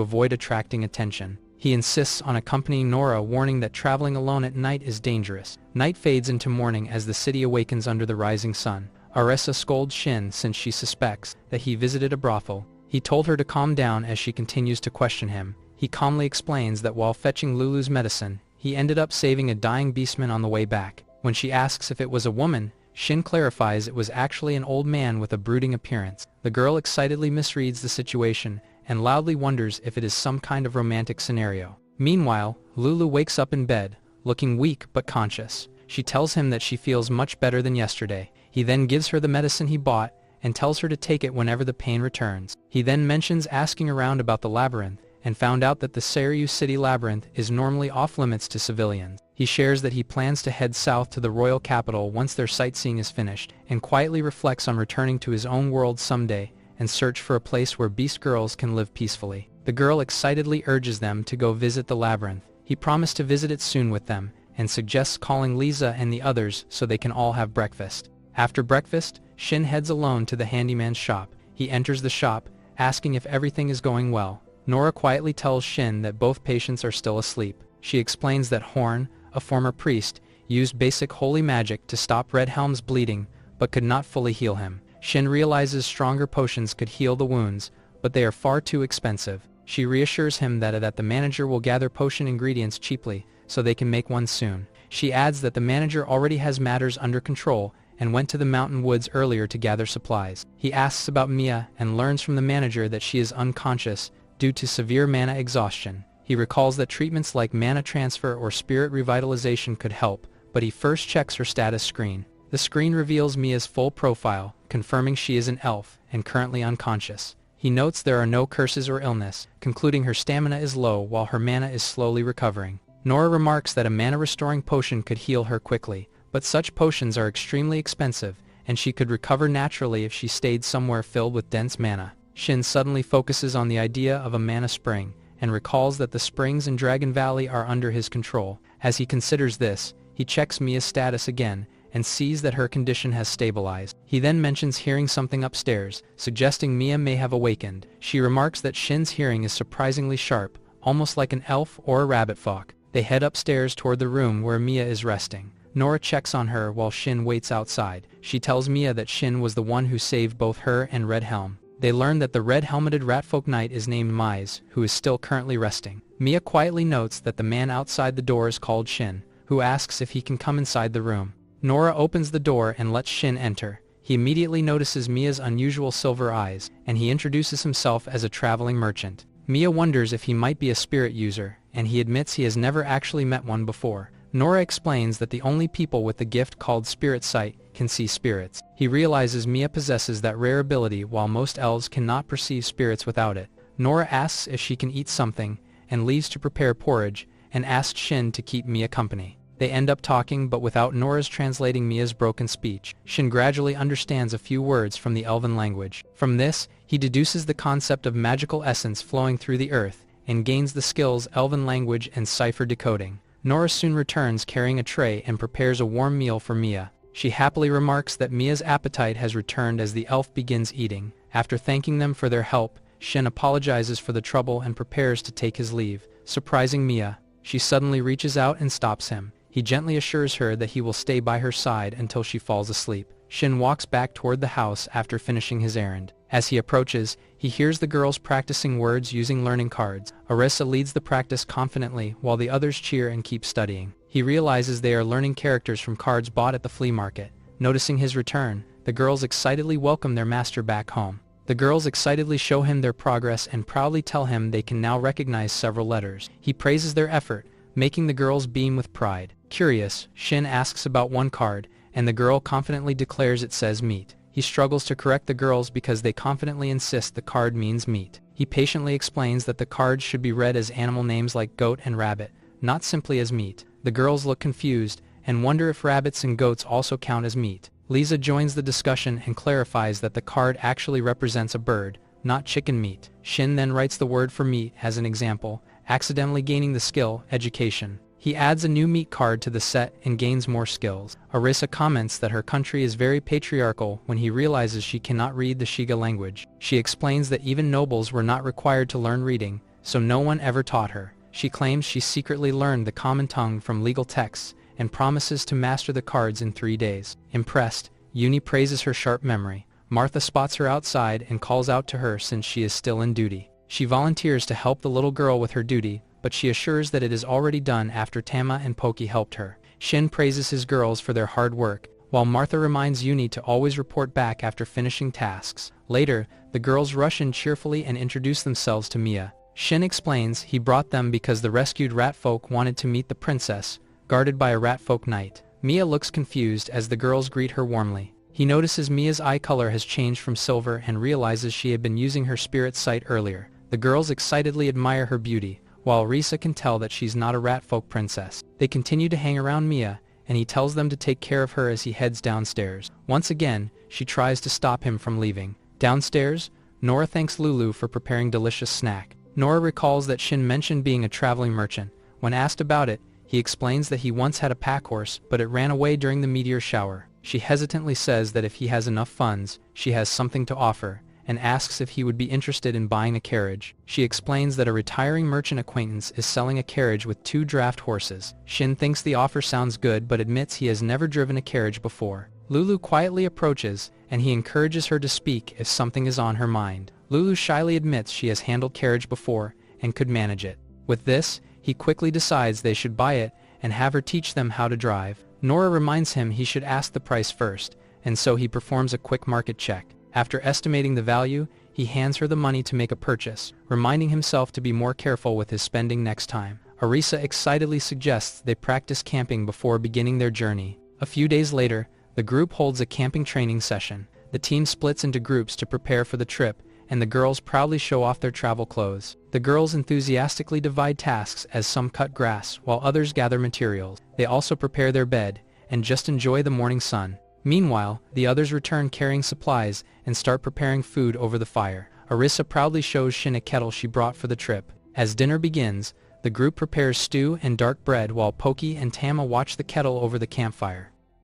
avoid attracting attention. He insists on accompanying Nora, warning that traveling alone at night is dangerous. Night fades into morning as the city awakens under the rising sun. Aressa scolds Shin since she suspects that he visited a brothel. He told her to calm down as she continues to question him. He calmly explains that while fetching Lulu's medicine, he ended up saving a dying beastman on the way back. When she asks if it was a woman, Shin clarifies it was actually an old man with a brooding appearance. The girl excitedly misreads the situation and loudly wonders if it is some kind of romantic scenario. Meanwhile, Lulu wakes up in bed, looking weak but conscious. She tells him that she feels much better than yesterday. He then gives her the medicine he bought and tells her to take it whenever the pain returns. He then mentions asking around about the labyrinth and found out that the Seiryu City Labyrinth is normally off-limits to civilians. He shares that he plans to head south to the royal capital once their sightseeing is finished, and quietly reflects on returning to his own world someday and search for a place where beast girls can live peacefully. The girl excitedly urges them to go visit the labyrinth. He promised to visit it soon with them, and suggests calling Lisa and the others so they can all have breakfast. After breakfast, Shin heads alone to the handyman's shop. He enters the shop, asking if everything is going well. Nora quietly tells Shin that both patients are still asleep. She explains that Horn, a former priest, used basic holy magic to stop Red Helm's bleeding, but could not fully heal him. Shin realizes stronger potions could heal the wounds, but they are far too expensive. She reassures him that the manager will gather potion ingredients cheaply, so they can make one soon. She adds that the manager already has matters under control and went to the mountain woods earlier to gather supplies. He asks about Mia and learns from the manager that she is unconscious due to severe mana exhaustion. He recalls that treatments like mana transfer or spirit revitalization could help, but he first checks her status screen. The screen reveals Mia's full profile, confirming she is an elf and currently unconscious. He notes there are no curses or illness, concluding her stamina is low while her mana is slowly recovering. Nora remarks that a mana-restoring potion could heal her quickly, but such potions are extremely expensive, and she could recover naturally if she stayed somewhere filled with dense mana. Shin suddenly focuses on the idea of a mana spring, and recalls that the springs in Dragon Valley are under his control. As he considers this, he checks Mia's status again, and sees that her condition has stabilized. He then mentions hearing something upstairs, suggesting Mia may have awakened. She remarks that Shin's hearing is surprisingly sharp, almost like an elf or a rabbit fox. They head upstairs toward the room where Mia is resting. Nora checks on her while Shin waits outside. She tells Mia that Shin was the one who saved both her and Red Helm. They learn that the red-helmeted ratfolk knight is named Mize, who is still currently resting. Mia quietly notes that the man outside the door is called Shin, who asks if he can come inside the room. Nora opens the door and lets Shin enter. He immediately notices Mia's unusual silver eyes, and he introduces himself as a traveling merchant. Mia wonders if he might be a spirit user, and he admits he has never actually met one before. Nora explains that the only people with the gift called Spirit Sight can see spirits. He realizes Mia possesses that rare ability while most elves cannot perceive spirits without it. Nora asks if she can eat something, and leaves to prepare porridge, and asks Shin to keep Mia company. They end up talking but without Nora's translating Mia's broken speech. Shin gradually understands a few words from the elven language. From this, he deduces the concept of magical essence flowing through the earth, and gains the skills elven language and cipher decoding. Nora soon returns carrying a tray and prepares a warm meal for Mia. She happily remarks that Mia's appetite has returned as the elf begins eating. After thanking them for their help, Shin apologizes for the trouble and prepares to take his leave. Surprising Mia, she suddenly reaches out and stops him. He gently assures her that he will stay by her side until she falls asleep. Shin walks back toward the house after finishing his errand. As he approaches, he hears the girls practicing words using learning cards. Aressa leads the practice confidently while the others cheer and keep studying. He realizes they are learning characters from cards bought at the flea market. Noticing his return, the girls excitedly welcome their master back home. The girls excitedly show him their progress and proudly tell him they can now recognize several letters. He praises their effort, making the girls beam with pride. Curious, Shin asks about one card, and the girl confidently declares it says meat. He struggles to correct the girls because they confidently insist the card means meat. He patiently explains that the cards should be read as animal names like goat and rabbit, not simply as meat. The girls look confused and wonder if rabbits and goats also count as meat. Lisa joins the discussion and clarifies that the card actually represents a bird, not chicken meat. Shin then writes the word for meat as an example, accidentally gaining the skill, education. He adds a new meat card to the set and gains more skills. Arisa comments that her country is very patriarchal when he realizes she cannot read the Shiga language. She explains that even nobles were not required to learn reading, so no one ever taught her. She claims she secretly learned the common tongue from legal texts and promises to master the cards in 3 days. Impressed, Uni praises her sharp memory. Martha spots her outside and calls out to her since she is still in duty. She volunteers to help the little girl with her duty, but she assures that it is already done after Tama and Poki helped her. Shin praises his girls for their hard work, while Martha reminds Uni to always report back after finishing tasks. Later, the girls rush in cheerfully and introduce themselves to Mia. Shin explains he brought them because the rescued rat folk wanted to meet the princess, guarded by a rat folk knight. Mia looks confused as the girls greet her warmly. He notices Mia's eye color has changed from silver and realizes she had been using her spirit sight earlier. The girls excitedly admire her beauty, while Risa can tell that she's not a rat folk princess. They continue to hang around Mia, and he tells them to take care of her as he heads downstairs. Once again, she tries to stop him from leaving. Downstairs, Nora thanks Lulu for preparing delicious snack. Nora recalls that Shin mentioned being a traveling merchant. When asked about it, he explains that he once had a pack horse, but it ran away during the meteor shower. She hesitantly says that if he has enough funds, she has something to offer, and asks if he would be interested in buying a carriage. She explains that a retiring merchant acquaintance is selling a carriage with 2 draft horses. Shin thinks the offer sounds good but admits he has never driven a carriage before. Lulu quietly approaches, and he encourages her to speak if something is on her mind. Lulu shyly admits she has handled carriage before and could manage it. With this, he quickly decides they should buy it and have her teach them how to drive. Nora reminds him he should ask the price first, and so he performs a quick market check. After estimating the value, he hands her the money to make a purchase, reminding himself to be more careful with his spending next time. Arisa excitedly suggests they practice camping before beginning their journey. A few days later, the group holds a camping training session. The team splits into groups to prepare for the trip, and the girls proudly show off their travel clothes. The girls enthusiastically divide tasks as some cut grass while others gather materials. They also prepare their bed and just enjoy the morning sun. Meanwhile, the others return carrying supplies and start preparing food over the fire. Arisa proudly shows Shin a kettle she brought for the trip. As dinner begins, the group prepares stew and dark bread while Poki and Tama watch the kettle over the campfire.